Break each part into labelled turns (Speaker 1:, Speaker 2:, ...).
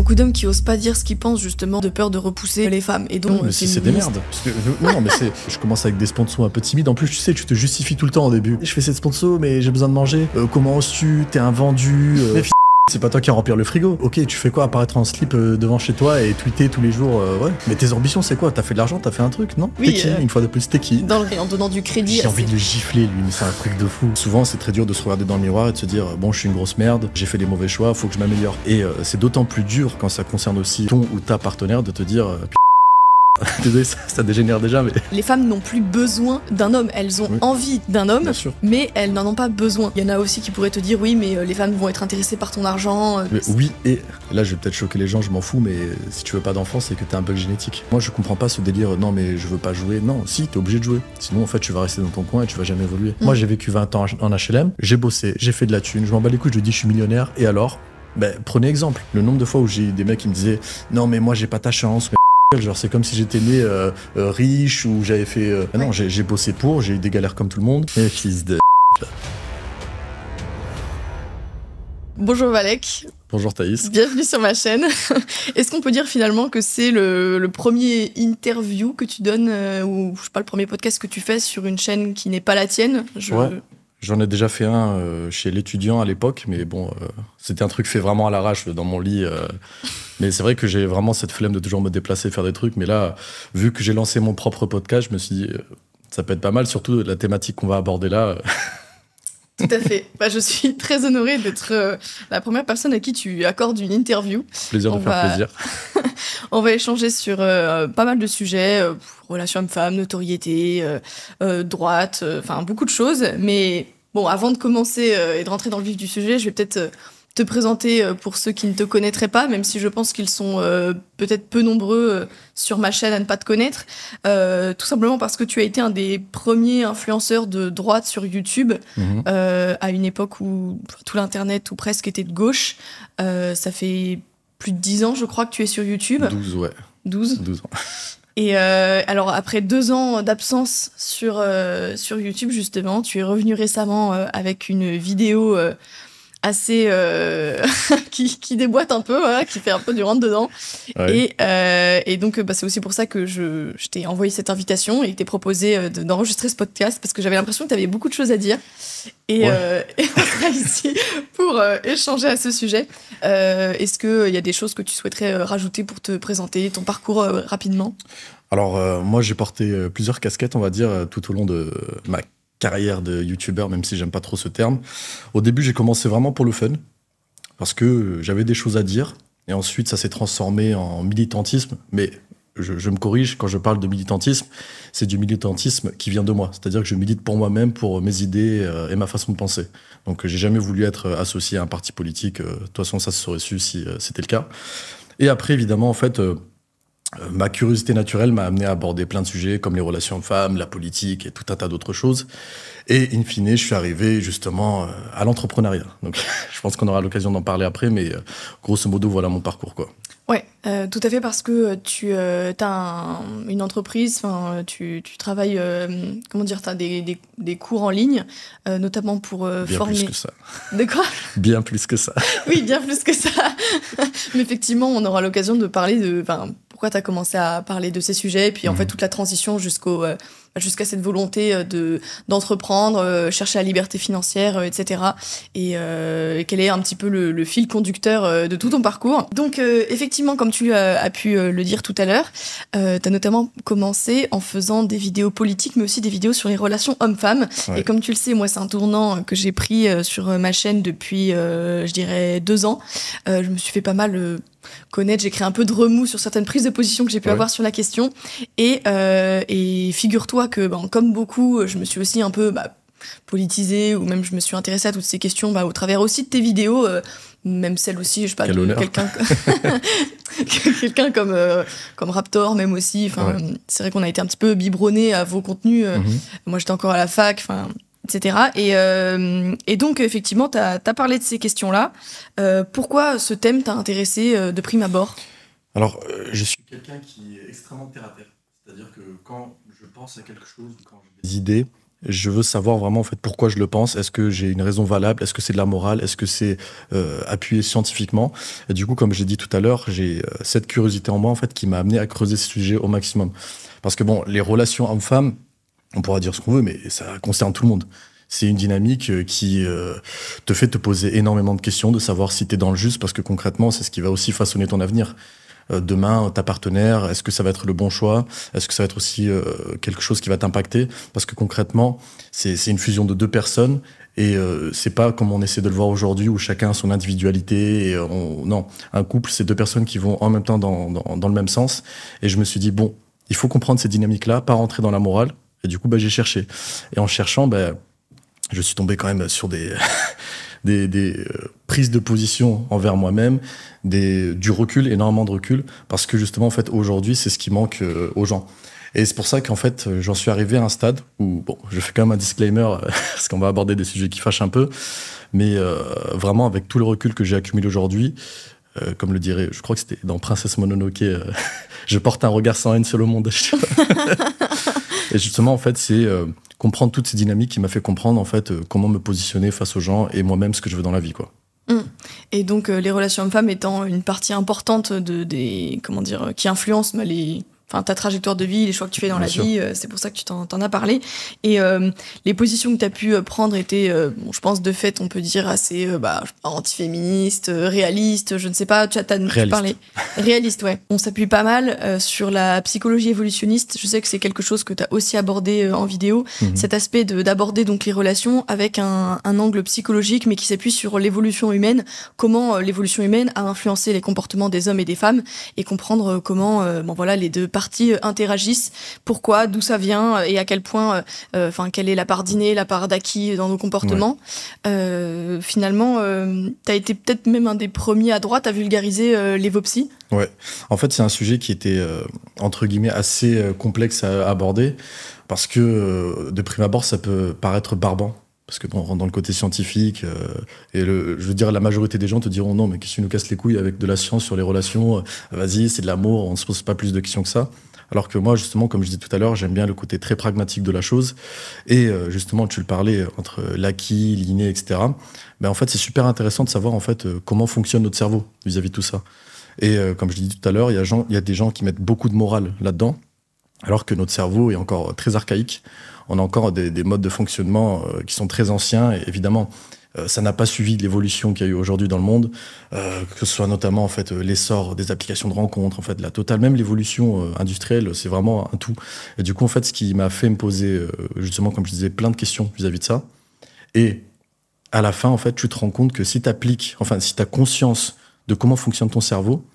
Speaker 1: beaucoup d'hommes qui osent pas dire ce qu'ils pensent justement de peur de repousser les femmes. Et donc,
Speaker 2: mais c'est des merdes. Parce que, non, mais je commence avec des sponsors un peu timides. En plus, tu sais, tu te justifies tout le temps au début. Je fais cette sponsor, mais j'ai besoin de manger. Comment oses-tu? T'es un vendu. C'est pas toi qui vas remplir le frigo. Ok, tu fais quoi? Apparaître en slip devant chez toi et tweeter tous les jours, ouais. Mais tes ambitions, c'est quoi? T'as fait de l'argent, t'as fait un truc, non?
Speaker 1: Oui,
Speaker 2: t'es qui? Une fois de plus, t'es qui?
Speaker 1: En donnant du crédit.
Speaker 2: J'ai envie de le gifler, lui, mais c'est un truc de fou. Souvent, c'est très dur de se regarder dans le miroir et de se dire, bon, je suis une grosse merde, j'ai fait les mauvais choix, faut que je m'améliore. Et c'est d'autant plus dur quand ça concerne aussi ton ou ta partenaire de te dire, désolé, ça dégénère déjà, mais...
Speaker 1: Les femmes n'ont plus besoin d'un homme, elles ont envie d'un homme, mais elles n'en ont pas besoin. Il y en a aussi qui pourraient te dire, oui, mais les femmes vont être intéressées par ton argent.
Speaker 2: Oui, et là, je vais peut-être choquer les gens, je m'en fous, mais si tu veux pas d'enfant, c'est que t'as un bug génétique. Moi, je comprends pas ce délire, non, mais je veux pas jouer. Non, si, t'es obligé de jouer. Sinon, en fait, tu vas rester dans ton coin et tu vas jamais évoluer. Moi, j'ai vécu 20 ans en HLM, j'ai bossé, j'ai fait de la thune, je m'en bats les couilles, je dis, je suis millionnaire, et alors? Prenez exemple. Le nombre de fois où j'ai eu des mecs qui me disaient, non, mais moi, j'ai pas ta chance. Genre c'est comme si j'étais né riche ou j'avais fait... Non, j'ai bossé pour, j'ai eu des galères comme tout le monde. Et fils de...
Speaker 1: Bonjour Valek.
Speaker 2: Bonjour Thaïs.
Speaker 1: Bienvenue sur ma chaîne. Est-ce qu'on peut dire finalement que c'est le premier interview que tu donnes, ou je sais pas, le premier podcast que tu fais sur une chaîne qui n'est pas la tienne?
Speaker 2: Ouais. J'en ai déjà fait un chez l'étudiant à l'époque, mais bon, c'était un truc fait vraiment à l'arrache dans mon lit. Mais c'est vrai que j'ai vraiment cette flemme de toujours me déplacer, faire des trucs. Mais là, vu que j'ai lancé mon propre podcast, je me suis dit, ça peut être pas mal, surtout la thématique qu'on va aborder là.
Speaker 1: Tout à fait. Je suis très honorée d'être la première personne à qui tu accordes une interview.
Speaker 2: Plaisir de faire plaisir.
Speaker 1: On va échanger sur pas mal de sujets, relations hommes-femmes, notoriété, droite, enfin beaucoup de choses. Mais bon, avant de commencer et de rentrer dans le vif du sujet, je vais peut-être te présenter pour ceux qui ne te connaîtraient pas, même si je pense qu'ils sont peut-être peu nombreux sur ma chaîne à ne pas te connaître. Tout simplement parce que tu as été un des premiers influenceurs de droite sur YouTube, à une époque où tout l'internet ou presque était de gauche. Ça fait plus de 10 ans, je crois, que tu es sur YouTube.
Speaker 2: 12, ouais.
Speaker 1: 12
Speaker 2: ans.
Speaker 1: Et alors, après 2 ans d'absence sur YouTube, justement, tu es revenu récemment avec une vidéo assez qui déboîte un peu, voilà, qui fait un peu du rentre-dedans. Ouais. Et donc, c'est aussi pour ça que je t'ai envoyé cette invitation et que t'ai proposé d'enregistrer ce podcast, parce que j'avais l'impression que tu avais beaucoup de choses à dire. Et on sera ici pour échanger à ce sujet. Est-ce qu'il y a des choses que tu souhaiterais rajouter pour te présenter, ton parcours rapidement?
Speaker 2: Alors, moi, j'ai porté plusieurs casquettes, on va dire, tout au long de ma carrière de youtubeur, même si j'aime pas trop ce terme. Au début, j'ai commencé vraiment pour le fun, parce que j'avais des choses à dire, et ensuite, ça s'est transformé en militantisme, mais je me corrige, quand je parle de militantisme, c'est du militantisme qui vient de moi, c'est-à-dire que je milite pour moi-même, pour mes idées et ma façon de penser. Donc, j'ai jamais voulu être associé à un parti politique, de toute façon, ça se serait su si c'était le cas. Et après, évidemment, en fait... ma curiosité naturelle m'a amené à aborder plein de sujets comme les relations hommes-femmes, la politique et tout un tas d'autres choses. Et in fine, je suis arrivé justement à l'entrepreneuriat. Donc je pense qu'on aura l'occasion d'en parler après, mais grosso modo, voilà mon parcours, quoi.
Speaker 1: Ouais, tout à fait, parce que tu as une entreprise, tu travailles, comment dire, tu as des cours en ligne, notamment pour
Speaker 2: bien
Speaker 1: former...
Speaker 2: Bien plus que ça.
Speaker 1: De quoi?
Speaker 2: Bien plus que ça.
Speaker 1: Oui, bien plus que ça. Mais effectivement, on aura l'occasion de parler de... pourquoi tu as commencé à parler de ces sujets, et puis en fait toute la transition jusqu'à cette volonté d'entreprendre, chercher la liberté financière, etc. Et quel est un petit peu le fil conducteur de tout ton parcours. Donc effectivement, comme tu as pu le dire tout à l'heure, tu as notamment commencé en faisant des vidéos politiques, mais aussi des vidéos sur les relations hommes-femmes. Ouais. Et comme tu le sais, moi c'est un tournant que j'ai pris sur ma chaîne depuis, je dirais, 2 ans. Je me suis fait pas mal... connaître, j'ai créé un peu de remous sur certaines prises de position que j'ai pu avoir sur la question, et figure-toi que comme beaucoup, je me suis aussi un peu politisée, ou même je me suis intéressée à toutes ces questions au travers aussi de tes vidéos, même celles aussi, je sais pas, de quelqu'un comme Raptor, même aussi, c'est vrai qu'on a été un petit peu biberonné à vos contenus. Moi j'étais encore à la fac, etc. Et donc, effectivement, tu as parlé de ces questions-là. Pourquoi ce thème t'a intéressé de prime abord?
Speaker 2: Alors, je suis quelqu'un qui est extrêmement terre à terre. C'est-à-dire que quand je pense à quelque chose, quand j'ai des idées, Je veux savoir vraiment en fait pourquoi je le pense. Est-ce que j'ai une raison valable? Est-ce que c'est de la morale? Est-ce que c'est appuyé scientifiquement? Et du coup, comme j'ai dit tout à l'heure, j'ai cette curiosité en moi en fait qui m'a amené à creuser ce sujet au maximum. Parce que bon, les relations hommes-femmes, on pourra dire ce qu'on veut, mais ça concerne tout le monde. C'est une dynamique qui te fait te poser énormément de questions, de savoir si tu es dans le juste, parce que concrètement, c'est ce qui va aussi façonner ton avenir. Demain, ta partenaire, est-ce que ça va être le bon choix? Est-ce que ça va être aussi quelque chose qui va t'impacter? Parce que concrètement, c'est une fusion de deux personnes et c'est pas comme on essaie de le voir aujourd'hui où chacun a son individualité. Et non, un couple, c'est deux personnes qui vont en même temps dans le même sens. Et je me suis dit, bon, il faut comprendre ces dynamiques-là, pas rentrer dans la morale. Et du coup, j'ai cherché. Et en cherchant, je suis tombé quand même sur des prises de position envers moi-même, du recul, énormément de recul, parce que justement, en fait, aujourd'hui, c'est ce qui manque aux gens. Et c'est pour ça qu'en fait, j'en suis arrivé à un stade où, bon, je fais quand même un disclaimer, parce qu'on va aborder des sujets qui fâchent un peu, mais vraiment, avec tout le recul que j'ai accumulé aujourd'hui, comme le dirait, je crois que c'était dans Princesse Mononoke, je porte un regard sans haine sur le monde. Et justement, en fait, c'est comprendre toutes ces dynamiques qui m'a fait comprendre, en fait, comment me positionner face aux gens et moi-même ce que je veux dans la vie, quoi.
Speaker 1: Et donc, les relations hommes-femmes étant une partie importante qui influence ta trajectoire de vie, les choix que tu fais dans la vie, c'est pour ça que tu t'en as parlé. Et les positions que tu as pu prendre étaient, je pense, de fait, on peut dire, assez antiféministes, réalistes, je ne sais pas, tu as parlé. Réaliste, ouais. On s'appuie pas mal sur la psychologie évolutionniste. Je sais que c'est quelque chose que tu as aussi abordé en vidéo, cet aspect d'aborder donc les relations avec un angle psychologique, mais qui s'appuie sur l'évolution humaine, comment l'évolution humaine a influencé les comportements des hommes et des femmes, et comprendre comment les deux parties interagissent, pourquoi, d'où ça vient et à quel point, quelle est la part d'inné, la part d'acquis dans nos comportements. Ouais. Finalement, t'as été peut-être même un des premiers à droite à vulgariser l'évopsy.
Speaker 2: Ouais, en fait, c'est un sujet qui était, entre guillemets, assez complexe à aborder, parce que, de prime abord, ça peut paraître barbant. Parce que bon, on rentre dans le côté scientifique, je veux dire, la majorité des gens te diront non, mais qu'est-ce que tu nous casses les couilles avec de la science sur les relations, vas-y, c'est de l'amour, on ne se pose pas plus de questions que ça. Alors que moi, justement, comme je disais tout à l'heure, j'aime bien le côté très pragmatique de la chose. Et justement, tu le parlais, entre l'acquis, l'inné, etc. En fait, c'est super intéressant de savoir en fait, comment fonctionne notre cerveau vis-à-vis de tout ça. Et comme je l'ai dit tout à l'heure, il y a des gens qui mettent beaucoup de morale là-dedans, alors que notre cerveau est encore très archaïque. On a encore des modes de fonctionnement qui sont très anciens. Et évidemment, ça n'a pas suivi l'évolution qu'il y a eu aujourd'hui dans le monde, que ce soit notamment en fait, l'essor des applications de rencontres, en fait, la totale, même l'évolution industrielle, c'est vraiment un tout. Et du coup, en fait, ce qui m'a fait me poser, justement, comme je disais, plein de questions vis-à-vis de ça. Et à la fin, en fait, tu te rends compte que si tu as conscience de comment fonctionne ton cerveau,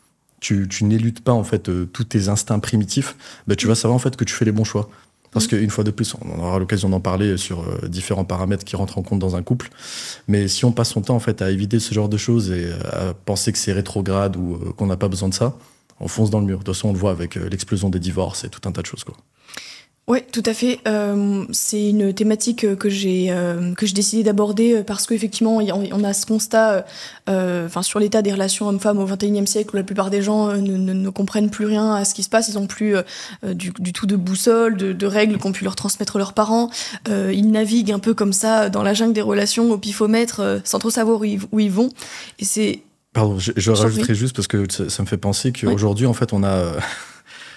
Speaker 2: tu n'éludes pas en fait tous tes instincts primitifs, tu vas savoir en fait que tu fais les bons choix. Parce qu'une fois de plus, on aura l'occasion d'en parler sur différents paramètres qui rentrent en compte dans un couple. Mais si on passe son temps en fait à éviter ce genre de choses et à penser que c'est rétrograde ou qu'on n'a pas besoin de ça, on fonce dans le mur. De toute façon, on le voit avec l'explosion des divorces et tout un tas de choses, quoi.
Speaker 1: Ouais, tout à fait. C'est une thématique que j'ai décidé d'aborder parce qu'effectivement, on a ce constat sur l'état des relations hommes-femmes au XXIe siècle où la plupart des gens ne comprennent plus rien à ce qui se passe. Ils n'ont plus du tout de boussole, de règles qu'ont pu leur transmettre leurs parents. Ils naviguent un peu comme ça dans la jungle des relations au pifomètre sans trop savoir où ils vont. Et c'est...
Speaker 2: Pardon, je rajouterai juste parce que ça me fait penser qu'aujourd'hui, en fait, on a...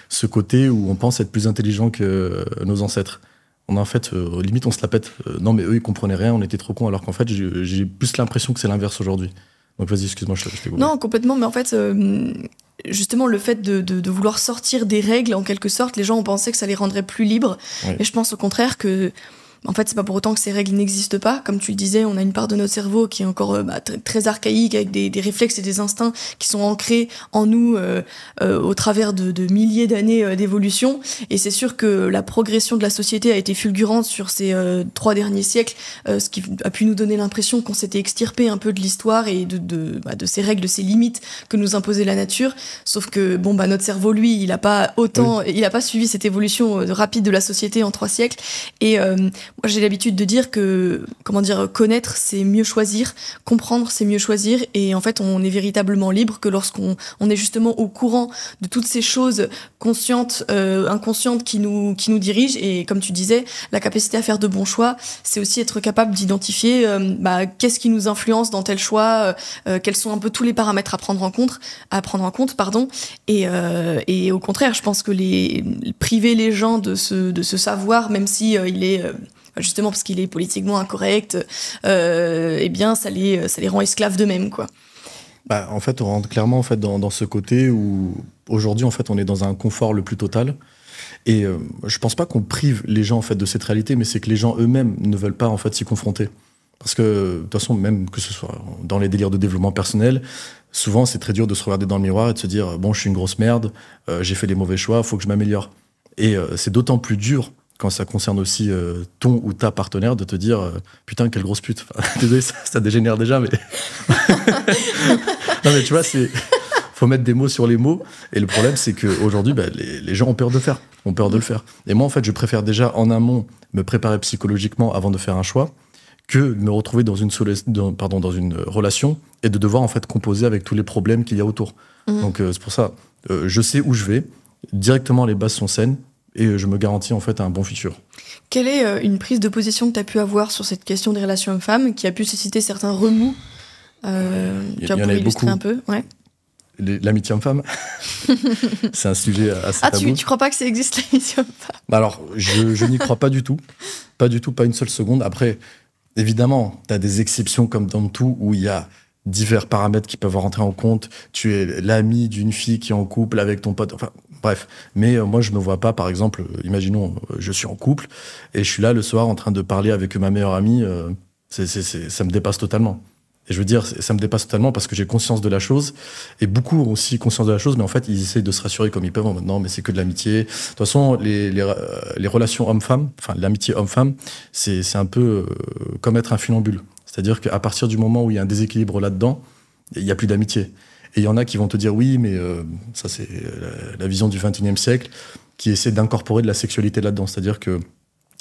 Speaker 2: ce côté où on pense être plus intelligent que nos ancêtres. On a en fait, limite on se la pète. Non mais eux ils comprenaient rien, on était trop cons, alors qu'en fait j'ai plus l'impression que c'est l'inverse aujourd'hui. Donc vas-y, excuse-moi, je t'ai coupé.
Speaker 1: Non, complètement, mais en fait, justement le fait de vouloir sortir des règles, en quelque sorte, les gens ont pensé que ça les rendrait plus libres. Ouais. Et je pense au contraire que... En fait, c'est pas pour autant que ces règles n'existent pas. Comme tu le disais, on a une part de notre cerveau qui est encore très archaïque, avec des réflexes et des instincts qui sont ancrés en nous au travers de milliers d'années d'évolution. Et c'est sûr que la progression de la société a été fulgurante sur ces 3 derniers siècles, ce qui a pu nous donner l'impression qu'on s'était extirpé un peu de l'histoire et de ces règles, de ces limites que nous imposait la nature. Sauf que notre cerveau, lui, il a pas suivi cette évolution rapide de la société en 3 siècles. Et Moi, j'ai l'habitude de dire que, connaître, c'est mieux choisir, comprendre, c'est mieux choisir, et en fait, on est véritablement libre que lorsqu'on est justement au courant de toutes ces choses conscientes, inconscientes qui nous dirigent, et comme tu disais, la capacité à faire de bons choix, c'est aussi être capable d'identifier qu'est-ce qui nous influence dans tel choix, quels sont un peu tous les paramètres à prendre en compte, et au contraire, je pense que priver les gens de ce savoir, même si il est justement parce qu'il est politiquement incorrect, eh bien ça les rend esclaves d'eux-mêmes, quoi.
Speaker 2: En fait, on rentre clairement en fait dans ce côté où aujourd'hui en fait on est dans un confort le plus total. Et je pense pas qu'on prive les gens en fait de cette réalité, mais c'est que les gens eux-mêmes ne veulent pas en fait s'y confronter. Parce que de toute façon, même que ce soit dans les délires de développement personnel, souvent c'est très dur de se regarder dans le miroir et de se dire bon, je suis une grosse merde, j'ai fait les mauvais choix, faut que je m'améliore. Et c'est d'autant plus dur quand ça concerne aussi ton ou ta partenaire de te dire putain, quelle grosse pute. Enfin, désolé, ça dégénère déjà, mais non mais tu vois, faut mettre des mots sur les mots. Et le problème, c'est qu'aujourd'hui, les gens ont peur de le faire. Et moi, en fait, je préfère déjà en amont me préparer psychologiquement avant de faire un choix que de me retrouver dans une relation et de devoir en fait composer avec tous les problèmes qu'il y a autour. Donc c'est pour ça, je sais où je vais, directement les bases sont saines et je me garantis en fait un bon futur.
Speaker 1: Quelle est une prise de position que tu as pu avoir sur cette question des relations hommes-femmes qui a pu susciter certains remous tu vas pouvoir illustrer un peu, ouais.
Speaker 2: L'amitié homme-femme, c'est un sujet assez tabou.
Speaker 1: Tu crois pas que ça existe, l'amitié homme-femme?
Speaker 2: Alors, je n'y crois pas du tout. Pas du tout, pas une seule seconde. Après, évidemment, tu as des exceptions comme dans tout, où il y a divers paramètres qui peuvent rentrer en compte. Tu es l'ami d'une fille qui est en couple avec ton pote. Enfin, bref. Mais moi, je me vois pas, par exemple, imaginons, je suis en couple, et je suis là le soir en train de parler avec ma meilleure amie. Ça me dépasse totalement. Et je veux dire, ça me dépasse totalement parce que j'ai conscience de la chose, et beaucoup ont aussi conscience de la chose, mais en fait, ils essayent de se rassurer comme ils peuvent en mode non, mais c'est que de l'amitié. De toute façon, les relations homme-femme, enfin, l'amitié homme-femme, c'est un peu comme être un funambule. C'est-à-dire qu'à partir du moment où il y a un déséquilibre là-dedans, il n'y a plus d'amitié. Et il y en a qui vont te dire oui, mais ça, c'est la vision du XXIe siècle qui essaie d'incorporer de la sexualité là-dedans. C'est-à-dire qu'il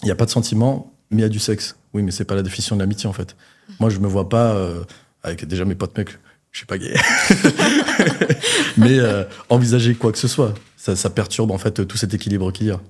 Speaker 2: n'y a pas de sentiment, mais il y a du sexe. Oui, mais c'est pas la définition de l'amitié, en fait. Moi, je me vois pas, avec déjà mes potes mecs, je suis pas gay, mais envisager quoi que ce soit. Ça perturbe, en fait, tout cet équilibre qu'il y a.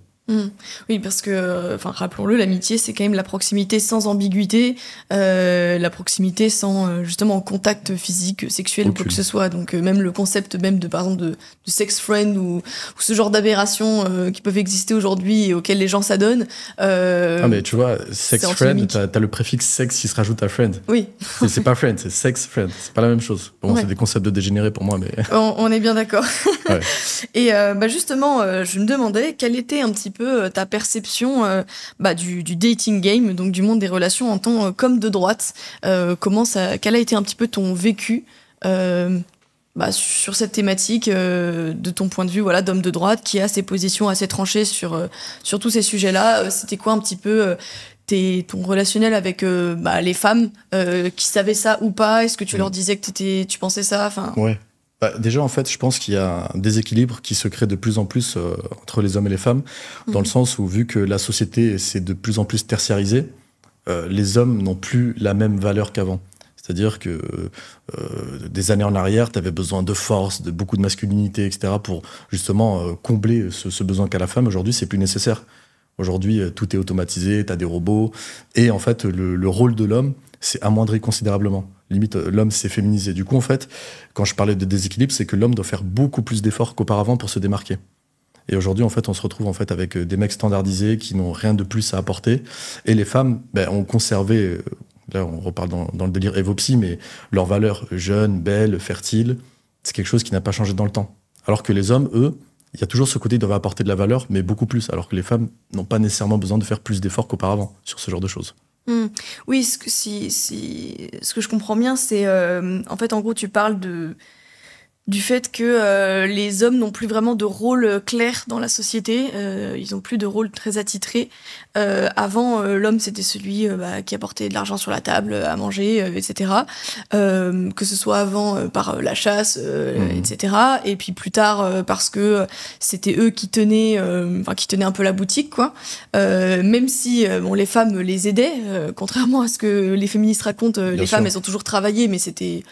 Speaker 1: Oui, parce que, rappelons-le, l'amitié, c'est quand même la proximité sans ambiguïté, la proximité sans, justement, contact physique, sexuel ou quoi que ce soit. Donc, même le concept même par exemple, de sex friend ou ce genre d'aberrations qui peuvent exister aujourd'hui et auxquelles les gens s'adonnent.
Speaker 2: Mais tu vois, sex friend, t'as le préfixe sexe qui se rajoute à friend.
Speaker 1: Oui.
Speaker 2: C'est pas friend, c'est sex friend. C'est pas la même chose. Bon, ouais. C'est des concepts de dégénérés pour moi, mais...
Speaker 1: On est bien d'accord.
Speaker 2: Ouais.
Speaker 1: Et justement, je me demandais quelle était un petit peu ta perception du dating game, donc du monde des relations en tant qu'homme de droite. Quel a été un petit peu ton vécu sur cette thématique de ton point de vue, voilà, d'homme de droite qui a ses positions assez tranchées sur tous ces sujets-là. C'était quoi un petit peu ton relationnel avec les femmes qui savaient ça ou pas? Est-ce que tu leur disais que tu pensais ça?
Speaker 2: Ouais. Déjà, en fait, je pense qu'il y a un déséquilibre qui se crée de plus en plus entre les hommes et les femmes, dans le sens où, vu que la société s'est de plus en plus tertiarisée, les hommes n'ont plus la même valeur qu'avant. C'est-à-dire que des années en arrière, tu avais besoin de force, de beaucoup de masculinité, etc., pour justement combler ce besoin qu'a la femme. Aujourd'hui, c'est plus nécessaire. Aujourd'hui, tout est automatisé, tu as des robots, et en fait, le rôle de l'homme s'est amoindri considérablement. Limite, l'homme s'est féminisé. Du coup, en fait, quand je parlais de déséquilibre, c'est que l'homme doit faire beaucoup plus d'efforts qu'auparavant pour se démarquer. Et aujourd'hui, en fait, on se retrouve en fait avec des mecs standardisés qui n'ont rien de plus à apporter. Et les femmes ont conservé, là on reparle dans le délire Evopsy, mais leurs valeurs jeunes, belles, fertiles, c'est quelque chose qui n'a pas changé dans le temps. Alors que les hommes, eux, il y a toujours ce côté, ils doivent apporter de la valeur, mais beaucoup plus. Alors que les femmes n'ont pas nécessairement besoin de faire plus d'efforts qu'auparavant sur ce genre de choses.
Speaker 1: Oui, ce que je comprends bien, c'est en fait, en gros, tu parles du fait que les hommes n'ont plus vraiment de rôle clair dans la société, ils n'ont plus de rôle très attitré. Avant, l'homme, c'était celui qui apportait de l'argent sur la table, à manger, etc. Que ce soit avant par la chasse, etc. Et puis plus tard, parce que c'était eux qui tenaient un peu la boutique, quoi. Même si les femmes les aidaient, contrairement à ce que les féministes racontent, les femmes, elles ont toujours travaillé, mais c'était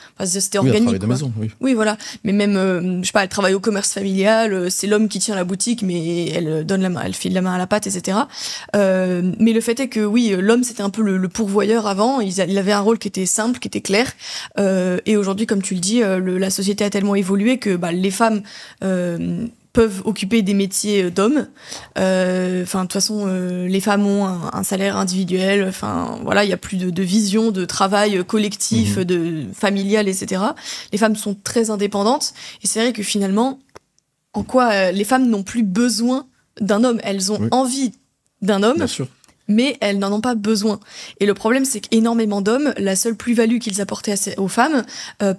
Speaker 1: organique.
Speaker 2: Travail de maison, oui.
Speaker 1: Oui, voilà. Mais même, je sais pas, elle travaille au commerce familial, c'est l'homme qui tient la boutique, mais elle donne la main, elle file la main à la pâte, etc. Mais le fait est que oui, l'homme c'était un peu le pourvoyeur avant, il avait un rôle qui était simple, qui était clair. Et aujourd'hui, comme tu le dis, la société a tellement évolué que les femmes peuvent occuper des métiers d'hommes. De toute façon, les femmes ont un salaire individuel. Enfin, voilà, il n'y a plus de vision de travail collectif, de familial, etc. Les femmes sont très indépendantes. Et c'est vrai que finalement, en quoi les femmes n'ont plus besoin d'un homme. Elles ont envie d'un homme.
Speaker 2: Bien sûr.
Speaker 1: Mais elles n'en ont pas besoin. Et le problème, c'est qu'énormément d'hommes, la seule plus-value qu'ils apportaient aux femmes,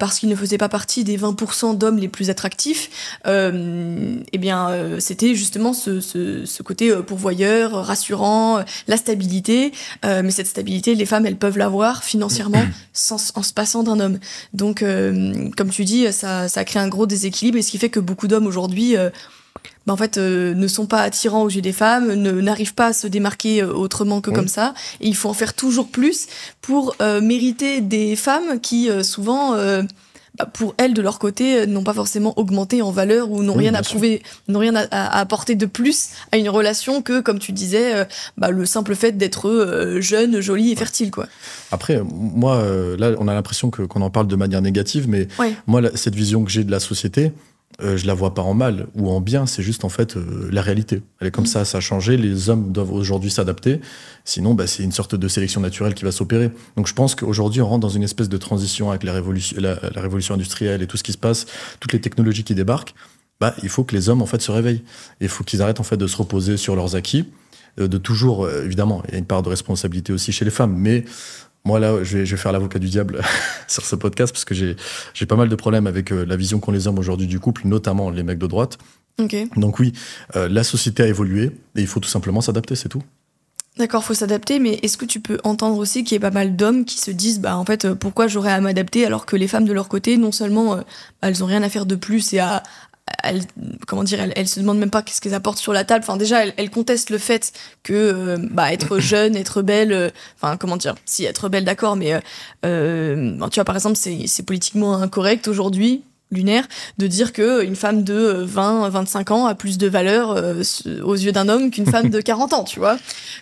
Speaker 1: parce qu'ils ne faisaient pas partie des 20% d'hommes les plus attractifs, c'était justement ce côté pourvoyeur, rassurant, la stabilité. Mais cette stabilité, les femmes, elles peuvent l'avoir financièrement en se passant d'un homme. Donc, comme tu dis, ça crée un gros déséquilibre, et ce qui fait que beaucoup d'hommes aujourd'hui... ne sont pas attirants aux yeux des femmes, n'arrivent pas à se démarquer autrement que comme ça. Et il faut en faire toujours plus pour mériter des femmes qui, souvent, pour elles, de leur côté, n'ont pas forcément augmenté en valeur ou n'ont rien à prouver, n'ont rien à apporter de plus à une relation que, comme tu disais, le simple fait d'être jeune, jolie et fertile, quoi.
Speaker 2: Après, moi, là, on a l'impression qu'on en parle de manière négative, mais moi, cette vision que j'ai de la société, je la vois pas en mal ou en bien, c'est juste en fait la réalité. Elle est comme ça a changé, les hommes doivent aujourd'hui s'adapter, sinon c'est une sorte de sélection naturelle qui va s'opérer. Donc je pense qu'aujourd'hui on rentre dans une espèce de transition avec la révolution industrielle et tout ce qui se passe, toutes les technologies qui débarquent. Il faut que les hommes en fait se réveillent. Il faut qu'ils arrêtent en fait de se reposer sur leurs acquis, de toujours, évidemment, il y a une part de responsabilité aussi chez les femmes, mais moi, là, je vais faire l'avocat du diable sur ce podcast parce que j'ai pas mal de problèmes avec la vision qu'ont les hommes aujourd'hui du couple, notamment les mecs de droite.
Speaker 1: Okay.
Speaker 2: Donc oui, la société a évolué et il faut tout simplement s'adapter, c'est tout.
Speaker 1: D'accord, faut s'adapter, mais est-ce que tu peux entendre aussi qu'il y a pas mal d'hommes qui se disent en fait, pourquoi j'aurais à m'adapter alors que les femmes de leur côté, non seulement elles ont rien à faire de plus et elles se demandent même pas qu'est-ce qu'elles apportent sur la table. Enfin, déjà, elles contestent le fait que être jeune, être belle, si être belle, d'accord, mais tu vois, par exemple, c'est politiquement incorrect aujourd'hui, lunaire, de dire que une femme de 20-25 ans a plus de valeur aux yeux d'un homme qu'une femme de 40 ans, tu vois.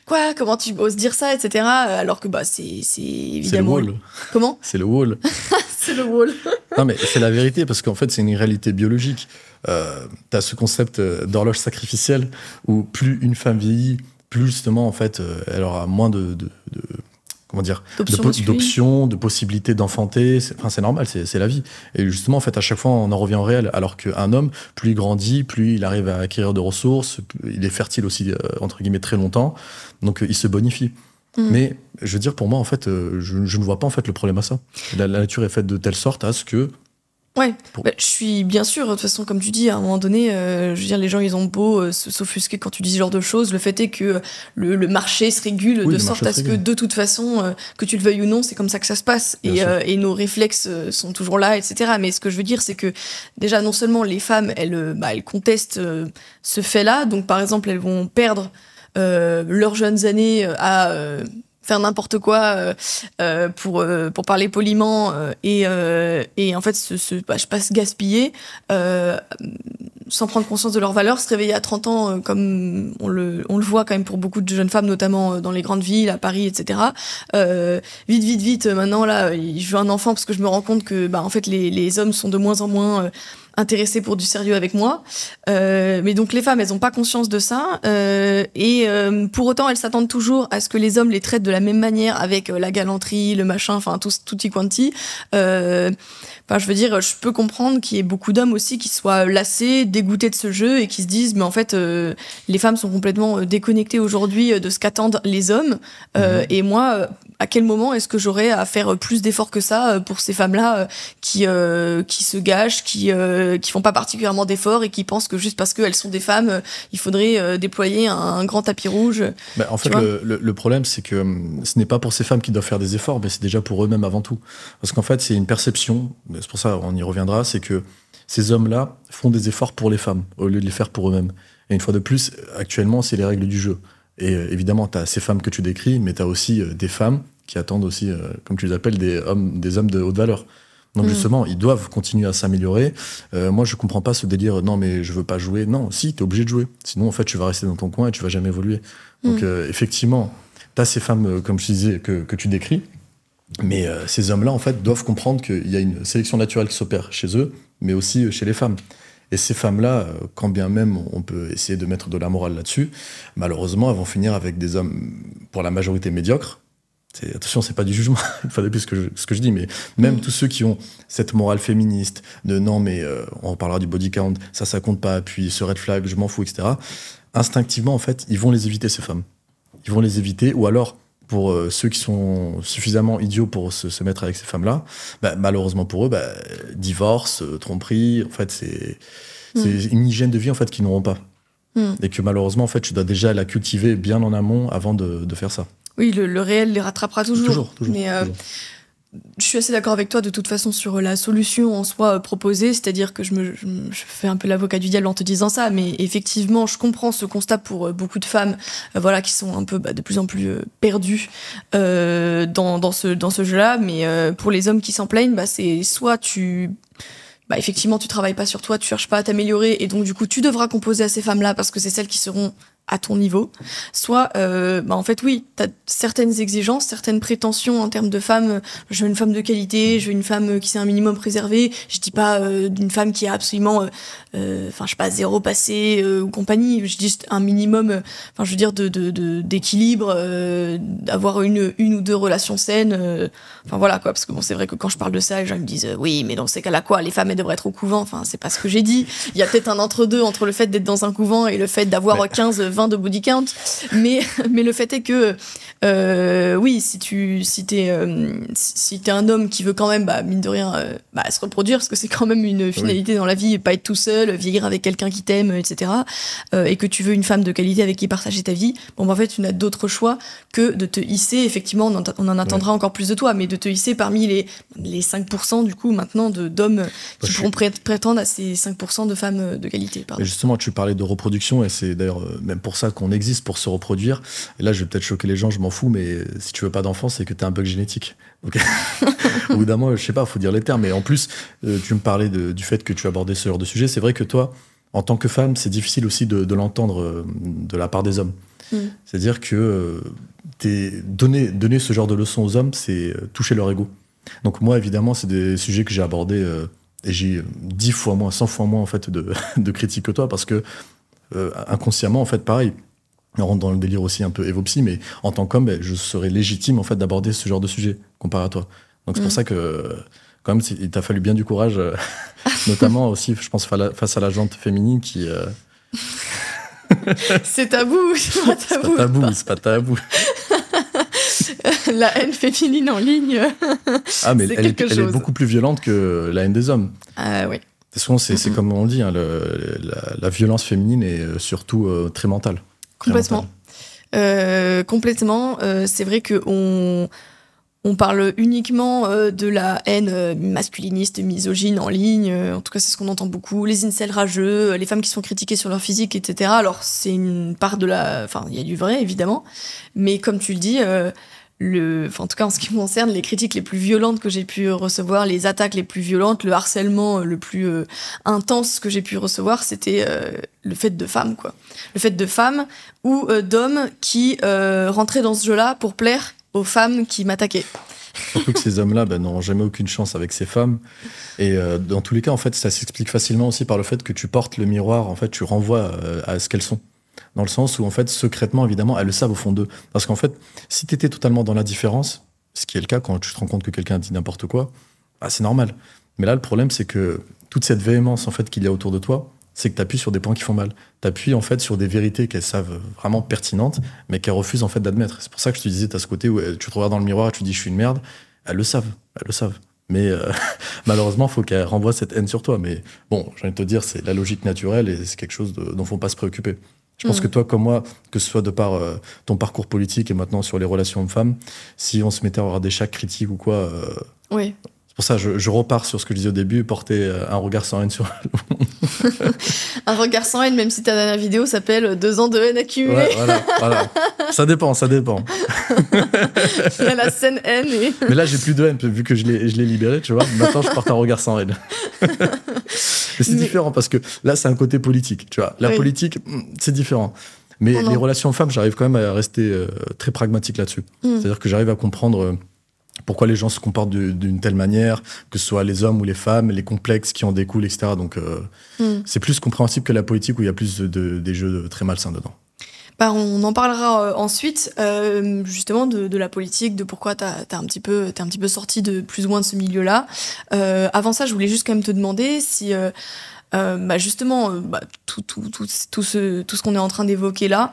Speaker 1: Quoi, comment tu oses dire ça, etc. Alors que c'est évidemment...
Speaker 2: C'est le wall.
Speaker 1: Comment ?
Speaker 2: C'est le wall.
Speaker 1: C'est le wall.
Speaker 2: Non, mais c'est la vérité, parce qu'en fait, c'est une réalité biologique. T'as ce concept d'horloge sacrificielle où plus une femme vieillit, plus justement, en fait, elle aura moins d'options, de possibilités d'enfanter. C'est normal, c'est la vie. Et justement, en fait, à chaque fois, on en revient au réel. Alors qu'un homme, plus il grandit, plus il arrive à acquérir de ressources, il est fertile aussi, entre guillemets, très longtemps. Donc, il se bonifie. Mais, je veux dire, pour moi, en fait, je ne vois pas, en fait, le problème à ça. La nature est faite de telle sorte à ce que...
Speaker 1: Ouais, je suis bien sûr, de toute façon, comme tu dis, à un moment donné, je veux dire, les gens, ils ont beau s'offusquer quand tu dis ce genre de choses, le fait est que le marché se régule de sorte à ce que, de toute façon, que tu le veuilles ou non, c'est comme ça que ça se passe. Et nos réflexes sont toujours là, etc. Mais ce que je veux dire, c'est que, déjà, non seulement les femmes, elles contestent ce fait-là, donc, par exemple, elles vont perdre leurs jeunes années à... faire n'importe quoi pour parler poliment et en fait je passe gaspiller sans prendre conscience de leur valeur, se réveiller à 30 ans comme on le voit quand même pour beaucoup de jeunes femmes, notamment dans les grandes villes, à Paris, etc. Vite, maintenant là, je veux un enfant parce que je me rends compte que en fait les hommes sont de moins en moins intéressées pour du sérieux avec moi. Mais donc les femmes, elles n'ont pas conscience de ça. Pour autant, elles s'attendent toujours à ce que les hommes les traitent de la même manière, avec la galanterie, le machin, enfin tutti quanti. Je veux dire, je peux comprendre qu'il y ait beaucoup d'hommes aussi qui soient lassés, dégoûtés de ce jeu et qui se disent, mais en fait, les femmes sont complètement déconnectées aujourd'hui de ce qu'attendent les hommes. Et moi, à quel moment est-ce que j'aurais à faire plus d'efforts que ça pour ces femmes-là qui se gâchent, qui qui font pas particulièrement d'efforts et qui pensent que juste parce qu'elles sont des femmes, il faudrait déployer un grand tapis rouge.
Speaker 2: En fait, le problème, c'est que ce n'est pas pour ces femmes qui doivent faire des efforts, mais c'est déjà pour eux-mêmes avant tout. Parce qu'en fait, c'est une perception, c'est pour ça on y reviendra, c'est que ces hommes-là font des efforts pour les femmes au lieu de les faire pour eux-mêmes. Et une fois de plus, actuellement, c'est les règles du jeu. Et évidemment, tu as ces femmes que tu décris, mais tu as aussi des femmes qui attendent aussi, comme tu les appelles, des hommes de haute valeur. Donc justement, ils doivent continuer à s'améliorer. Moi, je comprends pas ce délire, non mais je veux pas jouer. Non, si, t'es obligé de jouer. Sinon, en fait, tu vas rester dans ton coin et tu vas jamais évoluer. Donc effectivement, t'as ces femmes, comme je disais, que tu décris. Mais ces hommes-là, en fait, doivent comprendre qu'il y a une sélection naturelle qui s'opère chez eux, mais aussi chez les femmes. Et ces femmes-là, quand bien même on peut essayer de mettre de la morale là-dessus, malheureusement, elles vont finir avec des hommes, pour la majorité, médiocres. Attention, c'est pas du jugement, il fallait plus ce que je dis, mais même tous ceux qui ont cette morale féministe, de non, mais on parlera du body count, ça compte pas, puis ce red flag, je m'en fous, etc. Instinctivement, en fait, ils vont les éviter, ces femmes. Ils vont les éviter, ou alors, pour ceux qui sont suffisamment idiots pour se mettre avec ces femmes-là, malheureusement pour eux, divorce, tromperie, en fait, c'est une hygiène de vie en fait, qu'ils n'auront pas. Et que malheureusement, en fait, tu dois déjà la cultiver bien en amont avant de faire ça.
Speaker 1: Oui, le réel les rattrapera toujours.
Speaker 2: Toujours.
Speaker 1: Mais je suis assez d'accord avec toi de toute façon sur la solution en soi proposée, c'est-à-dire que je fais un peu l'avocat du diable en te disant ça, mais effectivement, je comprends ce constat pour beaucoup de femmes qui sont un peu de plus en plus perdues dans ce jeu-là, mais pour les hommes qui s'en plaignent, c'est soit effectivement, tu travailles pas sur toi, tu cherches pas à t'améliorer, et donc du coup, tu devras composer à ces femmes-là parce que c'est celles qui seront à ton niveau, soit en fait oui, t'as certaines exigences, certaines prétentions en termes de femme. Je veux une femme de qualité, je veux une femme qui s'est un minimum préservée. Je dis pas d'une femme qui a absolument je sais pas, zéro passé ou compagnie. Je dis juste un minimum, je veux dire d'équilibre, d'avoir une ou deux relations saines. Voilà quoi, parce que bon, c'est vrai que quand je parle de ça, les gens me disent oui, mais dans ces cas-là quoi, les femmes elles devraient être au couvent. C'est pas ce que j'ai dit. Il y a peut-être un entre-deux entre le fait d'être dans un couvent et le fait d'avoir 15, 20 de body count, mais le fait est que oui, si t'es un homme qui veut quand même mine de rien se reproduire, parce que c'est quand même une finalité dans la vie, et pas être tout seul, vieillir avec quelqu'un qui t'aime, etc., et que tu veux une femme de qualité avec qui partager ta vie, en fait tu n'as d'autre choix que de te hisser, effectivement on en attendra encore plus de toi, mais de te hisser parmi les 5% du coup maintenant d'hommes qui pourront prétendre à ces 5% de femmes de qualité.
Speaker 2: Et justement, tu parlais de reproduction, et c'est d'ailleurs même pour ça qu'on existe, pour se reproduire. Et là, je vais peut-être choquer les gens, je m'en fous, mais si tu veux pas d'enfant, c'est que t'as un bug génétique. Donc, au bout d'un moment, je sais pas, faut dire les termes. Mais en plus, tu me parlais du fait que tu abordais ce genre de sujet. C'est vrai que toi, en tant que femme, c'est difficile aussi de l'entendre de la part des hommes. C'est-à-dire que donner ce genre de leçons aux hommes, c'est toucher leur ego. Donc moi, évidemment, c'est des sujets que j'ai abordés et j'ai 10 fois moins, 100 fois moins en fait, de critiques que toi, parce que inconsciemment, en fait, pareil, on rentre dans le délire aussi un peu évopsy, mais en tant qu'homme, je serais légitime en fait d'aborder ce genre de sujet comparé à toi. Donc c'est pour ça que quand même il t'a fallu bien du courage, notamment aussi, je pense, face à la jante féminine qui.
Speaker 1: C'est tabou, c'est pas tabou.
Speaker 2: C'est pas tabou.
Speaker 1: La haine féminine en ligne.
Speaker 2: Ah mais elle est beaucoup plus violente que la haine des hommes.
Speaker 1: Ah oui.
Speaker 2: C'est comme on le dit, hein, la violence féminine est surtout très mentale.
Speaker 1: Complètement. Complètement. C'est vrai qu'on parle uniquement de la haine masculiniste, misogyne en ligne. En tout cas, c'est ce qu'on entend beaucoup. Les incels rageux, les femmes qui sont critiquées sur leur physique, etc. Alors, c'est une part de la... Enfin, il y a du vrai, évidemment. Mais comme tu le dis... en tout cas en ce qui me concerne, les critiques les plus violentes que j'ai pu recevoir, les attaques les plus violentes, le harcèlement le plus intense que j'ai pu recevoir, c'était le fait de femmes, quoi. Le fait de femmes ou d'hommes qui rentraient dans ce jeu-là pour plaire aux femmes qui m'attaquaient.
Speaker 2: Surtout que ces hommes-là n'auront jamais aucune chance avec ces femmes. Et dans tous les cas, en fait, ça s'explique facilement aussi par le fait que tu portes le miroir, en fait, tu renvoies à ce qu'elles sont. Dans le sens où, en fait, secrètement, évidemment, elles le savent au fond d'eux. Parce qu'en fait, si tu étais totalement dans l'indifférence, ce qui est le cas quand tu te rends compte que quelqu'un dit n'importe quoi, c'est normal. Mais là, le problème, c'est que toute cette véhémence, en fait, qu'il y a autour de toi, c'est que tu appuies sur des points qui font mal. Tu appuies, en fait, sur des vérités qu'elles savent vraiment pertinentes, mais qu'elles refusent, en fait, d'admettre. C'est pour ça que je te disais, tu as ce côté où tu te regardes dans le miroir et tu dis « je suis une merde ». Elles le savent. Mais malheureusement, il faut qu'elle renvoie cette haine sur toi. Mais bon, j'ai envie de te dire, c'est la logique naturelle et c'est quelque chose dont il ne faut pas se préoccuper. Je pense que toi, comme moi, que ce soit de par ton parcours politique et maintenant sur les relations hommes-femmes, si on se mettait à avoir des chaque critiques ou quoi...
Speaker 1: Oui.
Speaker 2: C'est pour ça que je repars sur ce que je disais au début, porter un regard sans haine sur le monde.
Speaker 1: Un regard sans haine, même si ta dernière vidéo s'appelle 2 ans de haine accumulée.
Speaker 2: Ouais, voilà. Ça dépend.
Speaker 1: Il y a la scène haine.
Speaker 2: Mais là, j'ai plus de haine, vu que je l'ai libéré, tu vois. Maintenant, je porte un regard sans haine. Mais c'est différent, parce que là, c'est un côté politique, tu vois. La politique, c'est différent. Mais les relations femmes, j'arrive quand même à rester très pragmatique là-dessus. C'est-à-dire que j'arrive à comprendre... pourquoi les gens se comportent d'une telle manière, que ce soit les hommes ou les femmes, les complexes qui en découlent, etc. Donc, c'est plus compréhensible que la politique où il y a plus des jeux très malsains dedans.
Speaker 1: Bah, on en parlera ensuite, justement, de la politique, de pourquoi t'es un petit peu sorti de plus ou moins de ce milieu-là. Avant ça, je voulais juste quand même te demander si... justement, tout ce qu'on est en train d'évoquer là...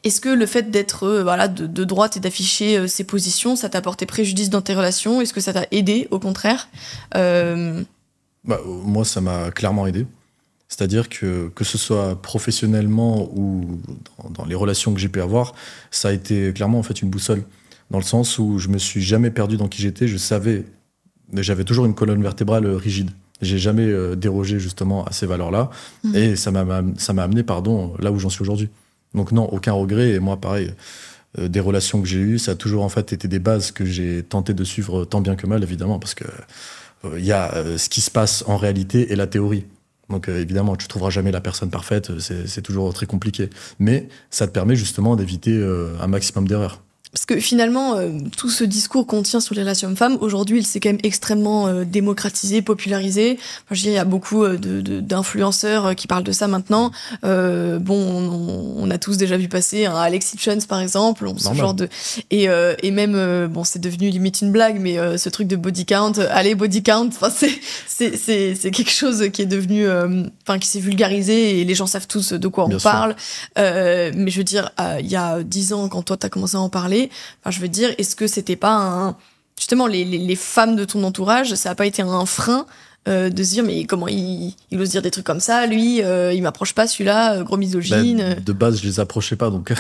Speaker 1: est-ce que le fait d'être de droite et d'afficher ses positions, ça t'a porté préjudice dans tes relations? Est-ce que ça t'a aidé, au contraire?
Speaker 2: Moi, ça m'a clairement aidé. C'est-à-dire que ce soit professionnellement ou dans les relations que j'ai pu avoir, ça a été clairement en fait une boussole. Dans le sens où je me suis jamais perdu dans qui j'étais. J'avais toujours une colonne vertébrale rigide. J'ai jamais dérogé justement à ces valeurs-là. Et ça m'a amené, là où j'en suis aujourd'hui. Donc non, aucun regret. Et moi, pareil, des relations que j'ai eues, ça a toujours en fait été des bases que j'ai tenté de suivre tant bien que mal, évidemment, parce que il y a ce qui se passe en réalité et la théorie. Donc évidemment, tu ne trouveras jamais la personne parfaite, c'est toujours très compliqué. Mais ça te permet justement d'éviter un maximum d'erreurs.
Speaker 1: Parce que finalement, tout ce discours qu'on tient sur les relations hommes-femmes, aujourd'hui, il s'est quand même extrêmement démocratisé, popularisé. Enfin, je dirais, il y a beaucoup d'influenceurs qui parlent de ça maintenant. On a tous déjà vu passer un Alex Hitchens, par exemple, ce genre de... Et même, c'est devenu limite une blague, mais ce truc de body count, allez, body count, c'est quelque chose qui est devenu... qui s'est vulgarisé et les gens savent tous de quoi on parle. Mais je veux dire, il y a 10 ans, quand toi, t'as commencé à en parler, je veux dire, est-ce que c'était pas justement les femmes de ton entourage, ça a pas été un frein de se dire mais comment il ose dire des trucs comme ça, lui, il m'approche pas celui-là, gros misogyne.
Speaker 2: De base, je les approchais pas, donc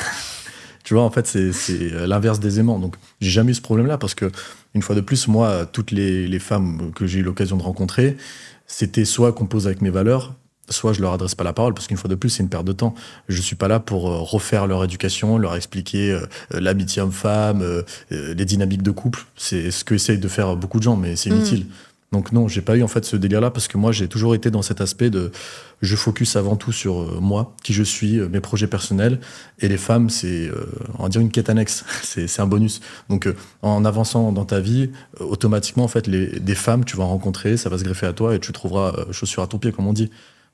Speaker 2: tu vois, en fait, c'est l'inverse des aimants. Donc j'ai jamais eu ce problème-là parce que une fois de plus, moi, toutes les femmes que j'ai eu l'occasion de rencontrer, c'était soit composées avec mes valeurs, soit je leur adresse pas la parole, parce qu'une fois de plus, c'est une perte de temps. Je suis pas là pour refaire leur éducation, leur expliquer l'amitié homme-femme, les dynamiques de couple. C'est ce que essayent de faire beaucoup de gens, mais c'est inutile. Donc non, j'ai pas eu en fait ce délire-là, parce que moi, j'ai toujours été dans cet aspect de... Je focus avant tout sur moi, qui je suis, mes projets personnels, et les femmes, c'est, on va dire, une quête annexe. C'est un bonus. Donc en avançant dans ta vie, automatiquement, en fait, des femmes, tu vas en rencontrer, ça va se greffer à toi, et tu trouveras chaussure à ton pied, comme on dit.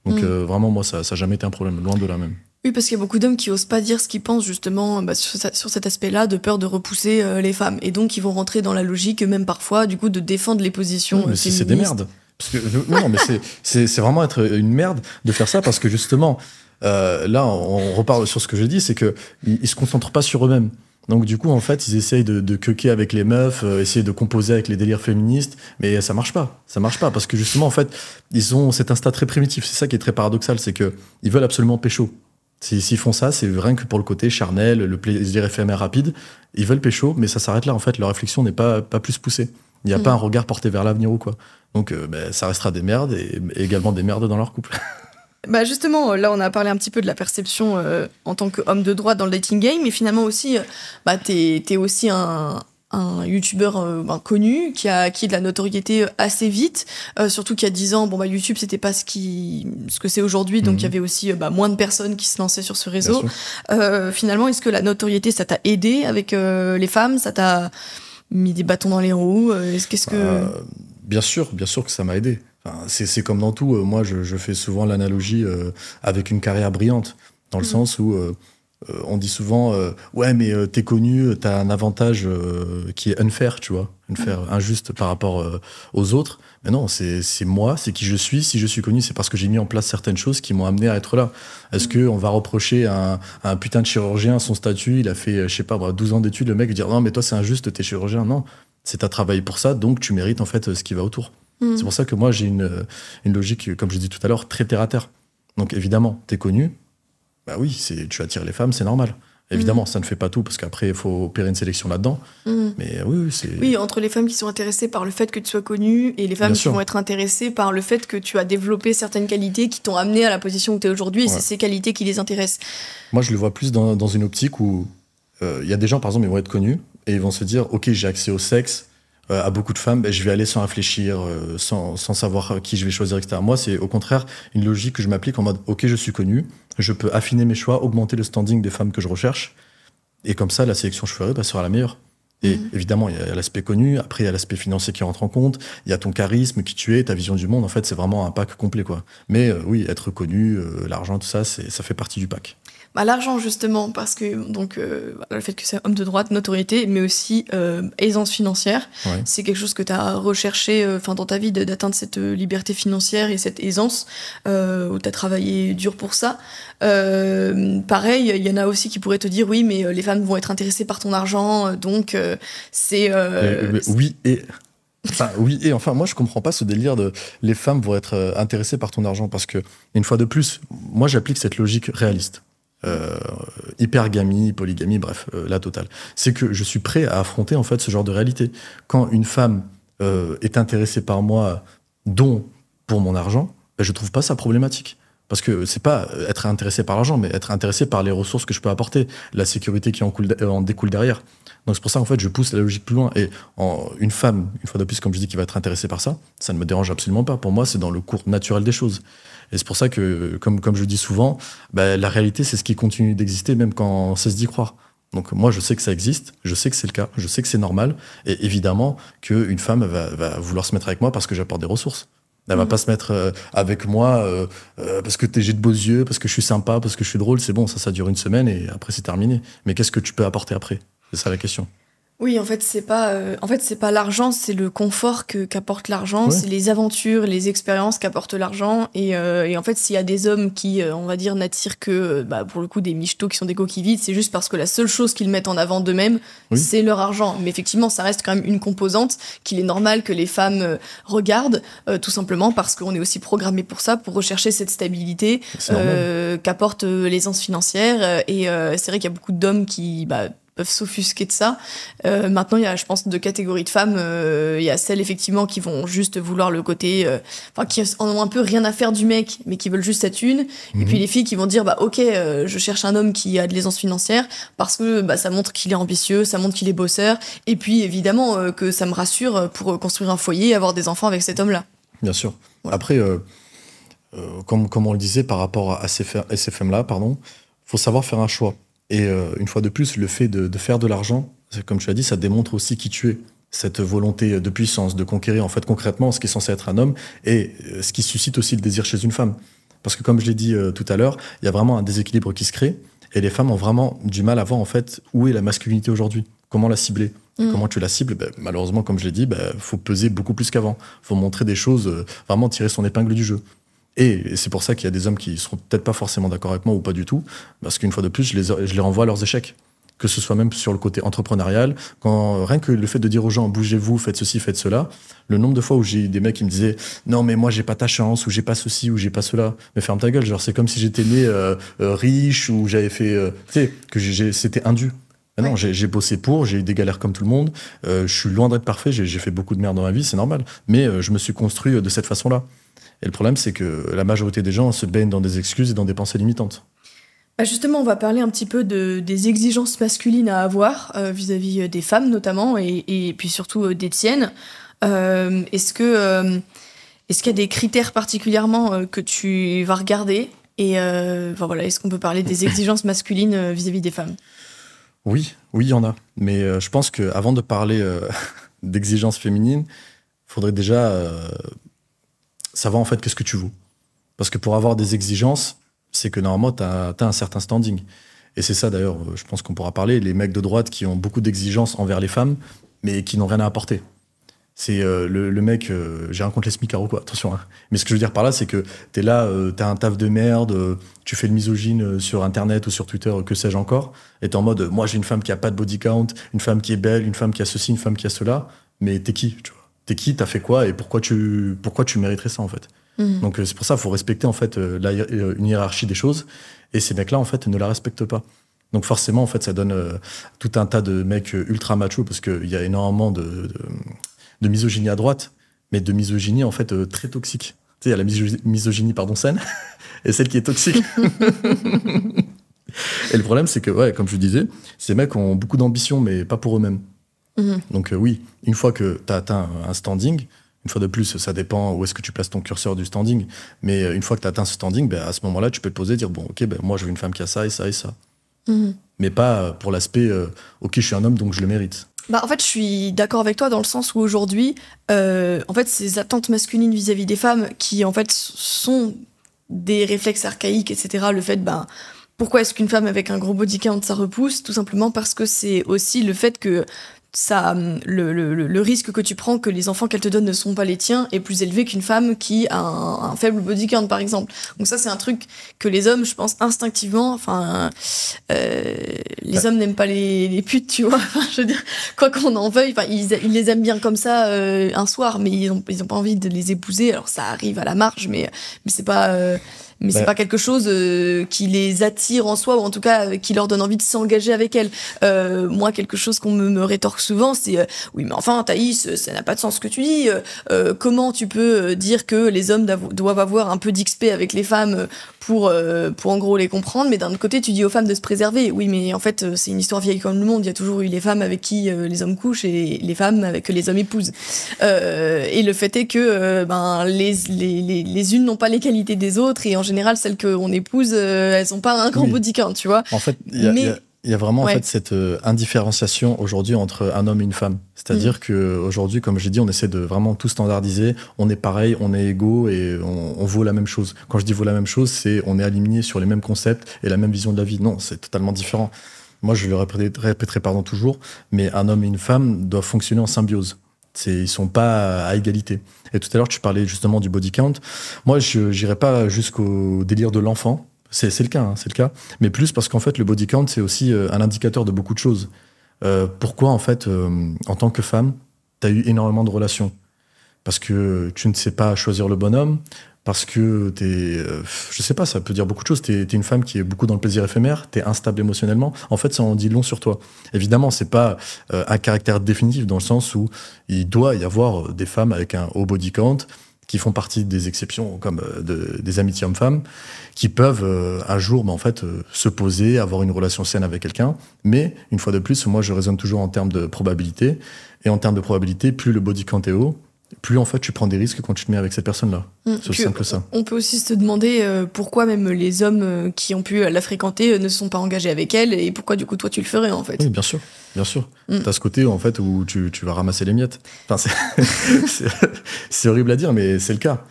Speaker 2: Donc vraiment, moi, ça n'a jamais été un problème, loin de là même.
Speaker 1: Oui, parce qu'il y a beaucoup d'hommes qui osent pas dire ce qu'ils pensent justement sur cet aspect-là, de peur de repousser les femmes. Et donc, ils vont rentrer dans la logique, même parfois, du coup, de défendre les positions féministes.
Speaker 2: C'est des merdes. Parce que, non, mais c'est vraiment être une merde de faire ça, parce que justement, là, on reparle sur ce que je dis, c'est qu'ils se concentrent pas sur eux-mêmes. Donc du coup, en fait, ils essayent de queuquer avec les meufs, essayer de composer avec les délires féministes, mais ça marche pas. Ça marche pas, parce que justement, en fait, ils ont cet instinct très primitif. C'est ça qui est très paradoxal, c'est que ils veulent absolument pécho. S'ils font ça, c'est rien que pour le côté charnel, le plaisir éphémère rapide. Ils veulent pécho, mais ça s'arrête là, en fait. Leur réflexion n'est pas plus poussée. Il n'y a pas un regard porté vers l'avenir ou quoi. Donc ça restera des merdes, et également des merdes dans leur couple.
Speaker 1: Justement, là, on a parlé un petit peu de la perception en tant qu'homme de droite dans le dating game, mais finalement aussi, t'es aussi un youtubeur connu qui a acquis de la notoriété assez vite, surtout qu'il y a 10 ans, YouTube, c'était pas ce que c'est aujourd'hui, donc il y avait aussi moins de personnes qui se lançaient sur ce réseau. Finalement, est-ce que la notoriété, ça t'a aidé avec les femmes? Ça t'a mis des bâtons dans les roues?
Speaker 2: Bien sûr que ça m'a aidé. C'est comme dans tout. Moi, je fais souvent l'analogie avec une carrière brillante, dans le sens où on dit souvent ouais, mais t'es connu, t'as un avantage qui est unfair, tu vois, injuste par rapport aux autres. Mais non, c'est moi, c'est qui je suis. Si je suis connu, c'est parce que j'ai mis en place certaines choses qui m'ont amené à être là. Est-ce qu'on va reprocher à un putain de chirurgien son statut? Il a fait, 12 ans d'études, le mec dire non, mais toi, c'est injuste, t'es chirurgien? Non. C'est t'as travaillé pour ça, donc tu mérites en fait ce qui va autour. C'est pour ça que moi j'ai une logique, comme je dis tout à l'heure, très terre à terre. Donc évidemment, t'es connu, bah oui, tu attires les femmes, c'est normal. Évidemment, ça ne fait pas tout, parce qu'après, il faut opérer une sélection là-dedans. Mais oui, c'est...
Speaker 1: Oui, entre les femmes qui sont intéressées par le fait que tu sois connu et les femmes qui vont être intéressées par le fait que tu as développé certaines qualités qui t'ont amené à la position où tu es aujourd'hui, et c'est ces qualités qui les intéressent.
Speaker 2: Moi, je le vois plus dans une optique où il y a des gens, par exemple, ils vont être connus, et ils vont se dire, OK, j'ai accès au sexe, à beaucoup de femmes, je vais aller sans réfléchir, sans savoir qui je vais choisir, etc. Moi, c'est au contraire une logique que je m'applique en mode, OK, je suis connu, je peux affiner mes choix, augmenter le standing des femmes que je recherche, et comme ça, la sélection que je ferai sera la meilleure. Et évidemment, il y a l'aspect connu, après il y a l'aspect financier qui rentre en compte, il y a ton charisme, qui tu es, ta vision du monde, en fait, c'est vraiment un pack complet, quoi. Mais oui, être connu, l'argent, tout ça, ça fait partie du pack.
Speaker 1: L'argent, justement, parce que donc, le fait que c'est homme de droite, notoriété, mais aussi aisance financière, c'est quelque chose que tu as recherché dans ta vie, d'atteindre cette liberté financière et cette aisance, où tu as travaillé dur pour ça. Pareil, il y en a aussi qui pourraient te dire, oui, mais les femmes vont être intéressées par ton argent, donc c'est...
Speaker 2: oui, et... Enfin, moi je comprends pas ce délire de les femmes vont être intéressées par ton argent, parce que, une fois de plus, moi j'applique cette logique réaliste. Hypergamie, polygamie, bref, la totale. C'est que je suis prêt à affronter en fait ce genre de réalité. Quand une femme est intéressée par moi, dont pour mon argent, je trouve pas ça problématique. Parce que c'est pas être intéressé par l'argent, mais être intéressé par les ressources que je peux apporter, la sécurité qui en découle derrière. Donc c'est pour ça en fait je pousse la logique plus loin. Et une femme, une fois de plus, comme je dis, qui va être intéressée par ça, ça ne me dérange absolument pas. Pour moi, c'est dans le cours naturel des choses. Et c'est pour ça que, comme je dis souvent, la réalité, c'est ce qui continue d'exister, même quand on cesse d'y croire. Donc moi, je sais que ça existe, je sais que c'est le cas, je sais que c'est normal. Et évidemment qu'une femme va vouloir se mettre avec moi parce que j'apporte des ressources. Elle va pas se mettre avec moi parce que j'ai de beaux yeux, parce que je suis sympa, parce que je suis drôle. C'est bon, ça dure une semaine et après, c'est terminé. Mais qu'est-ce que tu peux apporter après? C'est ça la question.
Speaker 1: Oui, en fait, c'est pas l'argent, c'est le confort qu'apporte l'argent, c'est les aventures, les expériences qu'apporte l'argent. Et en fait, s'il y a des hommes qui, on va dire, n'attirent que, pour le coup, des michetots qui sont des coquilles vides, c'est juste parce que la seule chose qu'ils mettent en avant d'eux-mêmes, c'est leur argent. Mais effectivement, ça reste quand même une composante qu'il est normal que les femmes regardent, tout simplement parce qu'on est aussi programmé pour ça, pour rechercher cette stabilité qu'apporte l'aisance financière. Et c'est vrai qu'il y a beaucoup d'hommes qui peuvent s'offusquer de ça. Maintenant, il y a, je pense, deux catégories de femmes. Il y a celles, effectivement, qui vont juste vouloir le côté... qui en ont un peu rien à faire du mec, mais qui veulent juste sa thune. Et puis les filles qui vont dire, OK, je cherche un homme qui a de l'aisance financière, parce que ça montre qu'il est ambitieux, ça montre qu'il est bosseur. Et puis, évidemment, que ça me rassure pour construire un foyer et avoir des enfants avec cet homme-là.
Speaker 2: Bien sûr. Ouais. Après, comme on le disait, par rapport à ces femmes-là, faut savoir faire un choix. Et une fois de plus, le fait de faire de l'argent, comme tu l'as dit, ça démontre aussi qui tu es. Cette volonté de puissance, de conquérir en fait concrètement ce qui est censé être un homme et ce qui suscite aussi le désir chez une femme. Parce que comme je l'ai dit tout à l'heure, il y a vraiment un déséquilibre qui se crée et les femmes ont vraiment du mal à voir en fait où est la masculinité aujourd'hui, comment la cibler. Comment tu la cibles? Malheureusement, comme je l'ai dit, faut peser beaucoup plus qu'avant. Faut montrer des choses, vraiment tirer son épingle du jeu. Et c'est pour ça qu'il y a des hommes qui seront peut-être pas forcément d'accord avec moi ou pas du tout, parce qu'une fois de plus, je les renvoie à leurs échecs. Que ce soit même sur le côté entrepreneurial, rien que le fait de dire aux gens, bougez-vous, faites ceci, faites cela, le nombre de fois où j'ai eu des mecs qui me disaient, non mais moi j'ai pas ta chance, ou j'ai pas ceci, ou j'ai pas cela, mais ferme ta gueule, genre c'est comme si j'étais né riche, ou j'avais fait, c'était indu. Non, j'ai bossé j'ai eu des galères comme tout le monde, je suis loin d'être parfait, j'ai fait beaucoup de merde dans ma vie, c'est normal, mais je me suis construit de cette façon-là. Et le problème, c'est que la majorité des gens se baignent dans des excuses et dans des pensées limitantes.
Speaker 1: Justement, on va parler un petit peu des exigences masculines à avoir vis-à-vis des femmes notamment, et puis surtout des tiennes. Est-ce qu'il y a des critères particulièrement que tu vas regarder? Et est-ce qu'on peut parler des exigences masculines vis-à-vis des femmes?
Speaker 2: Oui, il y en a. Mais je pense qu'avant de parler d'exigences féminines, il faudrait déjà... savoir en fait qu'est-ce que tu vaux. Parce que pour avoir des exigences, c'est que normalement, tu as un certain standing. Et c'est ça d'ailleurs, je pense qu'on pourra parler, les mecs de droite qui ont beaucoup d'exigences envers les femmes, mais qui n'ont rien à apporter. C'est le mec, j'ai rien contre les smicards ou quoi, attention. Hein. Mais ce que je veux dire par là, c'est que t'es là, t'as un taf de merde, tu fais le misogyne sur Internet ou sur Twitter, que sais-je encore, et t'es en mode, moi j'ai une femme qui a pas de body count, une femme qui est belle, une femme qui a ceci, une femme qui a cela. mais t'es qui, tu vois? T'es qui, t'as fait quoi, et pourquoi tu mériterais ça, en fait? Donc c'est pour ça qu'il faut respecter, en fait, une hiérarchie des choses, et ces mecs-là, en fait, ne la respectent pas. Donc forcément, en fait, ça donne tout un tas de mecs ultra machos, parce qu'il y a énormément de misogynie à droite, mais de misogynie, en fait, très toxique. Tu sais, il y a la misogynie, saine, et celle qui est toxique. Et le problème, c'est que, ouais, comme je disais, ces mecs ont beaucoup d'ambition, mais pas pour eux-mêmes. Donc oui, une fois que tu as atteint un standing, une fois de plus, ça dépend où est-ce que tu places ton curseur du standing, mais une fois que tu as atteint ce standing, à ce moment-là, tu peux te poser et dire, bon, ok, moi je veux une femme qui a ça et ça et ça. Mais pas pour l'aspect, ok, je suis un homme, donc je le mérite.
Speaker 1: En fait, je suis d'accord avec toi dans le sens où aujourd'hui, en fait, ces attentes masculines vis-à-vis des femmes qui, en fait, sont des réflexes archaïques, etc. Le fait, pourquoi est-ce qu'une femme avec un gros body count, ça repousse? Tout simplement parce que c'est aussi le fait que ça, le risque que tu prends que les enfants qu'elle te donne ne sont pas les tiens est plus élevé qu'une femme qui a un faible body count, par exemple. Donc ça, c'est un truc que les hommes, je pense, instinctivement, les hommes n'aiment pas les putes, tu vois. Je veux dire, quoi qu'on en veuille, ils les aiment bien comme ça un soir, mais ils ont pas envie de les épouser. Alors ça arrive à la marge, mais c'est pas... c'est pas quelque chose qui les attire en soi, ou en tout cas qui leur donne envie de s'engager avec elles. Moi, quelque chose qu'on me rétorque souvent, c'est oui, mais enfin, Thaïs, ça n'a pas de sens ce que tu dis. Comment tu peux dire que les hommes doivent avoir un peu d'XP avec les femmes pour en gros les comprendre, mais d'un autre côté, tu dis aux femmes de se préserver. Oui, mais en fait, c'est une histoire vieille comme le monde. Il y a toujours eu les femmes avec qui les hommes couchent et les femmes avec que les hommes épousent. Et le fait est que les unes n'ont pas les qualités des autres, et en général, celles qu'on épouse, elles ont pas un grand body count, tu vois.
Speaker 2: En fait, il y a vraiment en fait, cette indifférenciation aujourd'hui entre un homme et une femme. C'est-à-dire qu'aujourd'hui, comme j'ai dit, on essaie de vraiment tout standardiser. On est pareil, on est égaux et on vaut la même chose. Quand je dis vaut la même chose, c'est on est aligné sur les mêmes concepts et la même vision de la vie. Non, c'est totalement différent. Moi, je le répéterai toujours, mais un homme et une femme doivent fonctionner en symbiose. Ils sont pas à égalité. Et tout à l'heure, tu parlais justement du body count. Moi, je n'irai pas jusqu'au délire de l'enfant. C'est le cas, hein, c'est le cas. Mais plus parce qu'en fait, le body count, c'est aussi un indicateur de beaucoup de choses. Pourquoi, en fait, en tant que femme, tu as eu énormément de relations? Parce que tu ne sais pas choisir le bonhomme, parce que je sais pas, ça peut dire beaucoup de choses. T'es une femme qui est beaucoup dans le plaisir éphémère, t'es instable émotionnellement. En fait, ça en dit long sur toi. Évidemment, c'est pas un caractère définitif dans le sens où il doit y avoir des femmes avec un haut body count qui font partie des exceptions, comme des amitiés hommes-femmes, qui peuvent un jour, se poser, avoir une relation saine avec quelqu'un. Mais, une fois de plus, moi, je raisonne toujours en termes de probabilité. Et en termes de probabilité, plus le body count est haut, plus en fait tu prends des risques quand tu te mets avec cette personne-là. C'est aussi simple que ça.
Speaker 1: On peut aussi se demander pourquoi même les hommes qui ont pu la fréquenter ne se sont pas engagés avec elle, et pourquoi du coup toi tu le ferais en fait.
Speaker 2: Oui, bien sûr. T'as ce côté en fait où tu vas ramasser les miettes. Enfin, c'est horrible à dire, mais c'est le cas.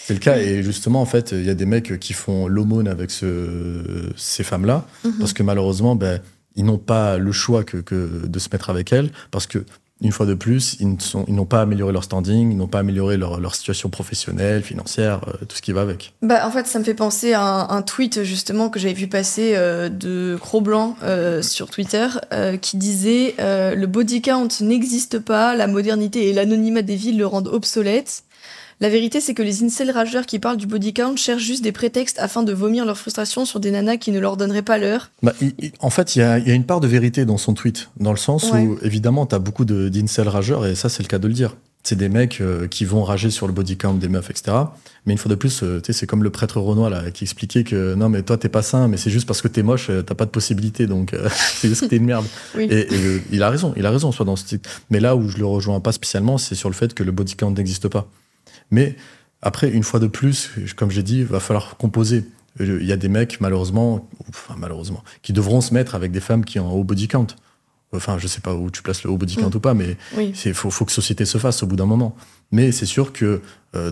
Speaker 2: C'est le cas, et justement en fait il y a des mecs qui font l'aumône avec ces femmes-là, parce que malheureusement ils n'ont pas le choix que de se mettre avec elles, parce que une fois de plus, ils n'ont pas amélioré leur standing, ils n'ont pas amélioré leur situation professionnelle, financière, tout ce qui va avec.
Speaker 1: En fait, ça me fait penser à un tweet justement que j'avais vu passer de Cro-Blanc sur Twitter qui disait le body count n'existe pas, la modernité et l'anonymat des villes le rendent obsolète. La vérité, c'est que les incels rageurs qui parlent du body count cherchent juste des prétextes afin de vomir leur frustration sur des nanas qui ne leur donneraient pas l'heure.
Speaker 2: En fait, il y a une part de vérité dans son tweet, dans le sens où, évidemment, t'as beaucoup d'incels rageurs, et ça, c'est le cas de le dire. C'est des mecs qui vont rager sur le body count des meufs, etc. Mais une fois de plus, c'est comme le prêtre Renoir là, qui expliquait que non, mais toi, t'es pas sain, mais c'est juste parce que t'es moche, t'as pas de possibilité, donc c'est juste que t'es une merde. Oui. Et il a raison, soit dans ce titre. Mais là où je le rejoins pas spécialement, c'est sur le fait que le body count n'existe pas. Mais après, une fois de plus, comme j'ai dit, il va falloir composer. Il y a des mecs, malheureusement, qui devront se mettre avec des femmes qui ont un haut body count. Enfin, je sais pas où tu places le haut body count ou pas, mais faut que société se fasse au bout d'un moment. Mais c'est sûr que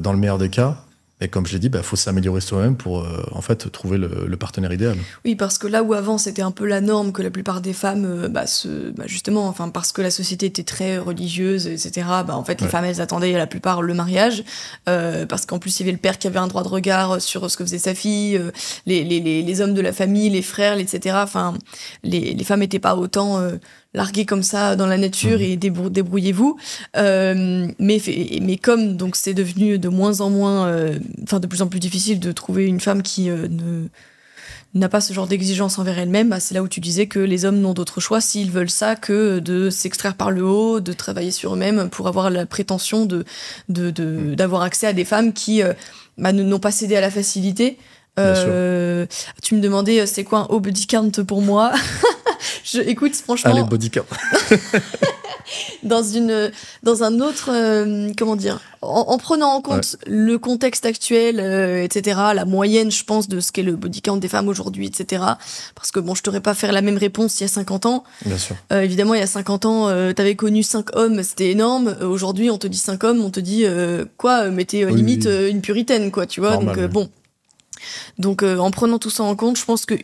Speaker 2: dans le meilleur des cas, et comme je l'ai dit, faut s'améliorer soi-même pour en fait trouver le partenaire idéal.
Speaker 1: Oui, parce que là où avant c'était un peu la norme que la plupart des femmes, justement, enfin parce que la société était très religieuse, etc. En fait, les femmes elles attendaient la plupart le mariage, parce qu'en plus il y avait le père qui avait un droit de regard sur ce que faisait sa fille, les hommes de la famille, les frères, etc. Enfin, les femmes n'étaient pas autant larguer comme ça dans la nature et débrouillez-vous. Mais comme donc c'est devenu de moins en moins, de plus en plus difficile de trouver une femme qui n'a pas ce genre d'exigence envers elle-même, bah, c'est là où tu disais que les hommes n'ont d'autre choix s'ils veulent ça que de s'extraire par le haut, de travailler sur eux-mêmes pour avoir la prétention d'avoir accès à des femmes qui n'ont pas cédé à la facilité. Tu me demandais c'est quoi un haut body count pour moi. Écoute, franchement.
Speaker 2: Allez, body count.
Speaker 1: dans un autre comment dire, en prenant en compte le contexte actuel, etc., la moyenne, je pense, de ce qu'est le body count des femmes aujourd'hui, etc., parce que bon, je t'aurais pas faire la même réponse il y a 50 ans.
Speaker 2: Bien sûr.
Speaker 1: Évidemment, il y a 50 ans, t'avais connu 5 hommes, c'était énorme. Aujourd'hui, on te dit 5 hommes, on te dit quoi, mais t'es limite une puritaine, quoi, tu vois. Normal, donc en prenant tout ça en compte, je pense que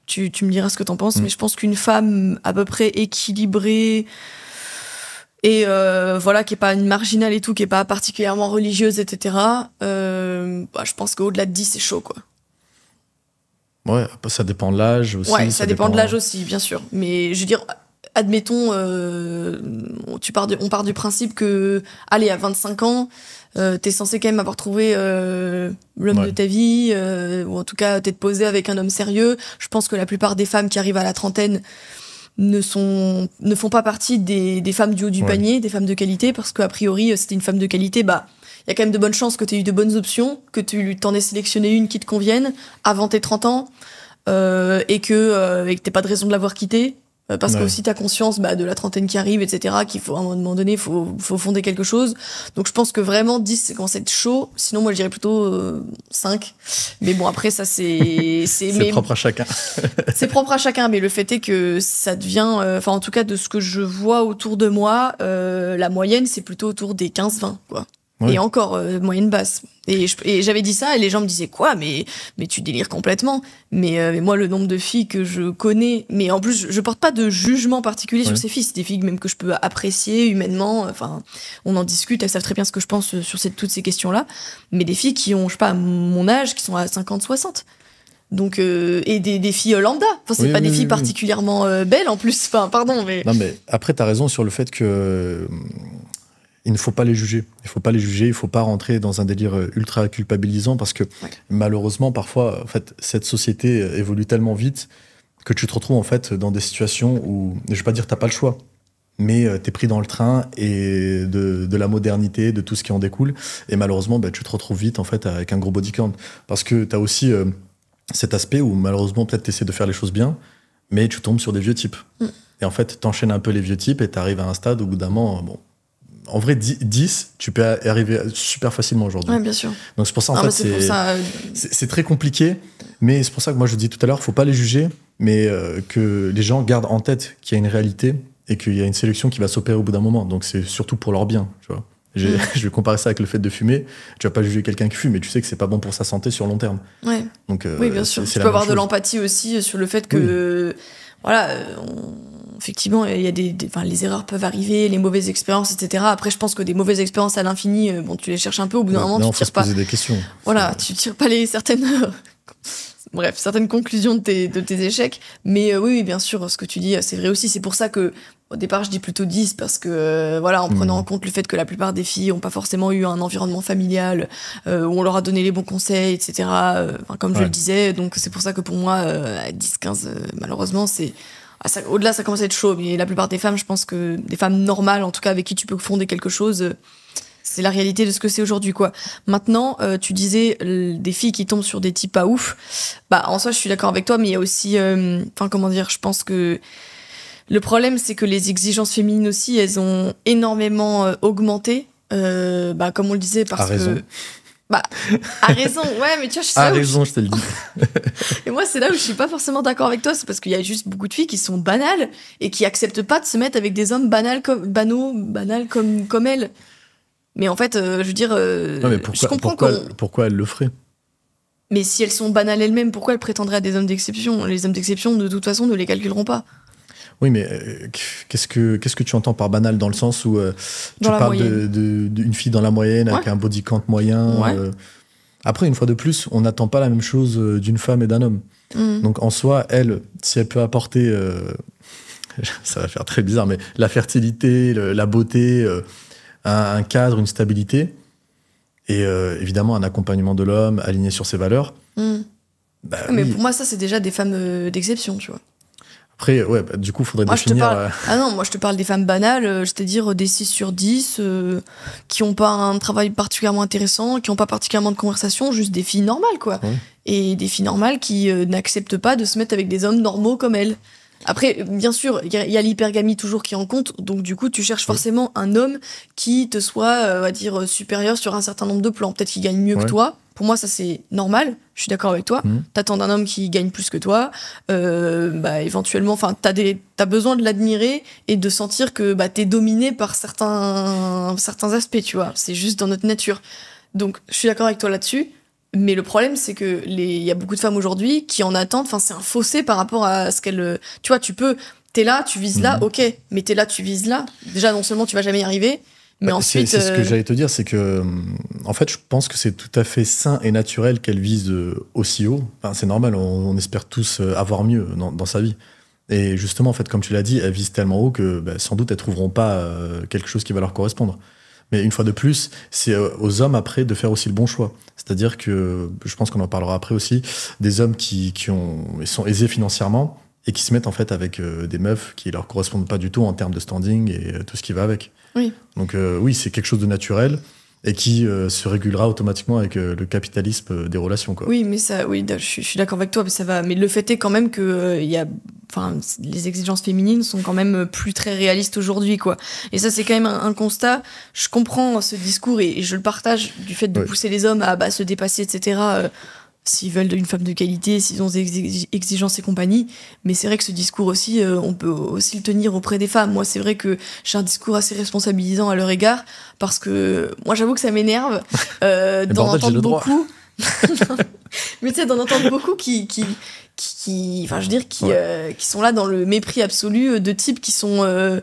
Speaker 1: tu me diras ce que t'en penses, mais je pense qu'une femme à peu près équilibrée et qui est pas une marginale et tout, qui est pas particulièrement religieuse, etc., je pense qu'au-delà de 10, c'est chaud, quoi.
Speaker 2: Ouais, ça dépend de l'âge aussi.
Speaker 1: Ouais, ça dépend de l'âge aussi, bien sûr. Mais je veux dire, admettons, on part du principe que, allez, à 25 ans, t'es censé quand même avoir trouvé l'homme de ta vie, ou en tout cas t'être posé avec un homme sérieux. Je pense que la plupart des femmes qui arrivent à la trentaine ne font pas partie des femmes du haut du panier, des femmes de qualité, parce qu'a priori, si t'es une femme de qualité, bah, il y a quand même de bonnes chances que t'aies eu de bonnes options, que tu t'en aies sélectionné une qui te convienne avant tes 30 ans, et que t'aies pas de raison de l'avoir quittée. Parce que aussi t'as conscience de la trentaine qui arrive, etc., qu'il faut à un moment donné faut fonder quelque chose. Donc je pense que vraiment 10 c'est quand c'est chaud. Sinon moi je dirais plutôt 5. Mais bon, après ça c'est
Speaker 2: propre à chacun.
Speaker 1: C'est propre à chacun, mais le fait est que ça devient, en tout cas de ce que je vois autour de moi, la moyenne c'est plutôt autour des 15-20, quoi. Ouais. Et encore, moyenne basse. Et j'avais dit ça, et les gens me disaient, quoi, mais tu délires complètement. Mais moi, le nombre de filles que je connais, mais en plus, je porte pas de jugement particulier sur ces filles. C'est des filles même que je peux apprécier humainement. Enfin, on en discute, elles savent très bien ce que je pense sur toutes ces questions-là. Mais des filles qui ont, je sais pas, mon âge, qui sont à 50-60. Donc, et des filles lambda. Enfin, c'est pas des filles particulièrement belles, en plus. Enfin, pardon, mais...
Speaker 2: Non, mais après, t'as raison sur le fait que... il ne faut pas les juger. Il ne faut pas rentrer dans un délire ultra culpabilisant parce que malheureusement, parfois, en fait, cette société évolue tellement vite que tu te retrouves en fait dans des situations où, je ne vais pas dire que tu n'as pas le choix, mais tu es pris dans le train et de la modernité, de tout ce qui en découle. Et malheureusement, tu te retrouves vite en fait avec un gros body count. Parce que tu as aussi cet aspect où malheureusement, peut-être tu essaies de faire les choses bien, mais tu tombes sur des vieux types. Et en fait, tu enchaînes un peu les vieux types et tu arrives à un stade où, au bout d'un moment, bon, en vrai, 10, tu peux arriver super facilement aujourd'hui.
Speaker 1: Oui, bien sûr.
Speaker 2: Donc c'est pour ça, en fait, c'est très compliqué. Mais c'est pour ça que moi, je dis tout à l'heure, il ne faut pas les juger, mais que les gens gardent en tête qu'il y a une réalité et qu'il y a une sélection qui va s'opérer au bout d'un moment. Donc c'est surtout pour leur bien, tu vois. Je vais comparer ça avec le fait de fumer. Tu vas pas juger quelqu'un qui fume, mais tu sais que c'est pas bon pour sa santé sur long terme.
Speaker 1: Ouais.
Speaker 2: Donc,
Speaker 1: oui, bien sûr. Tu peux avoir de l'empathie aussi sur le fait que... Voilà, effectivement, il y a les erreurs peuvent arriver, les mauvaises expériences, etc. Après, je pense que des mauvaises expériences à l'infini, tu les cherches un peu, au bout d'un moment, tu tires pas.
Speaker 2: Poser des questions.
Speaker 1: Voilà, tu tires pas certaines conclusions de tes échecs. Mais oui, bien sûr, ce que tu dis, c'est vrai aussi. C'est pour ça que, au départ, je dis plutôt 10, parce que, en prenant en compte le fait que la plupart des filles ont pas forcément eu un environnement familial, où on leur a donné les bons conseils, etc. Comme je le disais. Donc, c'est pour ça que pour moi, 10-15, malheureusement, c'est... au-delà, ça commence à être chaud. Mais la plupart des femmes, je pense que des femmes normales, en tout cas avec qui tu peux fonder quelque chose, c'est la réalité de ce que c'est aujourd'hui, quoi. Maintenant, tu disais des filles qui tombent sur des types pas ouf. En soi, je suis d'accord avec toi, mais il y a aussi, je pense que le problème, c'est que les exigences féminines aussi, elles ont énormément augmenté, comme on le disait, parce que... à raison, ouais, mais tu vois,
Speaker 2: je te le dis.
Speaker 1: Et moi, c'est là où je suis pas forcément d'accord avec toi, c'est parce qu'il y a juste beaucoup de filles qui sont banales et qui acceptent pas de se mettre avec des hommes banals comme elles. Mais en fait, je veux dire,
Speaker 2: non, mais
Speaker 1: je comprends
Speaker 2: pourquoi elles le feraient.
Speaker 1: Mais si elles sont banales elles-mêmes, pourquoi elles prétendraient à des hommes d'exception ? Les hommes d'exception, de toute façon, ne les calculeront pas.
Speaker 2: Oui, mais qu'est-ce que tu entends par banal dans le sens où tu parles d'une fille dans la moyenne avec un body count moyen Après, une fois de plus, on n'attend pas la même chose d'une femme et d'un homme. Donc en soi, elle, si elle peut apporter ça va faire très bizarre, mais la fertilité, la beauté, un cadre, une stabilité, et évidemment un accompagnement de l'homme aligné sur ses valeurs. Bah,
Speaker 1: mais
Speaker 2: oui.
Speaker 1: pour moi, ça, c'est déjà des femmes d'exception, tu vois.
Speaker 2: Après, ouais, bah, du coup, il faudrait
Speaker 1: Moi,
Speaker 2: définir...
Speaker 1: Ah non, moi, je te parle des femmes banales, c'est-à-dire des 6 sur 10, qui n'ont pas un travail particulièrement intéressant, qui n'ont pas particulièrement de conversation, juste des filles normales, quoi.
Speaker 2: Ouais.
Speaker 1: Et des filles normales qui n'acceptent pas de se mettre avec des hommes normaux comme elles. Après, bien sûr, il y a l'hypergamie toujours qui est en compte, donc du coup, tu cherches forcément un homme qui te soit, on va dire, supérieur sur un certain nombre de plans. Peut-être qu'il gagne mieux que toi. Pour moi, ça, c'est normal. Je suis d'accord avec toi. T'attends d'un homme qui gagne plus que toi. Bah, éventuellement, enfin, t'as besoin de l'admirer et de sentir que bah, t'es dominé par certains aspects, tu vois. C'est juste dans notre nature. Donc, je suis d'accord avec toi là-dessus. Mais le problème, c'est que il y a beaucoup de femmes aujourd'hui qui en attendent. Enfin, c'est un fossé par rapport à ce qu'elles. Tu vois, t'es là, tu vises là, ok. Mais t'es là, tu vises là. Déjà, non seulement tu vas jamais y arriver, mais ensuite.
Speaker 2: C'est ce que j'allais te dire, c'est que, en fait, je pense que c'est tout à fait sain et naturel qu'elle vise aussi haut. Enfin, c'est normal, on espère tous avoir mieux dans sa vie. Et justement, en fait, comme tu l'as dit, elles visent tellement haut que bah, sans doute elles trouveront pas quelque chose qui va leur correspondre. Mais une fois de plus, c'est aux hommes après de faire aussi le bon choix. C'est-à-dire que, je pense qu'on en parlera après aussi, des hommes qui sont aisés financièrement et qui se mettent en fait avec des meufs qui leur correspondent pas du tout en termes de standing et tout ce qui va avec.
Speaker 1: Oui.
Speaker 2: Donc oui, c'est quelque chose de naturel et qui se régulera automatiquement avec le capitalisme des relations, quoi.
Speaker 1: Oui, mais ça, oui, je suis d'accord avec toi, mais ça va. Mais le fait est quand même que les exigences féminines sont quand même plus très réalistes aujourd'hui, quoi. Et ça, c'est quand même un constat. Je comprends ce discours et je le partage du fait de pousser les hommes à se dépasser, etc. S'ils veulent une femme de qualité, s'ils ont des exigences et compagnie. Mais c'est vrai que ce discours aussi, on peut aussi le tenir auprès des femmes. Moi, c'est vrai que j'ai un discours assez responsabilisant à leur égard, parce que moi, j'avoue que ça m'énerve d'en entendre beaucoup. Mais tu sais, d'en entendre beaucoup qui sont là dans le mépris absolu de types qui sont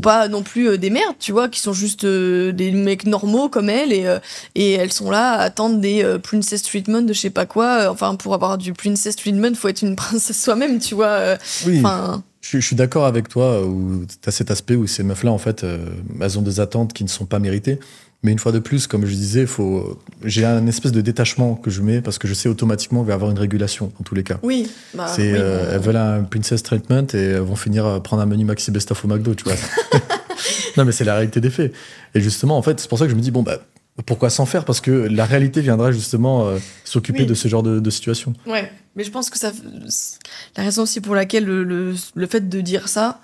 Speaker 1: pas non plus des merdes, tu vois, qui sont juste des mecs normaux comme elles, et elles sont là à attendre des princess treatment de je sais pas quoi. Enfin, pour avoir du princess treatment, faut être une princesse soi-même, tu vois.
Speaker 2: Oui, je suis d'accord avec toi, où t'as cet aspect où ces meufs-là, en fait, elles ont des attentes qui ne sont pas méritées. Mais une fois de plus, comme je disais, j'ai un espèce de détachement que je mets parce que je sais automatiquement qu'il va y avoir une régulation dans tous les cas.
Speaker 1: Oui.
Speaker 2: Elles veulent un princess treatment et elles vont finir prendre un menu Maxi Best of au McDo, tu vois. Non, mais c'est la réalité des faits. Et justement, en fait, c'est pour ça que je me dis, bon, bah, pourquoi s'en faire? Parce que la réalité viendra justement s'occuper de ce genre de situation.
Speaker 1: Ouais, mais je pense que la raison aussi pour laquelle le fait de dire ça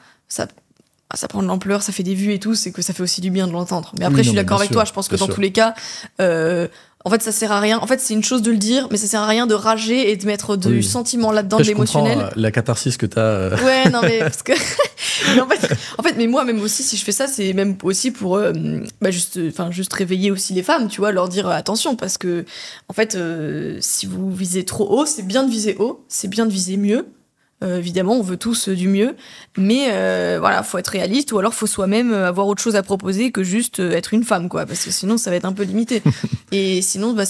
Speaker 1: prend de l'ampleur, ça fait des vues et tout, c'est que ça fait aussi du bien de l'entendre. Mais après, je suis d'accord avec toi, je pense que dans tous les cas, en fait, ça sert à rien. En fait, c'est une chose de le dire, mais ça sert à rien de rager et de mettre du sentiment là-dedans, de l'émotionnel.
Speaker 2: Je comprends la catharsis que t'as.
Speaker 1: Ouais, non, mais parce que. Mais en fait, mais moi, même aussi, si je fais ça, c'est même aussi pour juste réveiller aussi les femmes, tu vois, leur dire attention, parce que, en fait, si vous visez trop haut, c'est bien de viser haut, c'est bien de viser mieux. Évidemment, on veut tous du mieux, mais voilà, faut être réaliste, ou alors faut soi-même avoir autre chose à proposer que juste être une femme, quoi, parce que sinon ça va être un peu limité. Et sinon, bah,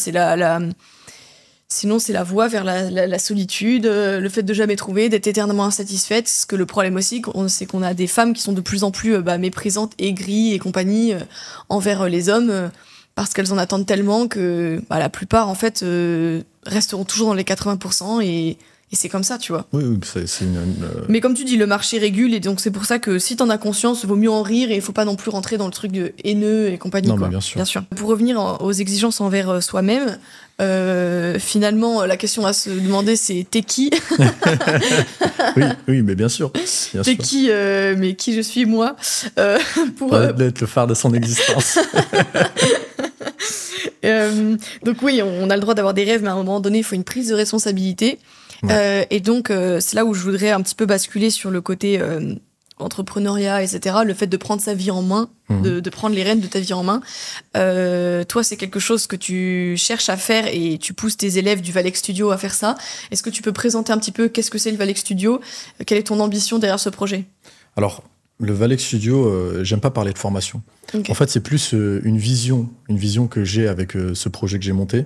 Speaker 1: sinon c'est la voie vers la solitude, le fait de jamais trouver, d'être éternellement insatisfaite. Parce que le problème aussi, c'est qu'on a des femmes qui sont de plus en plus méprisantes, aigries et compagnie envers les hommes, parce qu'elles en attendent tellement que la plupart en fait resteront toujours dans les 80%, et c'est comme ça, tu vois.
Speaker 2: Oui,
Speaker 1: Mais comme tu dis, le marché régule, et donc c'est pour ça que si t'en as conscience, vaut mieux en rire, et il faut pas non plus rentrer dans le truc de haineux et compagnie.
Speaker 2: Non,
Speaker 1: quoi.
Speaker 2: Bien sûr.
Speaker 1: Pour revenir aux exigences envers soi-même, finalement, la question à se demander, c'est t'es qui?
Speaker 2: oui, mais bien sûr.
Speaker 1: T'es qui, mais qui je suis moi pour
Speaker 2: être le phare de son existence.
Speaker 1: Donc oui, on a le droit d'avoir des rêves, mais à un moment donné, il faut une prise de responsabilité. Ouais. Et donc, c'est là où je voudrais un petit peu basculer sur le côté entrepreneuriat, etc. Le fait de prendre sa vie en main, de prendre les rênes de ta vie en main. Toi, c'est quelque chose que tu cherches à faire et tu pousses tes élèves du Valex Studio à faire ça. Est-ce que tu peux présenter un petit peu qu'est-ce que c'est le Valex Studio? Quelle est ton ambition derrière ce projet?
Speaker 2: Alors, le Valex Studio, j'aime pas parler de formation. Okay. En fait, c'est plus une vision que j'ai avec ce projet que j'ai monté.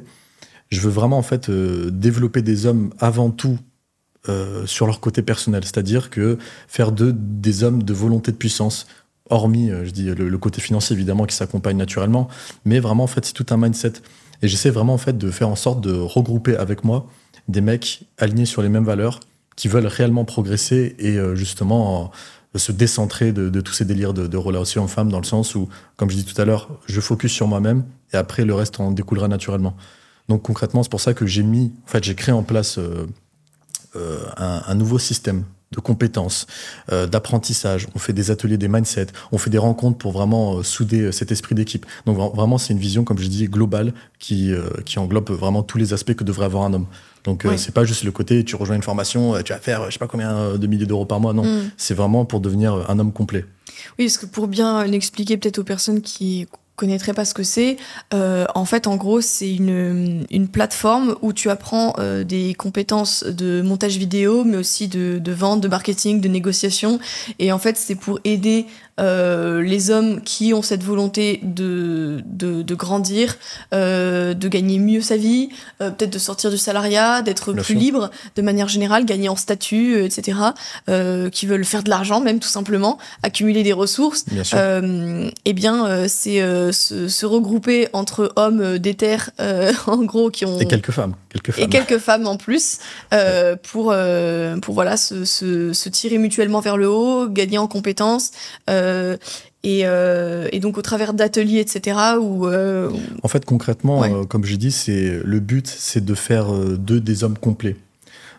Speaker 2: Je veux vraiment en fait développer des hommes avant tout sur leur côté personnel, c'est-à-dire que faire d'eux des hommes de volonté de puissance, hormis, je dis, le côté financier évidemment qui s'accompagne naturellement, mais vraiment en fait c'est tout un mindset. Et j'essaie vraiment en fait de faire en sorte de regrouper avec moi des mecs alignés sur les mêmes valeurs, qui veulent réellement progresser et justement se décentrer de tous ces délires de relations hommes-femmes, dans le sens où, comme je dis tout à l'heure, je focus sur moi-même et après le reste en découlera naturellement. Donc concrètement, c'est pour ça que j'ai créé en place un nouveau système de compétences, d'apprentissage. On fait des ateliers, des mindsets, on fait des rencontres pour vraiment souder cet esprit d'équipe. Donc vraiment, c'est une vision, comme je dis, globale qui englobe vraiment tous les aspects que devrait avoir un homme. Donc
Speaker 1: Oui.
Speaker 2: c'est pas juste le côté tu rejoins une formation, tu vas faire je sais pas combien de milliers d'euros par mois, non. C'est vraiment pour devenir un homme complet.
Speaker 1: Oui, parce que pour bien l'expliquer peut-être aux personnes qui connaîtraient pas ce que c'est, en fait, en gros, c'est une plateforme où tu apprends des compétences de montage vidéo, mais aussi de vente, de marketing, de négociation. Et en fait, c'est pour aider les hommes qui ont cette volonté de grandir, de gagner mieux sa vie, peut-être de sortir du salariat, d'être
Speaker 2: Bien
Speaker 1: plus
Speaker 2: sûr.
Speaker 1: libre de manière générale, gagner en statut, etc. Qui veulent faire de l'argent même tout simplement, accumuler des ressources.
Speaker 2: Bien sûr.
Speaker 1: Eh bien, c'est se regrouper entre hommes déter, en gros, qui ont...
Speaker 2: Et quelques femmes.
Speaker 1: Et quelques femmes en plus, pour voilà, se tirer mutuellement vers le haut, gagner en compétences, et donc au travers d'ateliers, etc.
Speaker 2: En fait, concrètement,
Speaker 1: Ouais.
Speaker 2: comme j'ai dit, le but, c'est de faire d'eux des hommes complets.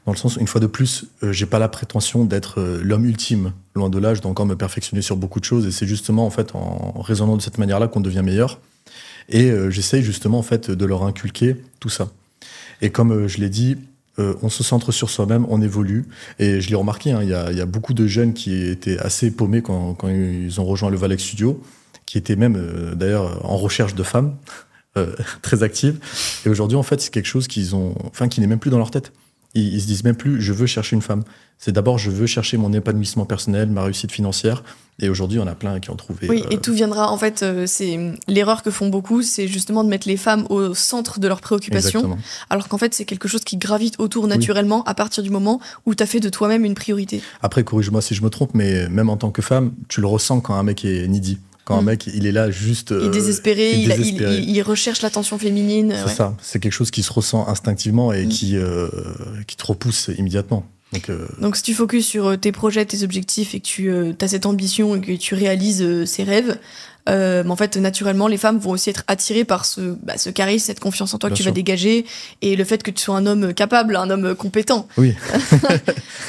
Speaker 2: Dans le sens, une fois de plus, j'ai pas la prétention d'être l'homme ultime. Loin de là, je dois encore me perfectionner sur beaucoup de choses. Et c'est justement, en fait, en raisonnant de cette manière-là qu'on devient meilleur. Et j'essaye justement, en fait, de leur inculquer tout ça. Et comme je l'ai dit, on se centre sur soi-même, on évolue. Et je l'ai remarqué, hein, il y a beaucoup de jeunes qui étaient assez paumés quand ils ont rejoint le Valex Studio, qui étaient même, d'ailleurs, en recherche de femmes, très actives. Et aujourd'hui, en fait, c'est quelque chose qui n'est même plus dans leur tête. Ils se disent même plus, je veux chercher une femme. C'est d'abord, je veux chercher mon épanouissement personnel, ma réussite financière. Et aujourd'hui, on a plein qui ont trouvé.
Speaker 1: Oui, et tout viendra, en fait, c'est l'erreur que font beaucoup, c'est justement de mettre les femmes au centre de leurs préoccupations,
Speaker 2: Exactement.
Speaker 1: alors qu'en fait, c'est quelque chose qui gravite autour naturellement à partir du moment où tu as fait de toi-même une priorité.
Speaker 2: Après, corrige-moi si je me trompe, mais même en tant que femme, tu le ressens quand un mec est needy. Quand un mec, il est là juste...
Speaker 1: Il est désespéré,
Speaker 2: désespéré.
Speaker 1: il recherche l'attention féminine.
Speaker 2: C'est ça, c'est quelque chose qui se ressent instinctivement et qui te repousse immédiatement.
Speaker 1: Donc si tu focuses sur tes projets, tes objectifs et que tu as cette ambition et que tu réalises ces rêves, en fait, naturellement, les femmes vont aussi être attirées par ce charisme, cette confiance en toi que tu vas dégager et le fait que tu sois un homme capable, un homme compétent.
Speaker 2: Oui,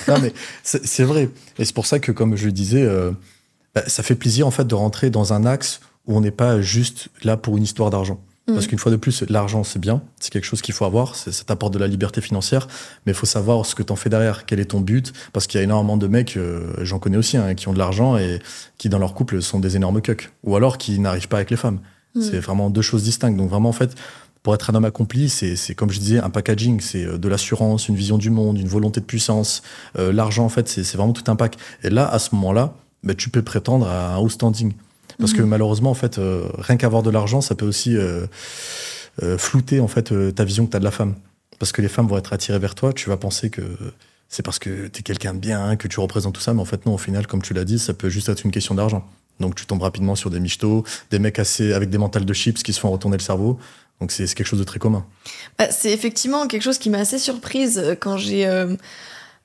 Speaker 2: non, mais c'est vrai. Et c'est pour ça que, comme je le disais, ça fait plaisir en fait de rentrer dans un axe où on n'est pas juste là pour une histoire d'argent. Parce qu'une fois de plus, l'argent, c'est bien, c'est quelque chose qu'il faut avoir, ça t'apporte de la liberté financière, mais il faut savoir ce que t'en fais derrière, quel est ton but, parce qu'il y a énormément de mecs, j'en connais aussi, hein, qui ont de l'argent et qui, dans leur couple, sont des énormes cucks, ou alors qui n'arrivent pas avec les femmes. C'est vraiment deux choses distinctes. Donc vraiment, en fait, pour être un homme accompli, c'est comme je disais, un packaging, c'est de l'assurance, une vision du monde, une volonté de puissance. L'argent, en fait, c'est vraiment tout un pack. Et là, à ce moment-là, tu peux prétendre à un haut standing. Parce que malheureusement, en fait, rien qu'avoir de l'argent, ça peut aussi flouter en fait ta vision que tu as de la femme. Parce que les femmes vont être attirées vers toi, tu vas penser que c'est parce que tu es quelqu'un de bien, que tu représentes tout ça, mais en fait non, au final, comme tu l'as dit, ça peut juste être une question d'argent. Donc tu tombes rapidement sur des michtos, des mecs avec des mentales de chips qui se font retourner le cerveau. Donc c'est quelque chose de très commun.
Speaker 1: C'est effectivement quelque chose qui m'a assez surprise quand j'ai...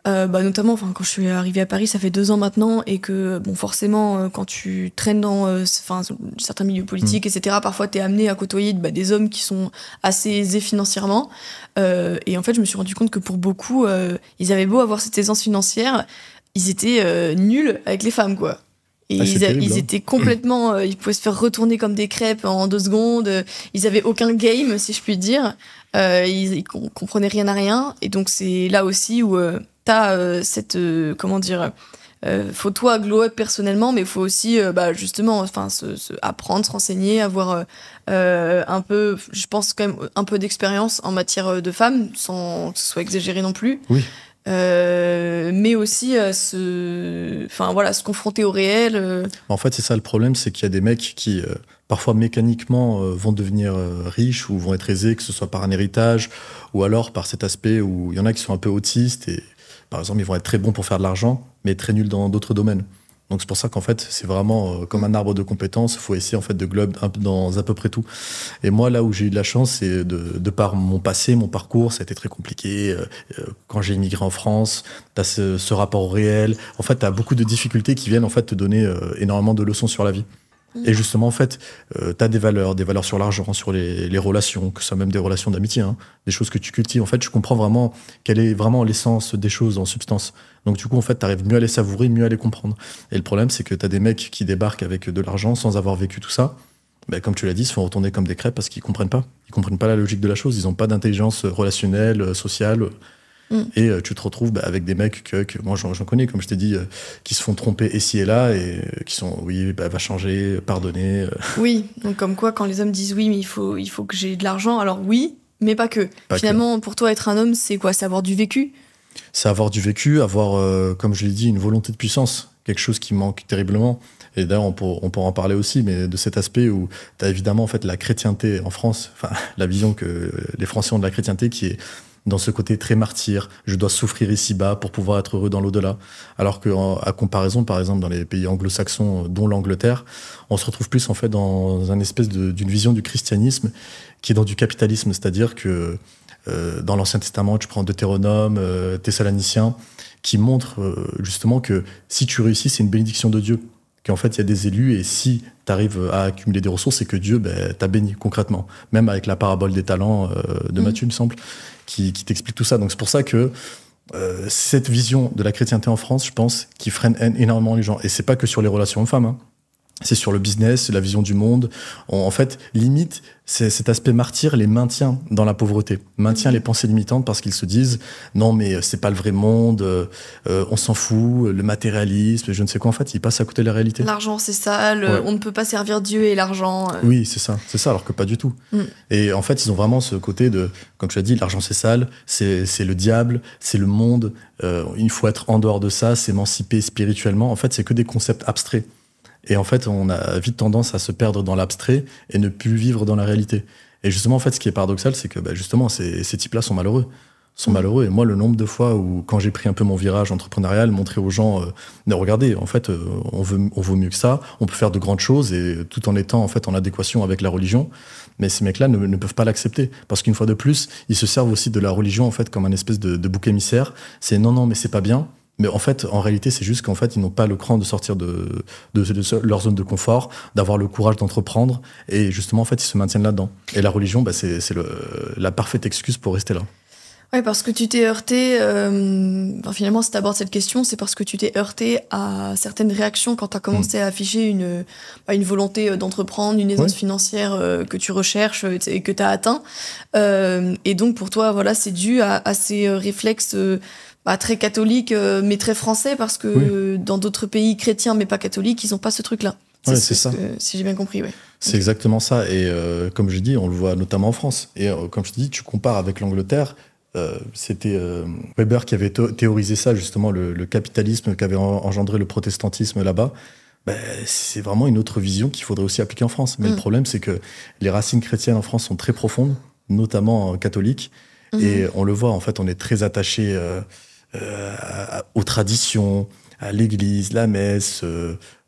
Speaker 1: notamment quand je suis arrivée à Paris, ça fait 2 ans maintenant, et que forcément quand tu traînes dans certains milieux politiques, etc., parfois t'es amené à côtoyer des hommes qui sont assez aisés financièrement, et en fait je me suis rendu compte que pour beaucoup ils avaient beau avoir cette aisance financière, ils étaient nuls avec les femmes, quoi. Et ils étaient complètement... ils pouvaient se faire retourner comme des crêpes en 2 secondes. Ils avaient aucun game, si je puis dire. Ils comprenaient rien à rien. Et donc, c'est là aussi où t'as cette... comment dire... faut toi glow up personnellement, mais il faut aussi justement apprendre, se renseigner, avoir un peu, je pense quand même, un peu d'expérience en matière de femmes, sans que ce soit exagéré non plus.
Speaker 2: Oui.
Speaker 1: Mais aussi se confronter au réel.
Speaker 2: En fait, c'est ça le problème, c'est qu'il y a des mecs qui, parfois mécaniquement, vont devenir riches ou vont être aisés, que ce soit par un héritage ou alors par cet aspect où il y en a qui sont un peu autistes et par exemple, ils vont être très bons pour faire de l'argent, mais très nuls dans d'autres domaines. Donc c'est pour ça qu'en fait, c'est vraiment comme un arbre de compétences. Il faut essayer en fait de globe dans à peu près tout. Et moi, là où j'ai eu de la chance, c'est de par mon passé, mon parcours, ça a été très compliqué. Quand j'ai immigré en France, tu as ce rapport au réel. En fait, tu as beaucoup de difficultés qui viennent en fait te donner énormément de leçons sur la vie. Et justement, en fait, tu as des valeurs sur l'argent, sur les relations, que ce soit même des relations d'amitié, hein, des choses que tu cultives. En fait, tu comprends vraiment quelle est vraiment l'essence des choses en substance. Donc, du coup, en fait, tu arrives mieux à les savourer, mieux à les comprendre. Et le problème, c'est que tu as des mecs qui débarquent avec de l'argent sans avoir vécu tout ça. Ben, comme tu l'as dit, ils se font retourner comme des crêpes parce qu'ils comprennent pas. Ils comprennent pas la logique de la chose. Ils n'ont pas d'intelligence relationnelle, sociale. Et tu te retrouves avec des mecs que moi j'en connais, comme je t'ai dit, qui se font tromper ici et là et qui sont, oui, va changer, pardonner.
Speaker 1: Oui, donc comme quoi, quand les hommes disent oui, mais il faut que j'ai de l'argent, alors oui, mais pas que. Finalement, pour toi, être un homme, c'est quoi? C'est avoir du vécu?
Speaker 2: C'est avoir du vécu, avoir, comme je l'ai dit, une volonté de puissance, quelque chose qui manque terriblement. Et d'ailleurs, on pourra en parler aussi, mais de cet aspect où tu as évidemment en fait, la chrétienté en France, enfin la vision que les Français ont de la chrétienté qui est dans ce côté très martyr, je dois souffrir ici-bas pour pouvoir être heureux dans l'au-delà. Alors qu'à comparaison, par exemple, dans les pays anglo-saxons, dont l'Angleterre, on se retrouve plus en fait dans un espèce d'une vision du christianisme qui est dans du capitalisme, c'est-à-dire que dans l'Ancien Testament, tu prends Deutéronome, Thessaloniciens, qui montrent justement que si tu réussis, c'est une bénédiction de Dieu. Qu'en fait, il y a des élus et si tu arrives à accumuler des ressources, c'est que Dieu t'a béni concrètement. Même avec la parabole des talents de Matthieu, il me semble, qui t'explique tout ça. Donc c'est pour ça que cette vision de la chrétienté en France, je pense, qui freine énormément les gens. Et c'est pas que sur les relations hommes-femmes, hein. C'est sur le business, c'est la vision du monde. En fait, limite, cet aspect martyr les maintient dans la pauvreté, maintient les pensées limitantes parce qu'ils se disent non mais c'est pas le vrai monde, on s'en fout, le matérialisme, je ne sais quoi. En fait, ils passent à côté de la réalité.
Speaker 1: L'argent c'est sale, on ne peut pas servir Dieu et l'argent.
Speaker 2: Oui, c'est ça, alors que pas du tout. Et en fait, ils ont vraiment ce côté de, comme tu as dit, l'argent c'est sale, c'est le diable, c'est le monde. Il faut être en dehors de ça, s'émanciper spirituellement. En fait, c'est que des concepts abstraits. Et en fait, on a vite tendance à se perdre dans l'abstrait et ne plus vivre dans la réalité. Et justement, en fait, ce qui est paradoxal, c'est que justement, ces types-là sont malheureux. Malheureux. Et moi, le nombre de fois où, quand j'ai pris un peu mon virage entrepreneurial, montrer aux gens, regardez, en fait, on vaut mieux que ça, on peut faire de grandes choses, et tout en étant en fait en adéquation avec la religion. Mais ces mecs-là ne peuvent pas l'accepter. Parce qu'une fois de plus, ils se servent aussi de la religion en fait comme un espèce de bouc émissaire. C'est non, mais c'est pas bien. Mais en fait, en réalité, c'est juste qu'en fait, ils n'ont pas le cran de sortir de leur zone de confort, d'avoir le courage d'entreprendre. Et justement, en fait, ils se maintiennent là-dedans. Et la religion, c'est la parfaite excuse pour rester là.
Speaker 1: Ouais, parce que tu t'es heurté, finalement, si tu abordes cette question, c'est parce que tu t'es heurté à certaines réactions quand tu as commencé à afficher une volonté d'entreprendre, une aisance financière que tu recherches et que tu as atteint. Et donc, pour toi, voilà, c'est dû à ces réflexes très catholiques, mais très français, parce que dans d'autres pays chrétiens, mais pas catholiques, ils n'ont pas ce truc-là.
Speaker 2: C'est ça.
Speaker 1: Si j'ai bien compris, oui.
Speaker 2: C'est exactement ça. Et comme je dis, on le voit notamment en France. Et comme je te dis, tu compares avec l'Angleterre. C'était Weber qui avait théorisé ça, justement, le capitalisme qu'avait engendré le protestantisme là-bas. C'est vraiment une autre vision qu'il faudrait aussi appliquer en France. Mais le problème, c'est que les racines chrétiennes en France sont très profondes, notamment catholiques. Et on le voit, en fait, on est très attaché aux traditions, à l'église, la messe.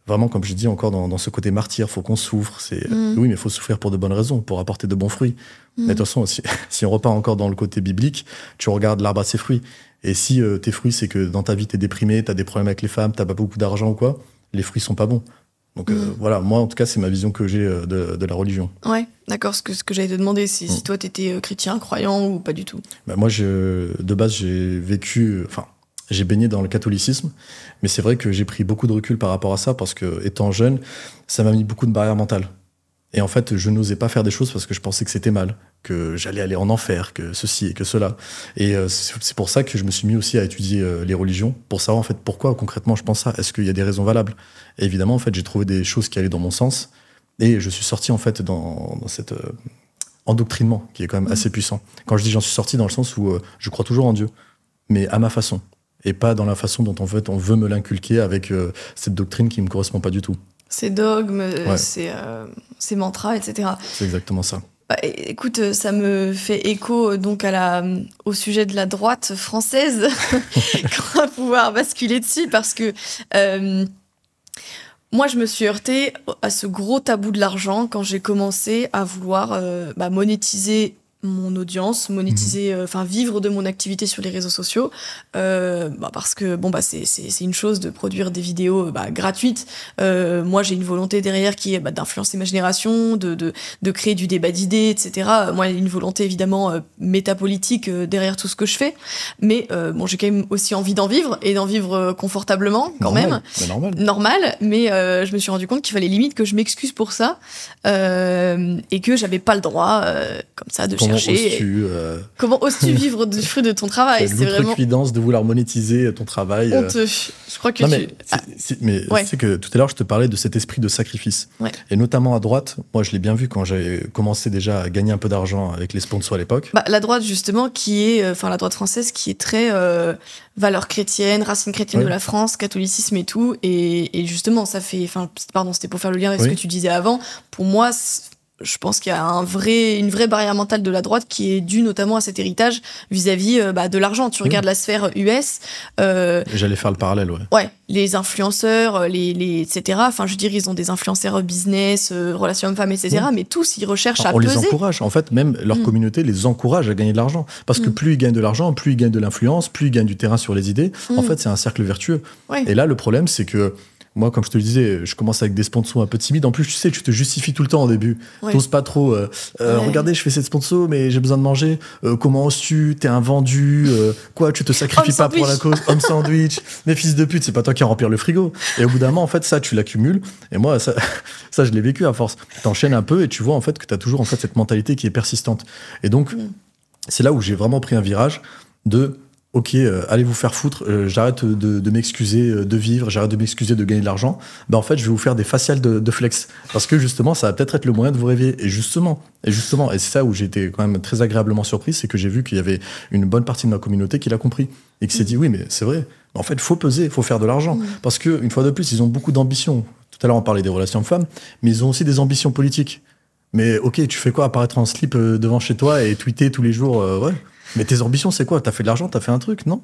Speaker 2: Vraiment, comme je dis encore, dans ce côté martyr, il faut qu'on souffre. Oui, mais il faut souffrir pour de bonnes raisons, pour apporter de bons fruits. Mais de toute façon, si on repart encore dans le côté biblique, tu regardes l'arbre à ses fruits. Et si tes fruits, c'est que dans ta vie, t'es déprimé, t'as des problèmes avec les femmes, t'as pas beaucoup d'argent ou quoi, les fruits sont pas bons. Donc voilà, moi, en tout cas, c'est ma vision que j'ai de la religion. Ouais,
Speaker 1: d'accord. Ce que j'allais te demander, c'est si toi, t'étais chrétien, croyant ou pas du tout.
Speaker 2: Moi, de base, j'ai vécu... J'ai baigné dans le catholicisme, mais c'est vrai que j'ai pris beaucoup de recul par rapport à ça, parce que, étant jeune, ça m'a mis beaucoup de barrières mentales. Et en fait, je n'osais pas faire des choses parce que je pensais que c'était mal, que j'allais aller en enfer, que ceci et que cela. Et c'est pour ça que je me suis mis aussi à étudier les religions, pour savoir en fait pourquoi concrètement je pense ça. Est-ce qu'il y a des raisons valables? Et évidemment, en fait, j'ai trouvé des choses qui allaient dans mon sens, et je suis sorti en fait dans cet endoctrinement qui est quand même assez puissant. Quand je dis j'en suis sorti, dans le sens où je crois toujours en Dieu, mais à ma façon. Et pas dans la façon dont en fait, on veut me l'inculquer avec cette doctrine qui ne me correspond pas du tout.
Speaker 1: Ces dogmes, ces mantras, etc.
Speaker 2: C'est exactement ça.
Speaker 1: Bah, écoute, ça me fait écho donc au sujet de la droite française qu'on va pouvoir basculer dessus parce que moi, je me suis heurtée à ce gros tabou de l'argent quand j'ai commencé à vouloir monétiser mon audience, monétiser, vivre de mon activité sur les réseaux sociaux, parce que c'est une chose de produire des vidéos gratuites. Moi, j'ai une volonté derrière qui est d'influencer ma génération, de créer du débat d'idées, etc. Moi, il y a une volonté évidemment métapolitique derrière tout ce que je fais, mais j'ai quand même aussi envie d'en vivre et d'en vivre confortablement quand même. Normal, mais je me suis rendu compte qu'il fallait limite que je m'excuse pour ça et que j'avais pas le droit comme ça de comment oses-tu vivre du fruit de ton travail?
Speaker 2: C'est vraiment l'outrecuidance de vouloir monétiser ton travail.
Speaker 1: Honteux. Je crois que
Speaker 2: c'est que tout à l'heure je te parlais de cet esprit de sacrifice.
Speaker 1: Ouais.
Speaker 2: Et notamment à droite, moi je l'ai bien vu quand j'ai commencé déjà à gagner un peu d'argent avec les sponsors à l'époque.
Speaker 1: La droite justement qui est, la droite française qui est très valeurs chrétiennes, racines chrétiennes de la France, catholicisme et tout. Et justement ça fait, c'était pour faire le lien avec ce que tu disais avant. Pour moi, je pense qu'il y a une vraie barrière mentale de la droite qui est due notamment à cet héritage vis-à-vis de l'argent. Tu regardes la sphère US.
Speaker 2: J'allais faire le parallèle,
Speaker 1: Ouais, les influenceurs, etc. Enfin, je veux dire, ils ont des influenceurs business, relations hommes-femmes, etc. Mais tous, ils recherchent à peser.
Speaker 2: On les encourage. En fait, même leur communauté les encourage à gagner de l'argent. Parce que plus ils gagnent de l'argent, plus ils gagnent de l'influence, plus ils gagnent du terrain sur les idées. En fait, c'est un cercle vertueux.
Speaker 1: Ouais.
Speaker 2: Et là, le problème, c'est que moi, comme je te le disais, je commence avec des sponsors un peu timides. En plus, tu sais, tu te justifies tout le temps au début. T'oses pas trop. Regardez, je fais cette sponsor, mais j'ai besoin de manger. Comment oses-tu? T'es un vendu. Quoi, tu te sacrifies pas pour la cause? Homme sandwich. Mais fils de pute, c'est pas toi qui vas remplir le frigo. Et au bout d'un moment, en fait, ça, tu l'accumules. Et moi, ça je l'ai vécu à force. T'enchaînes un peu et tu vois, en fait, que t'as toujours, en fait, cette mentalité qui est persistante. Et donc, c'est là où j'ai vraiment pris un virage de... Ok, allez vous faire foutre, j'arrête de m'excuser de vivre, j'arrête de m'excuser de gagner de l'argent. En fait, je vais vous faire des faciales de flex. Parce que justement, ça va peut-être être le moyen de vous réveiller. Et justement, et c'est ça où j'ai été quand même très agréablement surpris, c'est que j'ai vu qu'il y avait une bonne partie de ma communauté qui l'a compris. Et qui s'est dit, oui, mais c'est vrai. En fait, il faut peser, il faut faire de l'argent. Parce que une fois de plus, ils ont beaucoup d'ambitions. Tout à l'heure, on parlait des relations femmes, mais ils ont aussi des ambitions politiques. Mais ok, tu fais quoi, apparaître en slip devant chez toi et tweeter tous les jours Mais tes ambitions, c'est quoi? T'as fait de l'argent, t'as fait un truc, non?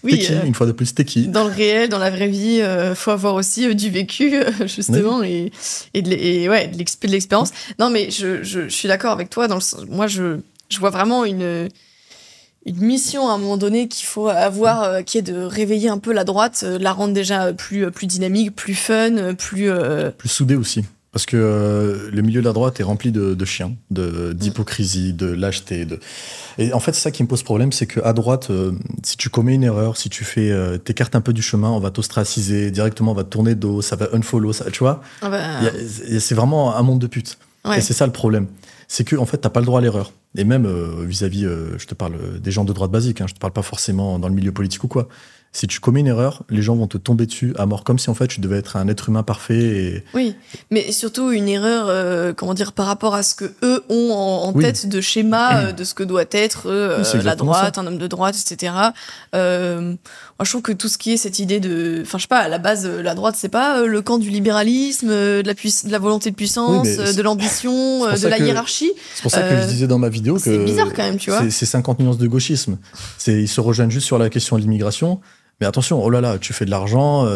Speaker 1: Oui.
Speaker 2: T'es qui, une fois de plus, t'es qui?
Speaker 1: Dans le réel, dans la vraie vie, faut avoir aussi du vécu, justement, et de l'expérience. Non, mais je suis d'accord avec toi. Moi, je vois vraiment une mission à un moment donné qu'il faut avoir, qui est de réveiller un peu la droite, la rendre déjà plus dynamique, plus fun, plus
Speaker 2: soudée aussi. Parce que le milieu de la droite est rempli de chiens, d'hypocrisie, de lâcheté. Et en fait, c'est ça qui me pose problème, c'est qu'à droite, si tu commets une erreur, si tu t'écartes un peu du chemin, on va t'ostraciser, directement on va te tourner de dos, ça va unfollow, ça, tu vois. C'est vraiment un monde de putes. Ouais. Et c'est ça le problème. C'est que en fait, t'as pas le droit à l'erreur. Et même vis-à-vis, je te parle des gens de droite basique, je te parle pas forcément dans le milieu politique ou quoi. Si tu commets une erreur, les gens vont te tomber dessus à mort, comme si en fait tu devais être un être humain parfait.
Speaker 1: Oui, mais surtout une erreur, par rapport à ce que eux ont en tête de schéma de ce que doit être la droite, un homme de droite, etc. Moi, je trouve que tout ce qui est cette idée de, à la base, la droite, c'est pas le camp du libéralisme, de la volonté de puissance, de l'ambition, de la hiérarchie.
Speaker 2: C'est pour ça que je disais dans ma vidéo que
Speaker 1: c'est bizarre quand même, tu vois.
Speaker 2: C'est 50 nuances de gauchisme. Ils se rejoignent juste sur la question de l'immigration. Mais attention, oh là là, tu fais de l'argent,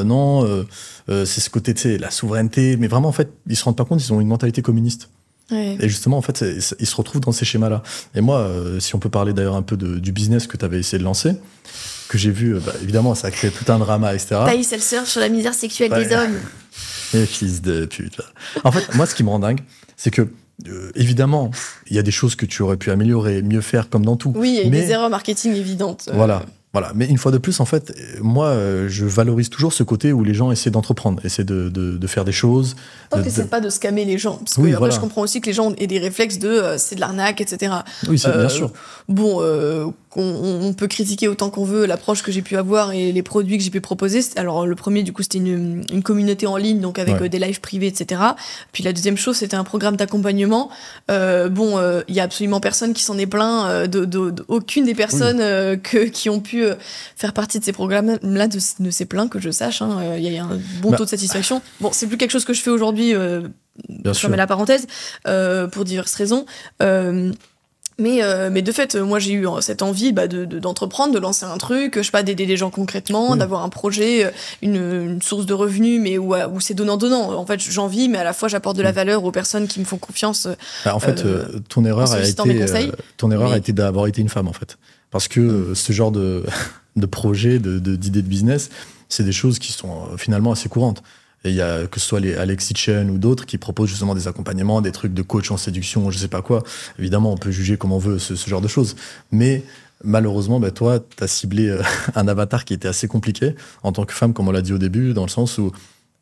Speaker 2: c'est ce côté, tu sais, la souveraineté. Mais vraiment, en fait, ils se rendent pas compte, ils ont une mentalité communiste.
Speaker 1: Ouais.
Speaker 2: Et justement, en fait, ils se retrouvent dans ces schémas-là. Et moi, si on peut parler d'ailleurs un peu du business que tu avais essayé de lancer, que j'ai vu, évidemment, ça a créé tout un drama, etc.
Speaker 1: Thaïs, elle surfe sur la misère sexuelle des hommes.
Speaker 2: Et fils de pute. En fait, moi, ce qui me rend dingue, c'est que évidemment, il y a des choses que tu aurais pu améliorer, mieux faire, comme dans tout.
Speaker 1: Oui, il y a des erreurs marketing évidentes.
Speaker 2: Voilà, mais une fois de plus, en fait, moi, je valorise toujours ce côté où les gens essaient d'entreprendre, essaient de faire des choses.
Speaker 1: Tant que c'est pas de scammer les gens. Parce que après, je comprends aussi que les gens aient des réflexes de c'est de l'arnaque, etc.
Speaker 2: Oui, c'est bien sûr.
Speaker 1: Bon, on peut critiquer autant qu'on veut l'approche que j'ai pu avoir et les produits que j'ai pu proposer. Alors le premier, du coup, c'était une communauté en ligne, donc avec des lives privés, etc. Puis la deuxième chose, c'était un programme d'accompagnement. Il y a absolument personne qui s'en est plaint, aucune des personnes qui ont pu faire partie de ces programmes-là ne s'est plaint, que je sache. Il y a un bon taux de satisfaction. Bon, c'est plus quelque chose que je fais aujourd'hui, je mets la parenthèse, pour diverses raisons. Mais de fait, moi j'ai eu cette envie d'entreprendre, de lancer un truc, je sais pas, d'aider les gens concrètement, d'avoir un projet, une source de revenus, mais où c'est donnant-donnant. En fait, j'en vis, mais à la fois j'apporte de la valeur aux personnes qui me font confiance.
Speaker 2: En fait, ton erreur a été d'avoir été une femme, en fait. Parce que ce genre de projet, d'idées de business, c'est des choses qui sont finalement assez courantes. Et il y a, que ce soit les Alex Hitchen ou d'autres qui proposent justement des accompagnements, des trucs de coach en séduction, je sais pas quoi. Évidemment, on peut juger comme on veut ce genre de choses. Mais malheureusement, toi, t'as ciblé un avatar qui était assez compliqué en tant que femme, comme on l'a dit au début, dans le sens où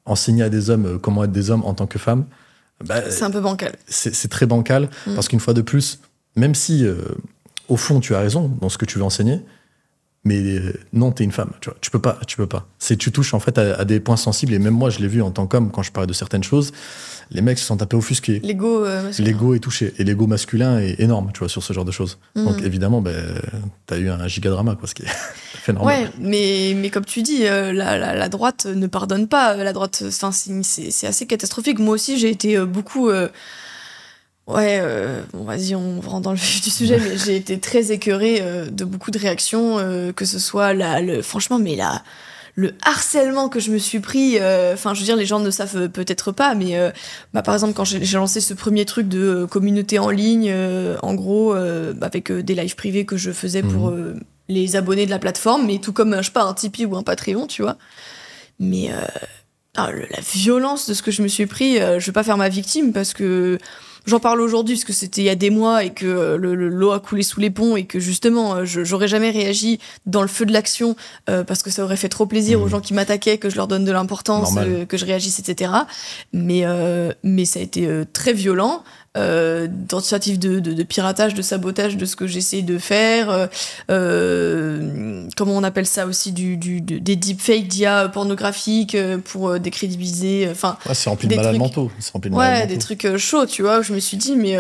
Speaker 2: enseigner à des hommes comment être des hommes en tant que femme,
Speaker 1: c'est un peu bancal.
Speaker 2: C'est très bancal, parce qu'une fois de plus, même si au fond tu as raison dans ce que tu veux enseigner, mais non, t'es une femme, tu vois, tu peux pas. Tu touches en fait à des points sensibles, et même moi je l'ai vu en tant qu'homme quand je parlais de certaines choses, les mecs se sont tapés offusqués.
Speaker 1: L'ego masculin.
Speaker 2: L'ego est touché, et l'ego masculin est énorme, tu vois, sur ce genre de choses. Donc évidemment, t'as eu un gigadrama, quoi, ce qui est fait normal.
Speaker 1: Ouais, mais comme tu dis, la droite ne pardonne pas. La droite, c'est assez catastrophique. Moi aussi, j'ai été beaucoup... bon, vas-y, on rentre dans le vif du sujet, mais j'ai été très écœurée de beaucoup de réactions, que ce soit franchement, mais le harcèlement que je me suis pris, je veux dire, les gens ne savent peut-être pas, mais par exemple, quand j'ai lancé ce premier truc de communauté en ligne, en gros, avec des lives privés que je faisais pour les abonnés de la plateforme, mais tout comme, je sais pas, un Tipeee ou un Patreon, tu vois. Mais la violence de ce que je me suis pris, je vais pas faire ma victime, parce que j'en parle aujourd'hui parce que c'était il y a des mois et que l'eau a coulé sous les ponts, et que justement j'aurais jamais réagi dans le feu de l'action, parce que ça aurait fait trop plaisir aux gens qui m'attaquaient que je leur donne de l'importance, que je réagisse, etc. Mais ça a été très violent. Tentative de piratage, de sabotage de ce que j'essaie de faire, comment on appelle ça aussi, des deepfakes d'IA pornographiques pour décrédibiliser,
Speaker 2: c'est rempli de malades mentaux,
Speaker 1: des trucs chauds, tu vois, où je me suis dit mais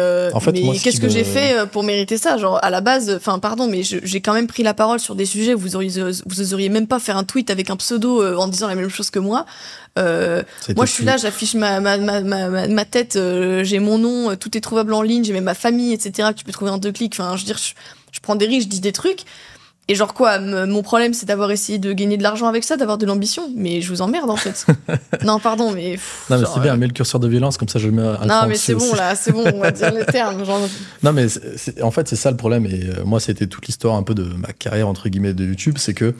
Speaker 1: qu'est-ce que j'ai fait pour mériter ça, genre à la base, pardon, mais j'ai quand même pris la parole sur des sujets où vous oseriez même pas faire un tweet avec un pseudo en disant la même chose que moi. Moi je suis là, j'affiche ma tête, j'ai mon nom, tout est trouvable en ligne, j'ai même ma famille, etc., que tu peux trouver en 2 clics. Je veux dire, je prends des risques, je dis des trucs, et genre quoi, mon problème c'est d'avoir essayé de gagner de l'argent avec ça, d'avoir de l'ambition, mais je vous emmerde en fait. Non pardon, mais
Speaker 2: non, mais c'est bien, mets le curseur de violence, comme ça je le mets à
Speaker 1: non mais c'est bon, là, c'est bon, on va dire les termes, genre...
Speaker 2: Non mais en fait c'est ça le problème, et moi c'était toute l'histoire un peu de ma carrière entre guillemets de YouTube, c'est que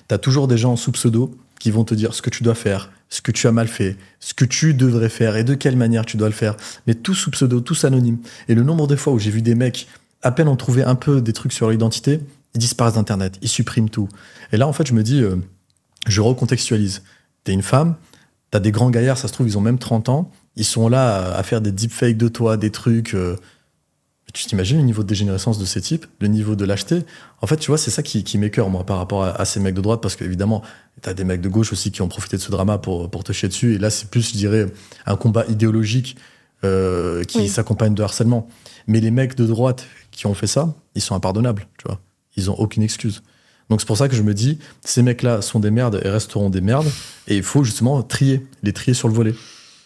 Speaker 2: t'as toujours des gens sous pseudo qui vont te dire ce que tu dois faire, ce que tu as mal fait, ce que tu devrais faire et de quelle manière tu dois le faire, mais tous sous pseudo, tous anonymes. Et le nombre de fois où j'ai vu des mecs, à peine ont trouvé un peu des trucs sur leur identité, ils disparaissent d'Internet, ils suppriment tout. Et là, en fait, je me dis, je recontextualise. T'es une femme, t'as des grands gaillards, ça se trouve, ils ont même 30 ans, ils sont là à faire des deepfakes de toi, des trucs... Tu t'imagines le niveau de dégénérescence de ces types, le niveau de lâcheté? En fait, tu vois, c'est ça qui m'écœure, moi, par rapport à ces mecs de droite, parce qu'évidemment, t'as des mecs de gauche aussi qui ont profité de ce drama pour te chier dessus, et là, c'est plus, je dirais, un combat idéologique qui s'accompagne de harcèlement. Mais les mecs de droite qui ont fait ça, ils sont impardonnables, tu vois. Ils ont aucune excuse. Donc c'est pour ça que je me dis, ces mecs-là sont des merdes et resteront des merdes, et il faut justement les trier sur le volet.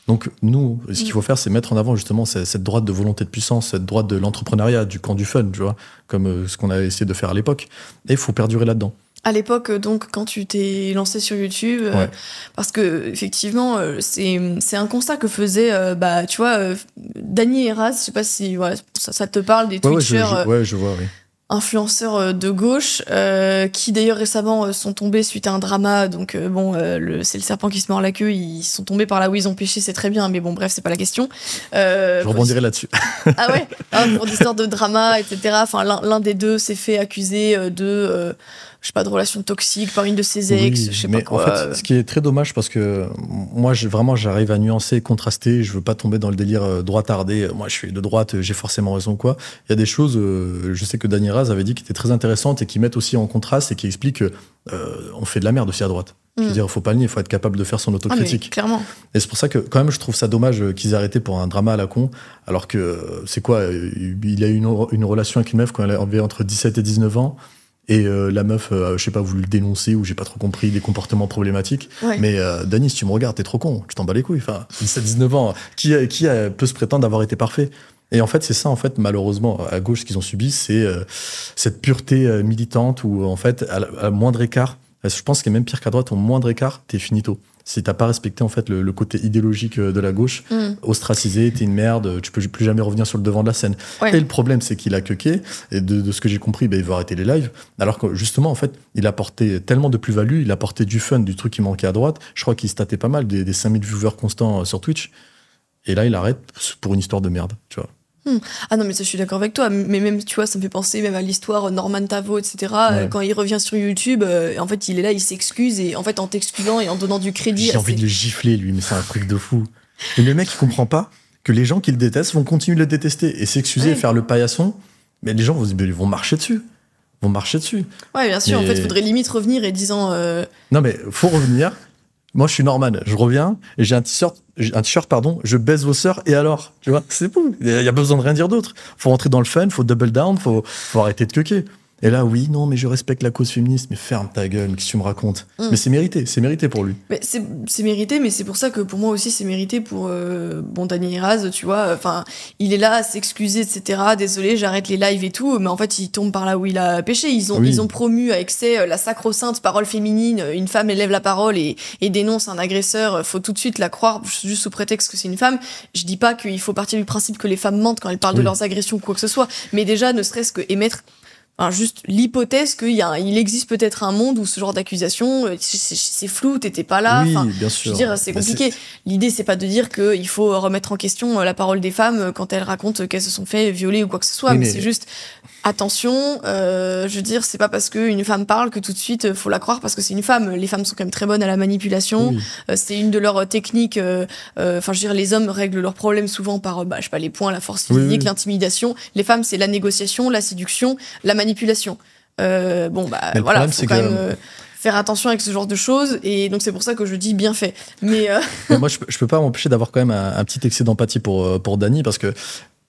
Speaker 2: Donc nous, ce qu'il faut faire, c'est mettre en avant justement cette droite de volonté de puissance, cette droite de l'entrepreneuriat, du camp du fun, tu vois, comme ce qu'on a essayé de faire à l'époque. Et il faut perdurer là-dedans.
Speaker 1: À l'époque, donc, quand tu t'es lancé sur YouTube, parce que effectivement, c'est un constat que faisait, tu vois, Dany Heraz, je sais pas si ça te parle, des Twitchers.
Speaker 2: Je vois, oui.
Speaker 1: Influenceurs de gauche, qui d'ailleurs récemment sont tombés suite à un drama, donc c'est le serpent qui se mord la queue, ils sont tombés par là où ils ont péché, c'est très bien, mais bon bref, c'est pas la question.
Speaker 2: Je rebondirai là-dessus.
Speaker 1: Ah ouais, pour l'histoire de drama, etc. L'un des deux s'est fait accuser de je sais pas, de relation toxique par une de ses ex,
Speaker 2: Oui,
Speaker 1: je sais
Speaker 2: mais
Speaker 1: pas quoi.
Speaker 2: en fait, ce qui est très dommage, parce que moi, vraiment, j'arrive à nuancer, contraster. Je veux pas tomber dans le délire droitardé. Moi, je suis de droite, j'ai forcément raison, quoi. Il y a des choses, je sais que Dany Raz avait dit, qui étaient très intéressantes et qui mettent aussi en contraste et qui expliquent que on fait de la merde aussi à droite. Je veux dire, faut pas le nier, il faut être capable de faire son
Speaker 1: Ah, mais
Speaker 2: autocritique.
Speaker 1: clairement.
Speaker 2: Et c'est pour ça que, quand même, je trouve ça dommage qu'ils aient arrêté pour un drama à la con, alors que, c'est quoi, il a eu une relation avec une meuf quand elle avait entre 17 et 19 ans, et la meuf, je sais pas, voulu le dénoncer, ou j'ai pas trop compris, des comportements problématiques.
Speaker 1: Ouais.
Speaker 2: Mais Dany, si tu me regardes, t'es trop con, tu t'en bats les couilles. Enfin, 17, 19 ans, peut se prétendre d'avoir été parfait? Et en fait, c'est ça, en fait, malheureusement, à gauche, ce qu'ils ont subi, c'est cette pureté militante où, en fait, à moindre écart, je pense qu'il est même pire qu'à droite, au moindre écart, t'es finito. Si t'as pas respecté en fait le côté idéologique de la gauche, ostracisé, t'es une merde, tu peux plus jamais revenir sur le devant de la scène.
Speaker 1: Ouais.
Speaker 2: Et le problème, c'est qu'il a cuequé, et de ce que j'ai compris, il veut arrêter les lives, alors que justement, en fait, il apportait tellement de plus-value, il apportait du fun, du truc qui manquait à droite. Je crois qu'il se tâtait pas mal, des 5000 viewers constants sur Twitch. Et là, il arrête pour une histoire de merde, tu vois.
Speaker 1: Ah non, mais ça, je suis d'accord avec toi. Mais même, tu vois, ça me fait penser même à l'histoire Norman Tavo, etc.
Speaker 2: Ouais.
Speaker 1: Quand il revient sur YouTube, en fait, il est là, il s'excuse. Et en fait, en t'excusant et en donnant du crédit
Speaker 2: J'ai envie de le gifler, lui, mais c'est un truc de fou. Et le mec, il comprend pas que les gens qui le détestent vont continuer de le détester et s'excuser et faire le paillasson. Mais les gens vont marcher dessus.
Speaker 1: Ouais, bien sûr.
Speaker 2: Mais-
Speaker 1: En fait, il faudrait limite revenir et disant...
Speaker 2: Non, mais faut revenir. Moi, je suis Norman. Je reviens et j'ai un t-shirt, pardon. Je baise vos sœurs et alors, tu vois, c'est fou. Il y a pas besoin de rien dire d'autre. Faut rentrer dans le fun, faut double down, faut arrêter de queuquer. Et là, oui, non, mais je respecte la cause féministe. Mais ferme ta gueule, qu'est-ce que tu me racontes? Mais c'est mérité pour lui.
Speaker 1: Mais c'est mérité, mais c'est pour ça que pour moi aussi c'est mérité pour Dany Raz, tu vois. Enfin, il est là à s'excuser, etc. Désolé, j'arrête les lives et tout, mais en fait il tombe par là où il a péché. Ils ont promu à excès la sacro-sainte parole féminine. Une femme élève la parole et dénonce un agresseur. Faut tout de suite la croire juste sous prétexte que c'est une femme. Je dis pas qu'il faut partir du principe que les femmes mentent quand elles parlent de leurs agressions ou quoi que ce soit, mais déjà ne serait-ce que émettre. Enfin, juste l'hypothèse il existe peut-être un monde où ce genre d'accusation, c'est flou, t'étais pas là.
Speaker 2: Oui,
Speaker 1: enfin,
Speaker 2: bien sûr.
Speaker 1: je veux dire, c'est compliqué. L'idée, c'est pas de dire qu'il faut remettre en question la parole des femmes quand elles racontent qu'elles se sont fait violer ou quoi que ce soit, mais c'est juste attention. Je veux dire, c'est pas parce qu'une femme parle que tout de suite faut la croire parce que c'est une femme. Les femmes sont quand même très bonnes à la manipulation. Oui. C'est une de leurs techniques. Enfin, je veux dire, les hommes règlent leurs problèmes souvent par, je sais pas, les points, la force physique, l'intimidation. Les femmes, c'est la négociation, la séduction, la manipulation. Voilà, faut quand même faire attention avec ce genre de choses, et donc c'est pour ça que je dis bien fait. Mais
Speaker 2: moi, je peux pas m'empêcher d'avoir quand même un petit excès d'empathie pour Dany, parce que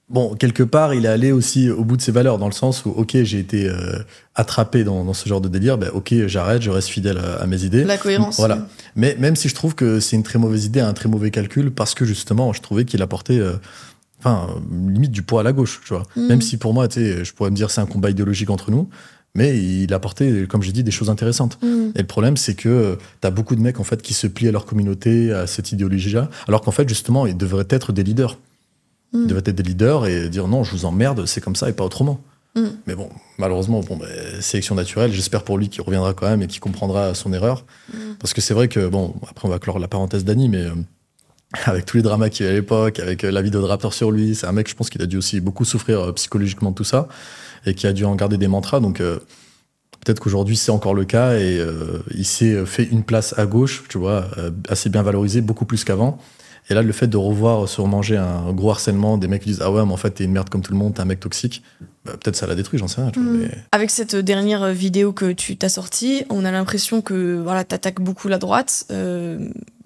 Speaker 2: bon, quelque part, il est allé aussi au bout de ses valeurs, dans le sens où, ok, j'ai été attrapé dans ce genre de délire, ok, j'arrête, je reste fidèle à mes idées.
Speaker 1: La cohérence.
Speaker 2: Voilà. Mais même si je trouve que c'est une très mauvaise idée, un très mauvais calcul, parce que justement, je trouvais qu'il apportait limite du poids à la gauche, tu vois. Même si pour moi, tu sais, je pourrais me dire c'est un combat idéologique entre nous, mais il apportait, comme j'ai dit, des choses intéressantes. Et le problème, c'est que t'as beaucoup de mecs, en fait, qui se plient à leur communauté, à cette idéologie-là, alors qu'en fait, justement, ils devraient être des leaders. Ils devraient être des leaders et dire non, je vous emmerde, c'est comme ça et pas autrement. Mais bon, malheureusement, sélection naturelle, j'espère pour lui qu'il reviendra quand même et qu'il comprendra son erreur. Parce que c'est vrai que, après on va clore la parenthèse Dany, mais avec tous les dramas qu'il y a à l'époque, avec la vidéo de Raptor sur lui, c'est un mec, je pense qu'il a dû aussi beaucoup souffrir psychologiquement de tout ça et qui a dû en garder des mantras. Donc peut-être qu'aujourd'hui c'est encore le cas et il s'est fait une place à gauche, tu vois, assez bien valorisé, beaucoup plus qu'avant. Et là, le fait de revoir surmanger un gros harcèlement, des mecs qui disent « Ah ouais, mais en fait, t'es une merde comme tout le monde, t'es un mec toxique », peut-être ça l'a détruit, j'en sais rien. Tu vois, mais...
Speaker 1: Avec cette dernière vidéo que tu t'as sortie, on a l'impression que voilà, t'attaques beaucoup la droite.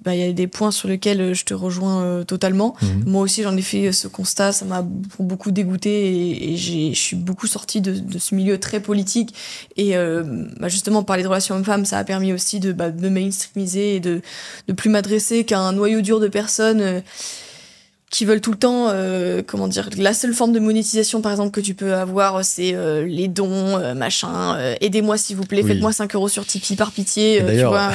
Speaker 1: Y a des points sur lesquels je te rejoins totalement. Moi aussi, j'en ai fait ce constat, ça m'a beaucoup dégoûté et je suis beaucoup sortie de ce milieu très politique. Et justement, parler de relations hommes-femmes, ça a permis aussi de mainstreamiser et de plus m'adresser qu'à un noyau dur de personnes qui veulent tout le temps, la seule forme de monétisation, par exemple, que tu peux avoir, c'est les dons, aidez-moi s'il vous plaît, faites-moi 5 € sur Tipeee, par pitié, tu vois.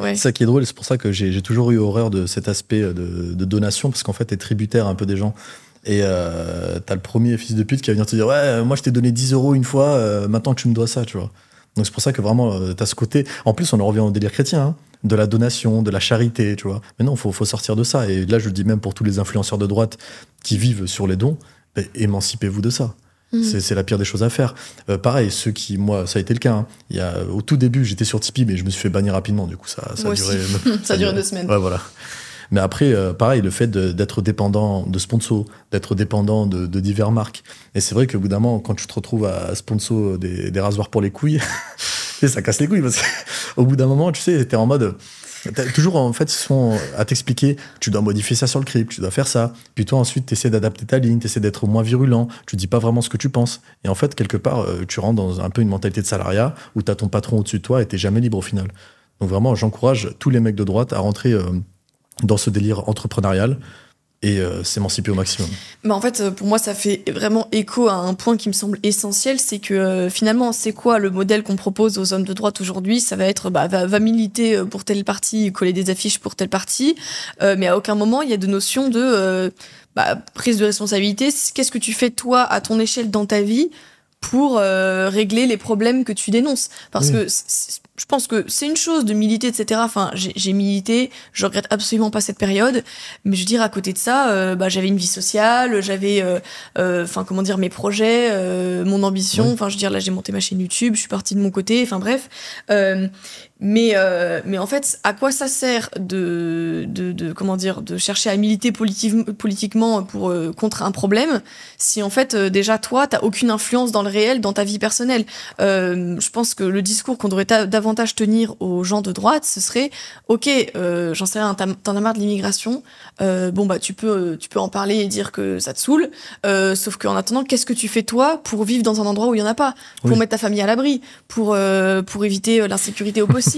Speaker 2: C'est ça qui est drôle, c'est pour ça que j'ai toujours eu horreur de cet aspect de donation, parce qu'en fait, t'es tributaire un peu des gens. Et t'as le premier fils de pute qui va venir te dire « Ouais, moi je t'ai donné 10 € une fois, maintenant tu me dois ça, tu vois. » Donc c'est pour ça que vraiment, t'as ce côté... En plus, on en revient au délire chrétien, hein, de la donation, de la charité, tu vois. Mais non, faut sortir de ça. Et là, je le dis même pour tous les influenceurs de droite qui vivent sur les dons, émancipez-vous de ça. C'est la pire des choses à faire. Pareil, moi, ça a été le cas. Hein. Au tout début, j'étais sur Tipeee, mais je me suis fait bannir rapidement. Du coup, ça a duré.
Speaker 1: Ça a duré 2 semaines.
Speaker 2: Ouais, voilà. Mais après, pareil, le fait d'être dépendant de sponsors, d'être dépendant de diverses marques. Et c'est vrai qu'au bout d'un moment, quand tu te retrouves à sponsor des rasoirs pour les couilles, ça casse les couilles. Parce qu'au bout d'un moment, tu sais, t'es en mode. Toujours, en fait, ils sont à t'expliquer, tu dois modifier ça sur le script, tu dois faire ça. Puis toi, ensuite, tu essaies d'adapter ta ligne, tu essaies d'être moins virulent, tu dis pas vraiment ce que tu penses. Et en fait, quelque part, tu rentres dans un peu une mentalité de salariat où tu as ton patron au-dessus de toi et tu n'es jamais libre au final. Donc vraiment, j'encourage tous les mecs de droite à rentrer dans ce délire entrepreneurial et s'émanciper au maximum.
Speaker 1: Bah en fait, pour moi, ça fait vraiment écho à un point qui me semble essentiel, c'est que finalement, c'est quoi le modèle qu'on propose aux hommes de droite aujourd'hui? Ça va être, va militer pour tel parti, coller des affiches pour tel parti, mais à aucun moment, il y a de notion de prise de responsabilité. Qu'est-ce que tu fais, toi, à ton échelle dans ta vie pour régler les problèmes que tu dénonces? Parce que je pense que c'est une chose de militer, etc. Enfin, j'ai milité, je regrette absolument pas cette période, mais je veux dire, à côté de ça, j'avais une vie sociale, j'avais, mes projets, mon ambition. Enfin, je veux dire, là, j'ai monté ma chaîne YouTube, je suis partie de mon côté, enfin bref. Mais en fait, à quoi ça sert de chercher à militer politiquement pour contre un problème si en fait déjà toi t'as aucune influence dans le réel, dans ta vie personnelle. Je pense que le discours qu'on devrait davantage tenir aux gens de droite, ce serait ok, j'en sais rien, t'en as marre de l'immigration, tu peux en parler et dire que ça te saoule, sauf qu'en attendant, qu'est-ce que tu fais toi pour vivre dans un endroit où il y en a pas, pour mettre ta famille à l'abri, pour éviter l'insécurité au possible.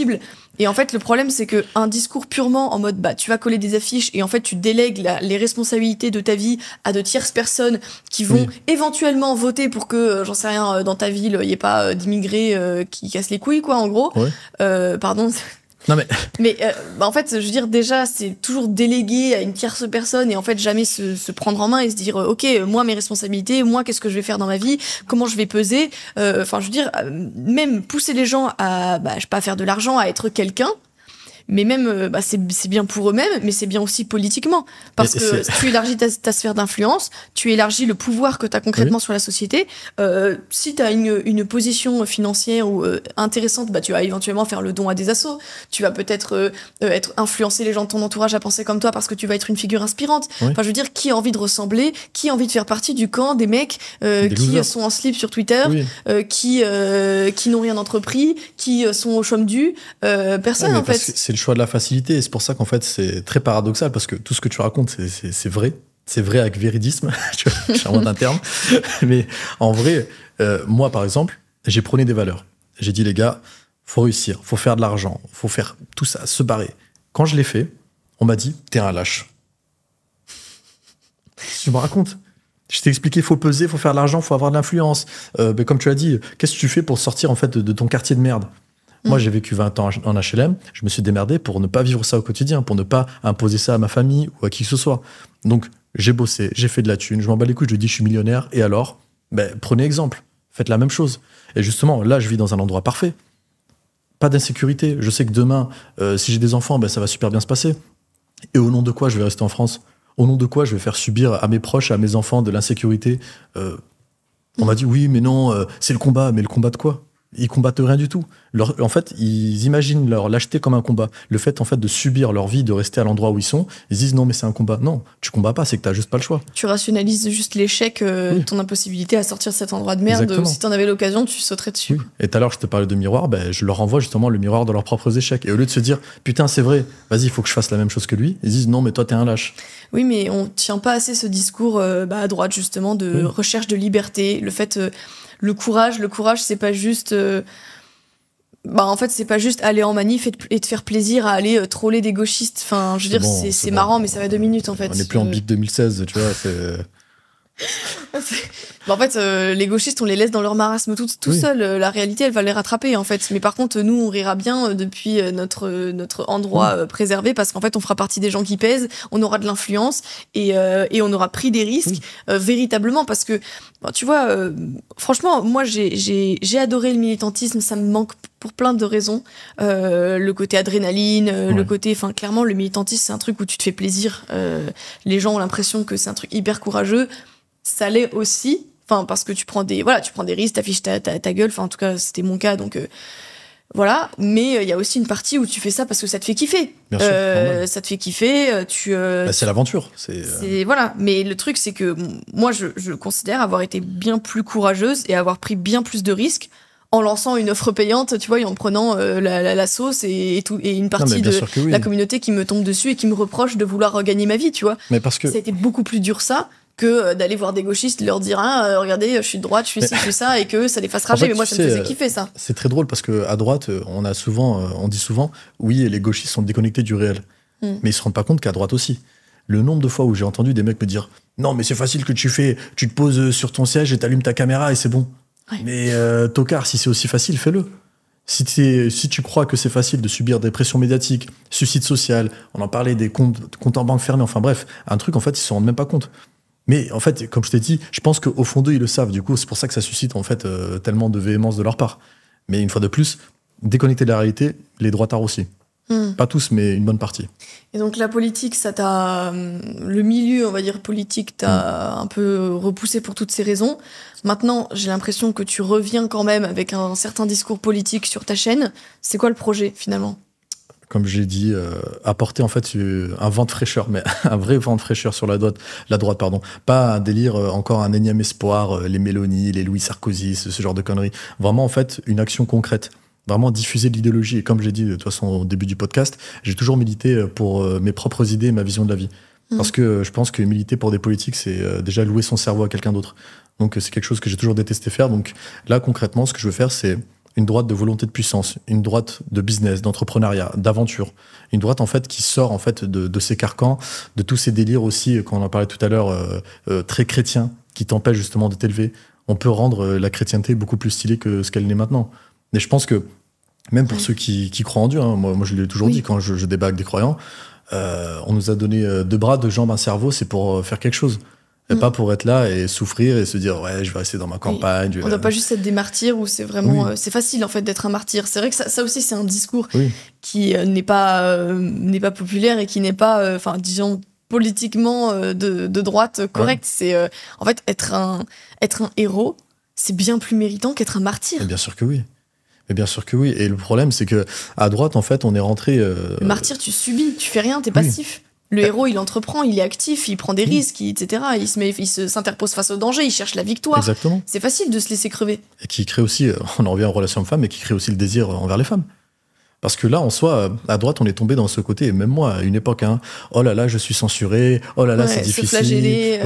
Speaker 1: Et en fait, le problème, c'est que un discours purement en mode tu vas coller des affiches et en fait tu délègues les responsabilités de ta vie à de tierces personnes qui vont éventuellement voter pour que j'en sais rien, dans ta ville il y ait pas d'immigrés qui cassent les couilles, quoi, en gros. Pardon.
Speaker 2: Non
Speaker 1: mais en fait, je veux dire, déjà, c'est toujours délégué à une tierce personne et en fait jamais se prendre en main et se dire ok, moi mes responsabilités, moi qu'est-ce que je vais faire dans ma vie, comment je vais peser. Enfin, je veux dire, même pousser les gens à je sais pas, faire de l'argent, à être quelqu'un. Mais même, c'est bien pour eux-mêmes, mais c'est bien aussi politiquement. Parce que tu élargis ta sphère d'influence, tu élargis le pouvoir que tu as concrètement sur la société. Si tu as une position financière ou intéressante, tu vas éventuellement faire le don à des assos. Tu vas peut-être influencer les gens de ton entourage à penser comme toi parce que tu vas être une figure inspirante. Enfin, je veux dire, qui a envie de ressembler, qui a envie de faire partie du camp des mecs qui sont en slip sur Twitter, qui n'ont rien entrepris, qui sont au chôme du. Personne, en fait.
Speaker 2: C'est le choix de la facilité et c'est pour ça qu'en fait c'est très paradoxal parce que tout ce que tu racontes c'est vrai avec véridisme. Je suis un terme, mais en vrai moi par exemple j'ai prôné des valeurs, j'ai dit les gars, faut réussir, faut faire de l'argent, faut faire tout ça, se barrer. Quand je l'ai fait, on m'a dit t'es un lâche. Tu me racontes, je t'ai expliqué, faut peser, faut faire de l'argent, faut avoir de l'influence, comme tu as dit, qu'est-ce que tu fais pour sortir en fait de ton quartier de merde? Moi, j'ai vécu 20 ans en HLM, je me suis démerdé pour ne pas vivre ça au quotidien, pour ne pas imposer ça à ma famille ou à qui que ce soit. Donc, j'ai bossé, j'ai fait de la thune, je m'en bats les couilles, je dis je suis millionnaire, et alors, prenez exemple, faites la même chose. Et justement, là, je vis dans un endroit parfait. Pas d'insécurité. Je sais que demain, si j'ai des enfants, ça va super bien se passer. Et au nom de quoi je vais rester en France? Au nom de quoi je vais faire subir à mes proches, à mes enfants de l'insécurité? On m'a dit oui, mais non, c'est le combat. Mais le combat de quoi? Ils combattent rien du tout. En fait, ils imaginent leur lâcheté comme un combat. Le fait, en fait, de subir leur vie, de rester à l'endroit où ils sont, ils disent non, mais c'est un combat. Non, tu combats pas, c'est que t'as juste pas le choix.
Speaker 1: Tu rationalises juste l'échec, ton impossibilité à sortir de cet endroit de merde.
Speaker 2: Exactement.
Speaker 1: Si t'en avais l'occasion, tu sauterais dessus.
Speaker 2: Oui. Et tout à l'heure, je te parlais de miroir, je leur renvoie justement le miroir de leurs propres échecs. Et au lieu de se dire, putain, c'est vrai, vas-y, il faut que je fasse la même chose que lui, ils disent non, mais toi, t'es un lâche.
Speaker 1: Oui, mais on tient pas assez ce discours à droite, justement, de recherche de liberté. Le fait, le courage, c'est pas juste. En fait, c'est pas juste aller en manif et te faire plaisir à aller troller des gauchistes. Enfin, je veux dire, c'est marrant, mais ça va 2 minutes, en fait.
Speaker 2: On n'est plus en BIC 2016, tu vois,
Speaker 1: En fait, les gauchistes, on les laisse dans leur marasme tout seuls. La réalité, elle va les rattraper, en fait. Mais par contre, nous, on rira bien depuis notre endroit préservé parce qu'en fait, on fera partie des gens qui pèsent, on aura de l'influence et on aura pris des risques véritablement parce que, tu vois, franchement, moi, j'ai adoré le militantisme. Ça me manque pour plein de raisons. Le côté adrénaline, le côté... Enfin, clairement, le militantisme, c'est un truc où tu te fais plaisir. Les gens ont l'impression que c'est un truc hyper courageux. Ça l'est aussi, Enfin, parce que tu prends des risques, t'affiches ta gueule. Enfin, en tout cas, c'était mon cas, donc voilà. Mais il y a aussi une partie où tu fais ça parce que ça te fait kiffer.
Speaker 2: Bien sûr,
Speaker 1: ça te fait kiffer.
Speaker 2: C'est l'aventure.
Speaker 1: Voilà. Mais le truc, c'est que moi, je considère avoir été bien plus courageuse et avoir pris bien plus de risques en lançant une offre payante, tu vois, et en prenant la sauce et une partie de la communauté qui me tombe dessus et qui me reproche de vouloir gagner ma vie, tu vois.
Speaker 2: Mais parce que
Speaker 1: ça a été beaucoup plus dur ça que d'aller voir des gauchistes, leur dire regardez, je suis de droite, je suis ci, je suis ça, et que ça les fasse rager. En fait, mais moi, ça me faisait kiffer, ça.
Speaker 2: C'est très drôle parce qu'à droite, on dit souvent, oui, les gauchistes sont déconnectés du réel. Mais ils se rendent pas compte qu'à droite aussi. Le nombre de fois où j'ai entendu des mecs me dire non, mais c'est facile que tu te poses sur ton siège et t'allumes ta caméra et c'est bon. Ouais. Mais tocard, si c'est aussi facile, fais-le. Si tu crois que c'est facile de subir des pressions médiatiques, suicide social, on en parlait des comptes en banque fermés, enfin bref, un truc, en fait, ils se rendent même pas compte. Mais en fait, comme je t'ai dit, je pense qu'au fond d'eux, ils le savent. Du coup, c'est pour ça que ça suscite en fait tellement de véhémence de leur part. Mais une fois de plus, déconnecter de la réalité, les droitards aussi. Pas tous, mais une bonne partie.
Speaker 1: Et donc la politique, ça t'a... Le milieu, on va dire, politique, t'a un peu repoussé pour toutes ces raisons. Maintenant, j'ai l'impression que tu reviens quand même avec un certain discours politique sur ta chaîne. C'est quoi le projet, finalement ?
Speaker 2: Comme j'ai dit, apporter en fait un vent de fraîcheur, mais un vrai vent de fraîcheur sur la droite, pardon. Pas un délire, encore un énième espoir, les Mélanie, les Louis Sarkozy, ce genre de conneries. Vraiment, en fait, une action concrète. Vraiment diffuser de l'idéologie. Et comme j'ai dit de toute façon au début du podcast, j'ai toujours milité pour mes propres idées et ma vision de la vie. Parce que je pense que militer pour des politiques, c'est déjà louer son cerveau à quelqu'un d'autre. Donc c'est quelque chose que j'ai toujours détesté faire. Donc là, concrètement, ce que je veux faire, c'est une droite de volonté de puissance, une droite de business, d'entrepreneuriat, d'aventure. Une droite, en fait, qui sort en fait de ces carcans, de tous ces délires aussi, qu'on en parlait tout à l'heure, très chrétiens, qui t'empêchent justement de t'élever. On peut rendre la chrétienté beaucoup plus stylée que ce qu'elle n'est maintenant. Mais je pense que, même pour ceux qui croient en Dieu, hein, moi je l'ai toujours dit quand je débat avec des croyants, on nous a donné 2 bras, 2 jambes, un cerveau, c'est pour faire quelque chose. Et pas pour être là et souffrir et se dire ouais, je vais rester dans ma campagne.
Speaker 1: On ne doit pas juste être des martyrs où c'est vraiment c'est facile en fait d'être un martyr. C'est vrai que ça aussi c'est un discours qui n'est pas populaire et qui n'est pas disons politiquement de droite correct. C'est en fait être un héros, c'est bien plus méritant qu'être un martyr.
Speaker 2: Et bien sûr que oui. Et le problème c'est que à droite en fait on est rentré.
Speaker 1: Le martyr, tu subis, tu fais rien, t'es passif. Le héros, il entreprend, il est actif, il prend des risques, etc. Il s'interpose face au danger, il cherche la victoire.
Speaker 2: Exactement.
Speaker 1: C'est facile de se laisser crever.
Speaker 2: Et qui crée aussi, on en revient aux relations hommes-femmes, mais qui crée aussi le désir envers les femmes. Parce que là, en soi, à droite, on est tombé dans ce côté, et même moi, à une époque, oh là là, je suis censuré, oh là là, c'est difficile. Se flageller,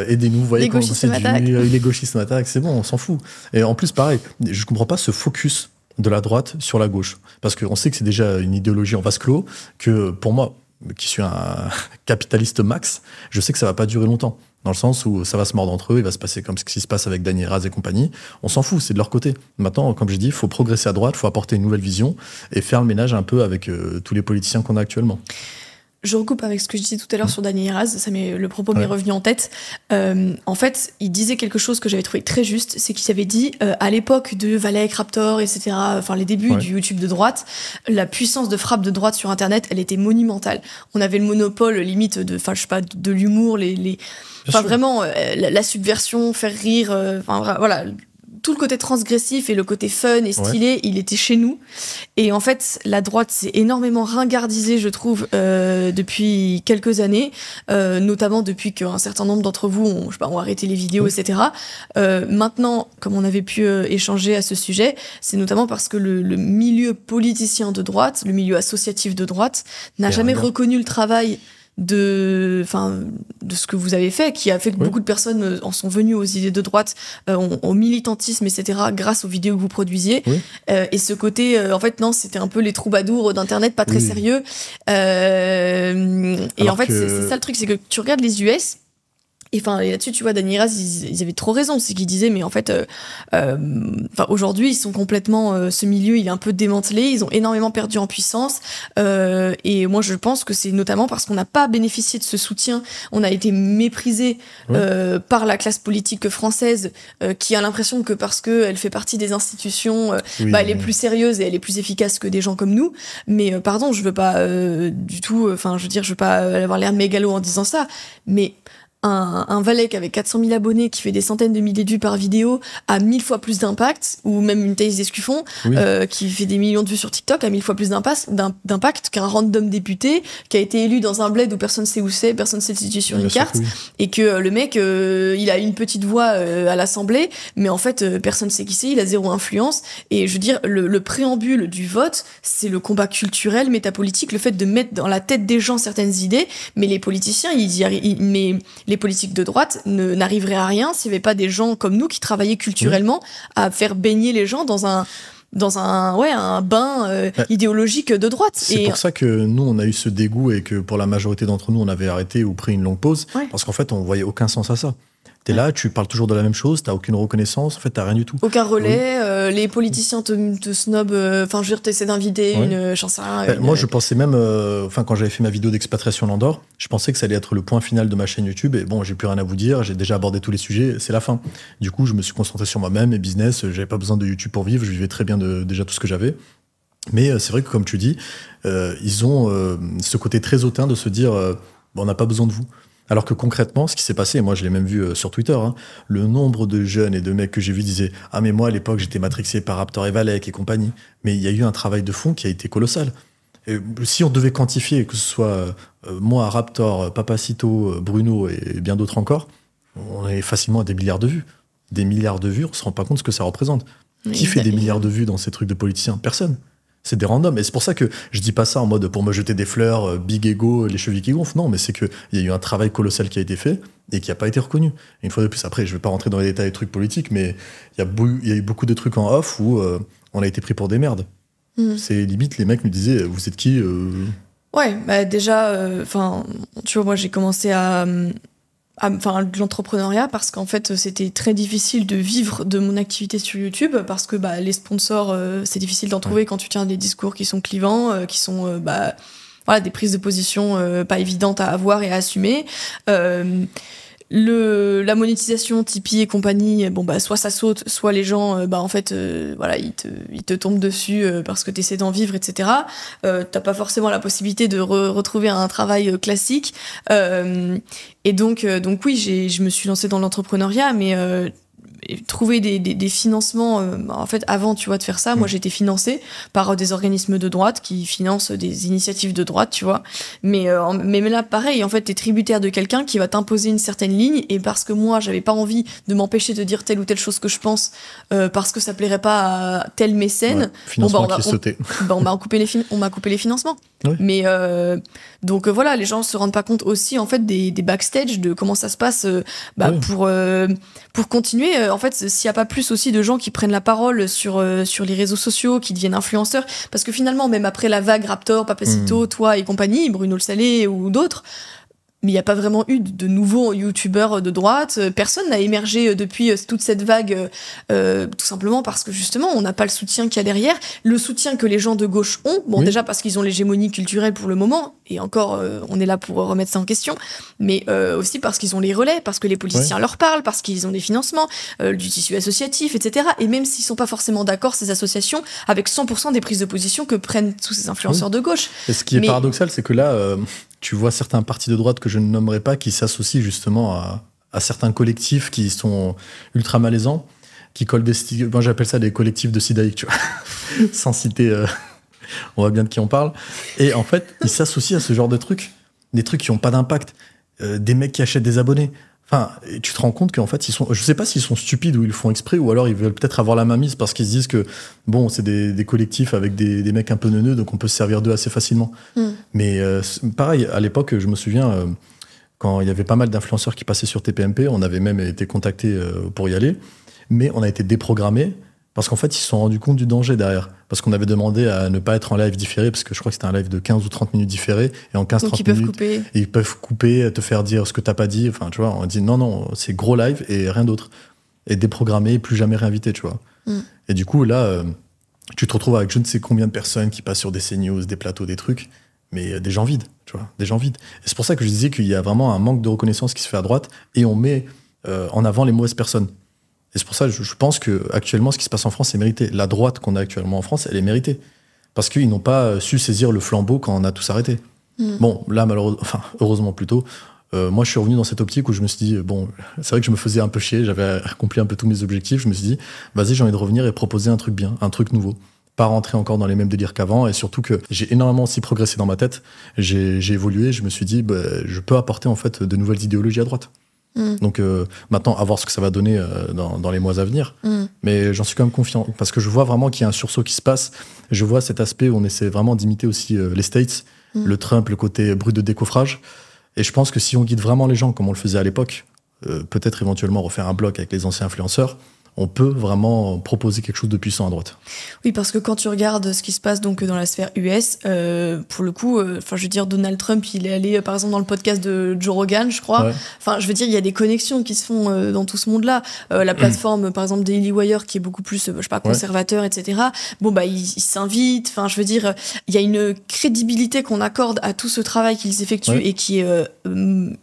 Speaker 2: aidez-nous, vous voyez comment c'est les gauchistes m'attaquent, c'est bon, on s'en fout. Et en plus, pareil, je comprends pas ce focus de la droite sur la gauche. Parce qu'on sait que c'est déjà une idéologie en vase clos, que pour moi, qui suis un capitaliste max, je sais que ça va pas durer longtemps. Dans le sens où ça va se mordre entre eux, il va se passer comme ce qui se passe avec Dany Raz et compagnie. On s'en fout, c'est de leur côté. Maintenant, comme j'ai dit, il faut progresser à droite, il faut apporter une nouvelle vision et faire le ménage un peu avec tous les politiciens qu'on a actuellement.
Speaker 1: Je recoupe avec ce que je disais tout à l'heure sur Dany Raz, le propos m'est revenu en tête. En fait, il disait quelque chose que j'avais trouvé très juste, c'est qu'il avait dit, à l'époque de Valek, Raptor, etc., enfin les débuts du YouTube de droite, la puissance de frappe de droite sur Internet, elle était monumentale. On avait le monopole limite de l'humour, vraiment la subversion, faire rire, voilà. Tout le côté transgressif et le côté fun et stylé, il était chez nous. Et en fait, la droite s'est énormément ringardisée, je trouve, depuis quelques années, notamment depuis qu'un certain nombre d'entre vous ont arrêté les vidéos, etc. Maintenant, comme on avait pu échanger à ce sujet, c'est notamment parce que le milieu politicien de droite, le milieu associatif de droite, n'a jamais reconnu le travail de ce que vous avez fait, qui a fait que beaucoup de personnes en sont venues aux idées de droite, au militantisme, etc., grâce aux vidéos que vous produisiez. Et ce côté, en fait, non, c'était un peu les troubadours d'Internet, pas très sérieux. Et alors en fait, c'est ça le truc, c'est que tu regardes les US, et là-dessus, tu vois, Dany Raz, ils avaient trop raison. C'est qu'ils disaient, mais en fait, aujourd'hui, ils sont complètement, ce milieu, il est un peu démantelé. Ils ont énormément perdu en puissance. Et moi, je pense que c'est notamment parce qu'on n'a pas bénéficié de ce soutien. On a été méprisé par la classe politique française, qui a l'impression que parce qu'elle fait partie des institutions, elle est plus sérieuse et elle est plus efficace que des gens comme nous. Mais pardon, je veux pas du tout, je veux pas avoir l'air mégalo en disant ça. Mais un Valek avec 400 000 abonnés qui fait des centaines de milliers de vues par vidéo a 1000 fois plus d'impact, ou même une Thaïs Descuffon qui fait des millions de vues sur TikTok a 1000 fois plus d'impact qu'un random député qui a été élu dans un bled où personne sait où c'est, personne sait le situer sur une carte, et que le mec il a une petite voix à l'Assemblée, mais en fait personne sait qui c'est, il a zéro influence. Et je veux dire, le préambule du vote, c'est le combat culturel, métapolitique, le fait de mettre dans la tête des gens certaines idées, mais les politiciens, mais les politiques de droite n'arriveraient à rien s'il n'y avait pas des gens comme nous qui travaillaient culturellement à faire baigner les gens dans un bain idéologique de droite.
Speaker 2: C'est pour ça que nous, on a eu ce dégoût et que pour la majorité d'entre nous, on avait arrêté ou pris une longue pause, parce qu'en fait, on voyait aucun sens à ça. T'es là, tu parles toujours de la même chose, t'as aucune reconnaissance, en fait, t'as rien du tout.
Speaker 1: Aucun relais, les politiciens te snobent, enfin, je veux dire, t'essaies d'inviter une chanson.
Speaker 2: Moi, je pensais même, quand j'avais fait ma vidéo d'expatriation en Andorre, je pensais que ça allait être le point final de ma chaîne YouTube, et bon, j'ai plus rien à vous dire, j'ai déjà abordé tous les sujets, c'est la fin. Du coup, je me suis concentré sur moi-même, mes business, j'avais pas besoin de YouTube pour vivre, je vivais très bien déjà tout ce que j'avais. Mais c'est vrai que, comme tu dis, ils ont ce côté très hautain de se dire, on n'a pas besoin de vous. Alors que concrètement, ce qui s'est passé, et moi je l'ai même vu sur Twitter, le nombre de jeunes et de mecs que j'ai vus disaient « Ah mais moi à l'époque j'étais matrixé par Raptor et Valek et compagnie ». Mais il y a eu un travail de fond qui a été colossal. Et si on devait quantifier, que ce soit moi, Raptor, Papacito, Bruno et bien d'autres encore, on est facilement à des milliards de vues. Des milliards de vues, on se rend pas compte de ce que ça représente. Qui fait des milliards de vues dans ces trucs de politiciens? Personne. C'est des randoms. Et c'est pour ça que je dis pas ça en mode pour me jeter des fleurs, big ego, les chevilles qui gonflent. Non, mais c'est qu'il y a eu un travail colossal qui a été fait et qui n'a pas été reconnu. Et une fois de plus, après, je vais pas rentrer dans les détails des trucs politiques, mais il y a eu beaucoup de trucs en off où on a été pris pour des merdes. C'est limite, les mecs me disaient, vous êtes qui
Speaker 1: Ouais, bah déjà, tu vois, moi j'ai commencé de l'entrepreneuriat parce qu'en fait c'était très difficile de vivre de mon activité sur YouTube parce que les sponsors c'est difficile d'en trouver quand tu tiens des discours qui sont clivants, qui sont des prises de position pas évidentes à avoir et à assumer. La monétisation Tipeee et compagnie, soit ça saute, soit les gens ils te tombent dessus parce que t'essaies d'en vivre, etc. T'as pas forcément la possibilité de retrouver un travail classique, et donc oui, je me suis lancée dans l'entrepreneuriat, mais trouver des financements, en fait, avant, tu vois, de faire ça, moi j'étais financée par des organismes de droite qui financent des initiatives de droite, tu vois, mais là pareil, en fait t'es tributaire de quelqu'un qui va t'imposer une certaine ligne, et parce que moi j'avais pas envie de m'empêcher de dire telle ou telle chose que je pense parce que ça plairait pas à tel mécène,
Speaker 2: on m'a coupé
Speaker 1: les financements. Mais donc voilà, les gens se rendent pas compte aussi en fait des backstage, de comment ça se passe pour continuer. En fait, s'il y a pas plus aussi de gens qui prennent la parole sur les réseaux sociaux, qui deviennent influenceurs, parce que finalement, même après la vague Raptor, Papacito, toi et compagnie, Bruno Le Salé ou d'autres, mais il n'y a pas vraiment eu de nouveaux youtubeurs de droite. Personne n'a émergé depuis toute cette vague, tout simplement parce que justement, on n'a pas le soutien qu'il y a derrière. Le soutien que les gens de gauche ont, déjà parce qu'ils ont l'hégémonie culturelle pour le moment, et encore, on est là pour remettre ça en question, mais aussi parce qu'ils ont les relais, parce que les politiciens leur parlent, parce qu'ils ont des financements, du tissu associatif, etc. Et même s'ils ne sont pas forcément d'accord, ces associations, avec 100% des prises de position que prennent tous ces influenceurs de gauche.
Speaker 2: Et ce qui est paradoxal, c'est que là... tu vois certains partis de droite que je ne nommerai pas qui s'associent justement à certains collectifs qui sont ultra malaisants, qui collent des stigmates. Moi, j'appelle ça des collectifs de sidaïque, tu vois. Sans citer, on voit bien de qui on parle. Et en fait, ils s'associent à ce genre de trucs. Des trucs qui n'ont pas d'impact. Des mecs qui achètent des abonnés. Enfin, tu te rends compte qu'en fait, je sais pas s'ils sont stupides ou ils le font exprès, ou alors ils veulent peut-être avoir la main mise parce qu'ils se disent que, bon, c'est des collectifs avec des mecs un peu neuneux, donc on peut se servir d'eux assez facilement. Mais pareil, à l'époque, je me souviens, quand il y avait pas mal d'influenceurs qui passaient sur TPMP, on avait même été contactés pour y aller, mais on a été déprogrammés parce qu'en fait, ils se sont rendus compte du danger derrière. Parce qu'on avait demandé à ne pas être en live différé, parce que je crois que c'était un live de 15 ou 30 minutes différé, et en 15-30 minutes, ils peuvent couper, te faire dire ce que t'as pas dit. Enfin, tu vois, on dit non, c'est gros live et rien d'autre. Et déprogrammé, plus jamais réinvité, tu vois. Et du coup, là, tu te retrouves avec je ne sais combien de personnes qui passent sur des CNews, des plateaux, des trucs, mais des gens vides, tu vois, des gens vides. Et c'est pour ça que je disais qu'il y a vraiment un manque de reconnaissance qui se fait à droite, et on met en avant les mauvaises personnes. Et c'est pour ça que je pense qu'actuellement, ce qui se passe en France, c'est mérité. La droite qu'on a actuellement en France, elle est méritée. Parce qu'ils n'ont pas su saisir le flambeau quand on a tous arrêté. Bon, là, heureusement plutôt, moi, je suis revenu dans cette optique où je me suis dit, bon, c'est vrai que je me faisais un peu chier, j'avais accompli un peu tous mes objectifs. Je me suis dit, vas-y, j'ai envie de revenir et proposer un truc bien, un truc nouveau. Pas rentrer encore dans les mêmes délires qu'avant, et surtout que j'ai énormément aussi progressé dans ma tête. J'ai évolué, je me suis dit, je peux apporter en fait de nouvelles idéologies à droite. Donc maintenant, à voir ce que ça va donner dans les mois à venir. Mais j'en suis quand même confiant, parce que je vois vraiment qu'il y a un sursaut qui se passe. Je vois cet aspect où on essaie vraiment d'imiter aussi les States, le Trump, le côté brut de décoffrage. Et je pense que si on guide vraiment les gens comme on le faisait à l'époque, peut-être éventuellement refaire un bloc avec les anciens influenceurs, on peut vraiment proposer quelque chose de puissant à droite.
Speaker 1: Oui, parce que quand tu regardes ce qui se passe donc dans la sphère US, pour le coup, je veux dire, Donald Trump, il est allé par exemple dans le podcast de Joe Rogan, je crois. Enfin, je veux dire, il y a des connexions qui se font dans tout ce monde-là. La plateforme, par exemple, Daily Wire, qui est beaucoup plus, je sais pas, conservateur, etc. Bon, bah, ils s'invitent. Enfin, je veux dire, il y a une crédibilité qu'on accorde à tout ce travail qu'ils effectuent et qui est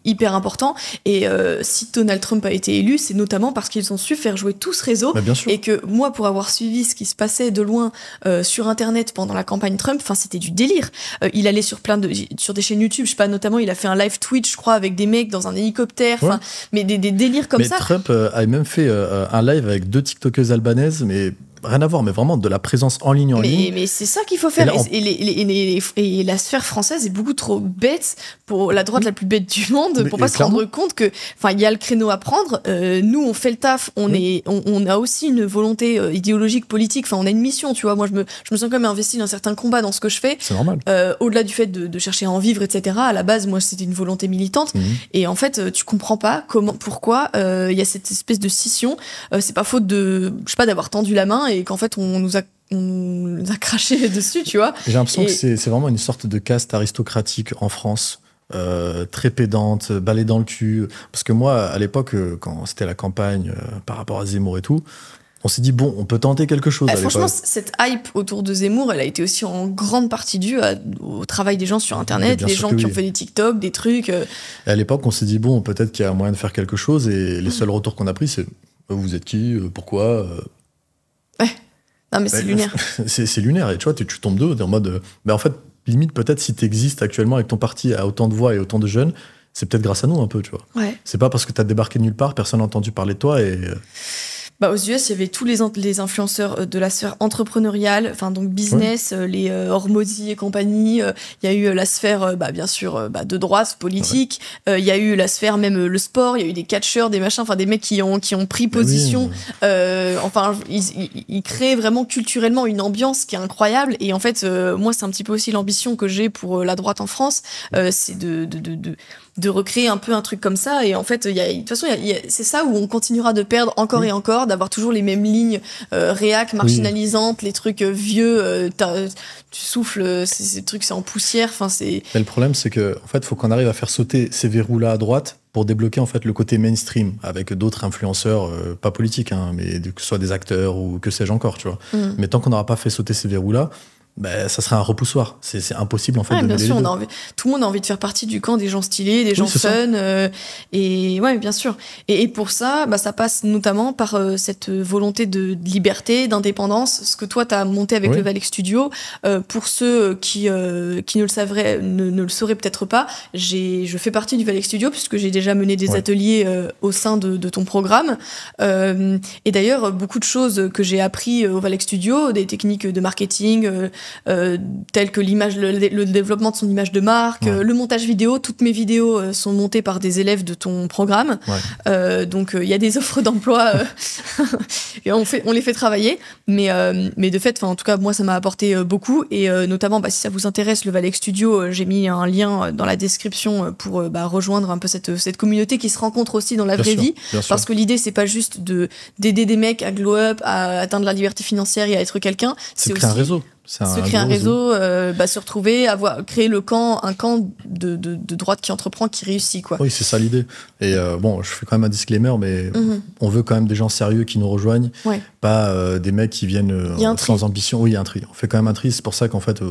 Speaker 1: hyper important. Et si Donald Trump a été élu, c'est notamment parce qu'ils ont su faire jouer tout ce réseau, et que moi, pour avoir suivi ce qui se passait de loin sur Internet pendant la campagne Trump, enfin c'était du délire. Il allait sur sur des chaînes YouTube, je sais pas, notamment il a fait un live Twitch, je crois, avec des mecs dans un hélicoptère, mais des délires comme ça.
Speaker 2: Trump a même fait un live avec 2 TikTokeuses albanaises, mais rien à voir, mais vraiment de la présence en ligne.
Speaker 1: Mais c'est ça qu'il faut faire. Et la sphère française est beaucoup trop bête, pour la droite la plus bête du monde, pour pas se rendre compte que, enfin, il y a le créneau à prendre. Nous, on fait le taf. On a aussi une volonté idéologique, politique. Enfin, on a une mission, tu vois. Moi, je me sens quand même investi dans certains combats dans ce que je fais.
Speaker 2: C'est normal.
Speaker 1: Au-delà du fait de chercher à en vivre, etc. À la base, moi, c'était une volonté militante. Et en fait, tu comprends pas pourquoi il y a cette espèce de scission. C'est pas faute je sais pas, d'avoir tendu la main et qu'en fait on nous a craché dessus, tu vois.
Speaker 2: J'ai l'impression que c'est vraiment une sorte de caste aristocratique en France, très pédante, balai dans le cul. Parce que moi, à l'époque, quand c'était la campagne par rapport à Zemmour et tout, on s'est dit, bon, on peut tenter quelque chose.
Speaker 1: Franchement, cette hype autour de Zemmour, elle a été aussi en grande partie due au travail des gens sur Internet, les gens qui ont fait des TikTok, des trucs. Et
Speaker 2: à l'époque, on s'est dit, bon, peut-être qu'il y a moyen de faire quelque chose, et les seuls retours qu'on a pris, c'est, vous êtes qui, pourquoi
Speaker 1: Non, mais c'est lunaire.
Speaker 2: C'est lunaire, et tu vois, tu tombes d'eau, t'es en mode, en fait, limite, peut-être si t'existes actuellement avec ton parti à autant de voix et autant de jeunes, c'est peut-être grâce à nous un peu, tu vois. C'est pas parce que t'as débarqué de nulle part, personne n'a entendu parler de toi, et...
Speaker 1: Aux US, il y avait tous les influenceurs de la sphère entrepreneuriale, enfin donc business, les Hormozy et compagnie. Il y a eu la sphère, bien sûr, de droite, politique. Il y a eu la sphère même le sport. Il y a eu des catcheurs, des machins, enfin des mecs qui ont pris position. Enfin, ils créent vraiment culturellement une ambiance qui est incroyable. Et en fait, moi, c'est un petit peu aussi l'ambition que j'ai pour la droite en France, c'est de recréer un peu un truc comme ça. Et en fait, de toute façon, c'est ça où on continuera de perdre encore et encore, d'avoir toujours les mêmes lignes réac, marginalisantes, les trucs vieux, tu souffles, ces trucs, c'est en poussière. Mais
Speaker 2: le problème, c'est que en fait, faut qu'on arrive à faire sauter ces verrous-là à droite pour débloquer en fait le côté mainstream avec d'autres influenceurs, pas politiques, hein, mais que ce soit des acteurs ou que sais-je encore, tu vois. Mais tant qu'on n'aura pas fait sauter ces verrous-là, ça serait un repoussoir. C'est impossible en fait de
Speaker 1: bien
Speaker 2: mêler
Speaker 1: sûr,
Speaker 2: les deux.
Speaker 1: Tout le monde a envie de faire partie du camp des gens stylés, des gens fun, et ouais, bien sûr. Et pour ça, ça passe notamment par cette volonté de liberté, d'indépendance, ce que toi t'as monté avec le Valec Studio. Pour ceux qui ne le sauraient peut-être pas, je fais partie du Valec Studio puisque j'ai déjà mené des ateliers au sein de ton programme. Et d'ailleurs, beaucoup de choses que j'ai appris au Valec Studio, des techniques de marketing, telles que le développement de son image de marque, le montage vidéo. Toutes mes vidéos sont montées par des élèves de ton programme. Donc il y a des offres d'emploi et on les fait travailler. Mais de fait, en tout cas, moi, ça m'a apporté beaucoup. Et notamment, si ça vous intéresse, le Valec Studio, j'ai mis un lien dans la description pour rejoindre un peu cette communauté qui se rencontre aussi dans la vraie vie. Parce que l'idée, c'est pas juste d'aider des mecs à glow up, à atteindre la liberté financière et à être quelqu'un.
Speaker 2: C'est aussi un réseau.
Speaker 1: Se créer un réseau, se retrouver, créer un camp de droite qui entreprend, qui réussit, quoi.
Speaker 2: Oui, c'est ça l'idée. Et je fais quand même un disclaimer, mais on veut quand même des gens sérieux qui nous rejoignent, pas des mecs qui viennent sans ambition. Oui, il y a un tri. On fait quand même un tri. C'est pour ça qu'en fait,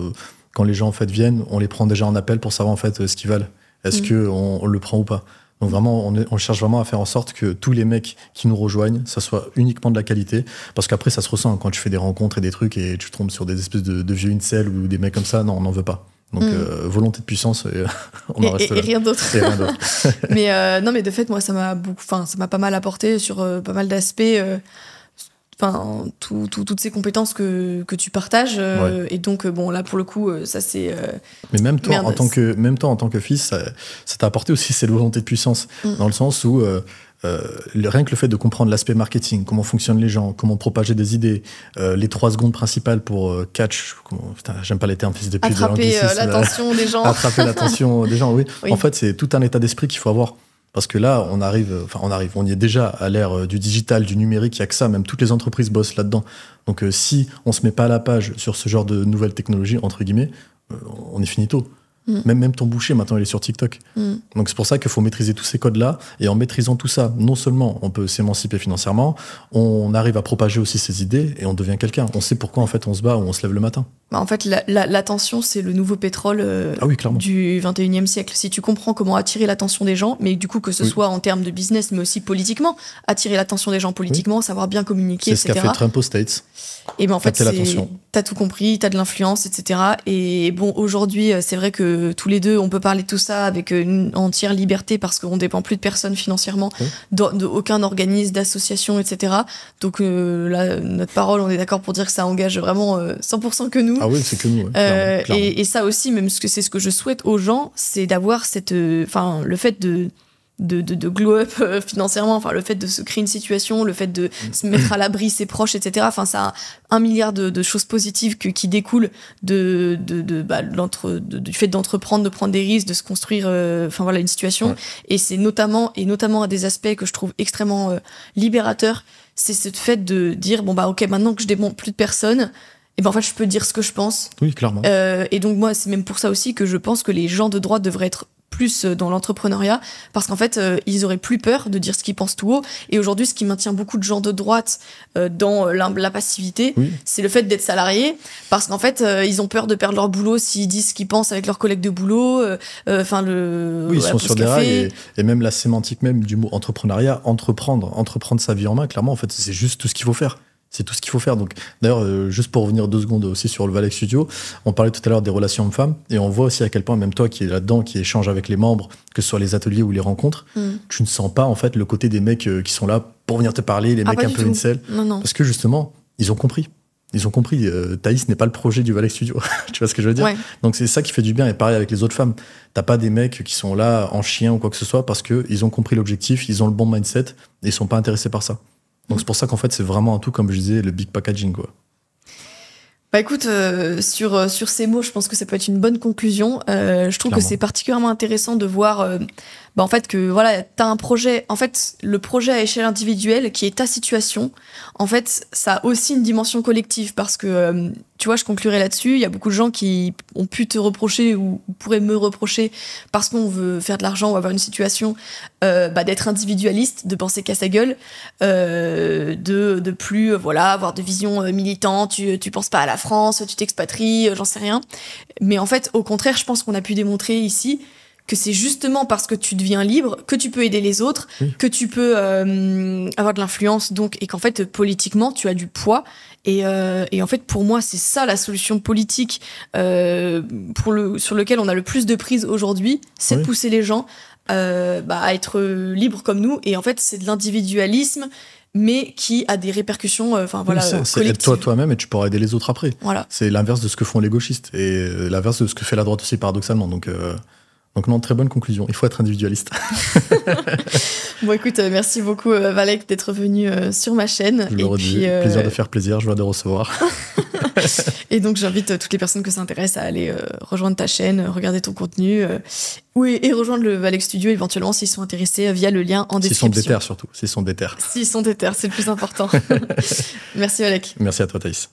Speaker 2: quand les gens en fait viennent, on les prend déjà en appel pour savoir en fait ce qu'ils valent. Est-ce que on le prend ou pas? Donc vraiment, on cherche vraiment à faire en sorte que tous les mecs qui nous rejoignent, ça soit uniquement de la qualité. Parce qu'après, ça se ressent quand tu fais des rencontres et des trucs et tu tombes sur des espèces de vieux incels ou des mecs comme ça. Non, on n'en veut pas. Donc, volonté de puissance, et on en reste là.
Speaker 1: Et rien d'autre.
Speaker 2: Et rien d'autre.
Speaker 1: Mais non, mais de fait, moi, ça m'a pas mal apporté sur pas mal d'aspects. Toutes ces compétences que tu partages. Et donc, bon, là, pour le coup, ça, c'est...
Speaker 2: Mais même toi, en tant que fils, ça t'a apporté aussi cette volonté de puissance, dans le sens où rien que le fait de comprendre l'aspect marketing, comment fonctionnent les gens, comment propager des idées, les 3 secondes principales pour j'aime pas les termes, fils de pute.
Speaker 1: Attraper l'attention des gens.
Speaker 2: Attraper l'attention des gens, oui. En fait, c'est tout un état d'esprit qu'il faut avoir. Parce que là, on y est déjà à l'ère du digital, du numérique, il n'y a que ça, même toutes les entreprises bossent là-dedans. Donc si on ne se met pas à la page sur ce genre de nouvelles technologies, entre guillemets, on est finito. Même ton boucher, maintenant, il est sur TikTok. Donc c'est pour ça qu'il faut maîtriser tous ces codes-là. Et en maîtrisant tout ça, non seulement on peut s'émanciper financièrement, on arrive à propager aussi ses idées et on devient quelqu'un. On sait pourquoi en fait on se bat ou on se lève le matin.
Speaker 1: En fait, l'attention, c'est le nouveau pétrole du 21e siècle. Si tu comprends comment attirer l'attention des gens, mais du coup, que ce soit en termes de business, mais aussi politiquement, attirer l'attention des gens politiquement, savoir bien communiquer, etc.
Speaker 2: C'est ce qu'a fait Trump aux States.
Speaker 1: Et ben en fait, t'as tout compris, t'as de l'influence, etc. Et bon, aujourd'hui, c'est vrai que tous les deux, on peut parler de tout ça avec une entière liberté parce qu'on dépend plus de personne financièrement, d'aucun organisme, d'association, etc. Donc là, notre parole, on est d'accord pour dire que ça engage vraiment 100% que nous.
Speaker 2: Ah oui, c'est que nous. Clairement.
Speaker 1: Et ça aussi, même c'est ce que je souhaite aux gens, c'est d'avoir le fait de glow up financièrement, le fait de se créer une situation, le fait de se mettre à l'abri ses proches, etc. Ça a 1 milliard de choses positives qui découlent du fait d'entreprendre, de prendre des risques, de se construire une situation. Ouais. Et c'est notamment à des aspects que je trouve extrêmement libérateurs, c'est ce fait de dire ok, maintenant que je dépends plus de personne, et en fait je peux dire ce que je pense.
Speaker 2: Oui, clairement.
Speaker 1: Et donc moi c'est même pour ça aussi que je pense que les gens de droite devraient être plus dans l'entrepreneuriat, parce qu'en fait ils auraient plus peur de dire ce qu'ils pensent tout haut. Et aujourd'hui, ce qui maintient beaucoup de gens de droite dans la passivité, c'est le fait d'être salarié, parce qu'en fait ils ont peur de perdre leur boulot s'ils disent ce qu'ils pensent avec leurs collègues de boulot.
Speaker 2: Ils sont sur des rails, et même la sémantique même du mot entrepreneuriat, entreprendre sa vie en main, clairement en fait c'est juste tout ce qu'il faut faire. C'est tout ce qu'il faut faire. Donc, d'ailleurs, juste pour revenir 2 secondes aussi sur le Valec Studio, on parlait tout à l'heure des relations hommes-femmes, et on voit aussi à quel point, même toi qui es là-dedans, qui échange avec les membres, que ce soit les ateliers ou les rencontres, tu ne sens pas en fait le côté des mecs qui sont là pour venir te parler, les mecs un peu incel.
Speaker 1: Non.
Speaker 2: Parce que justement, ils ont compris. Thaïs n'est pas le projet du Valec Studio. Tu vois ce que je veux dire ? Donc c'est ça qui fait du bien. Et pareil avec les autres femmes. T'as pas des mecs qui sont là en chien ou quoi que ce soit parce qu'ils ont compris l'objectif, ils ont le bon mindset et ils sont pas intéressés par ça. Donc c'est pour ça qu'en fait c'est vraiment un tout, comme je disais, le big packaging quoi.
Speaker 1: Écoute, sur ces mots, je pense que ça peut être une bonne conclusion. Je trouve que c'est particulièrement intéressant de voir en fait que voilà, t'as un projet. En fait, le projet à échelle individuelle qui est ta situation, en fait, ça a aussi une dimension collective parce que tu vois, je conclurai là-dessus. Il y a beaucoup de gens qui ont pu te reprocher ou pourraient me reprocher parce qu'on veut faire de l'argent ou avoir une situation, d'être individualiste, de penser qu'à sa gueule, de plus avoir de vision militante. Tu penses pas à la France, tu t'expatries, j'en sais rien. Mais en fait, au contraire, je pense qu'on a pu démontrer ici que c'est justement parce que tu deviens libre que tu peux aider les autres, que tu peux avoir de l'influence, et qu'en fait, politiquement, tu as du poids. Et en fait, pour moi, c'est ça la solution politique sur lequel on a le plus de prise aujourd'hui, c'est de pousser les gens à être libres comme nous. Et en fait, c'est de l'individualisme, mais qui a des répercussions
Speaker 2: c'est aide-toi toi-même et tu pourras aider les autres après.
Speaker 1: Voilà.
Speaker 2: C'est l'inverse de ce que font les gauchistes et l'inverse de ce que fait la droite aussi, paradoxalement. Donc non, très bonne conclusion. Il faut être individualiste.
Speaker 1: Bon, écoute, merci beaucoup Valec d'être venu sur ma chaîne.
Speaker 2: Je le redis, plaisir de faire plaisir, joie de recevoir.
Speaker 1: Et donc j'invite toutes les personnes que ça intéresse à aller rejoindre ta chaîne, regarder ton contenu, et rejoindre le Valec Studio éventuellement s'ils sont intéressés via le lien en description.
Speaker 2: S'ils sont déter surtout, s'ils sont déter.
Speaker 1: S'ils sont déter, c'est le plus important. Merci Valec.
Speaker 2: Merci à toi Thaïs.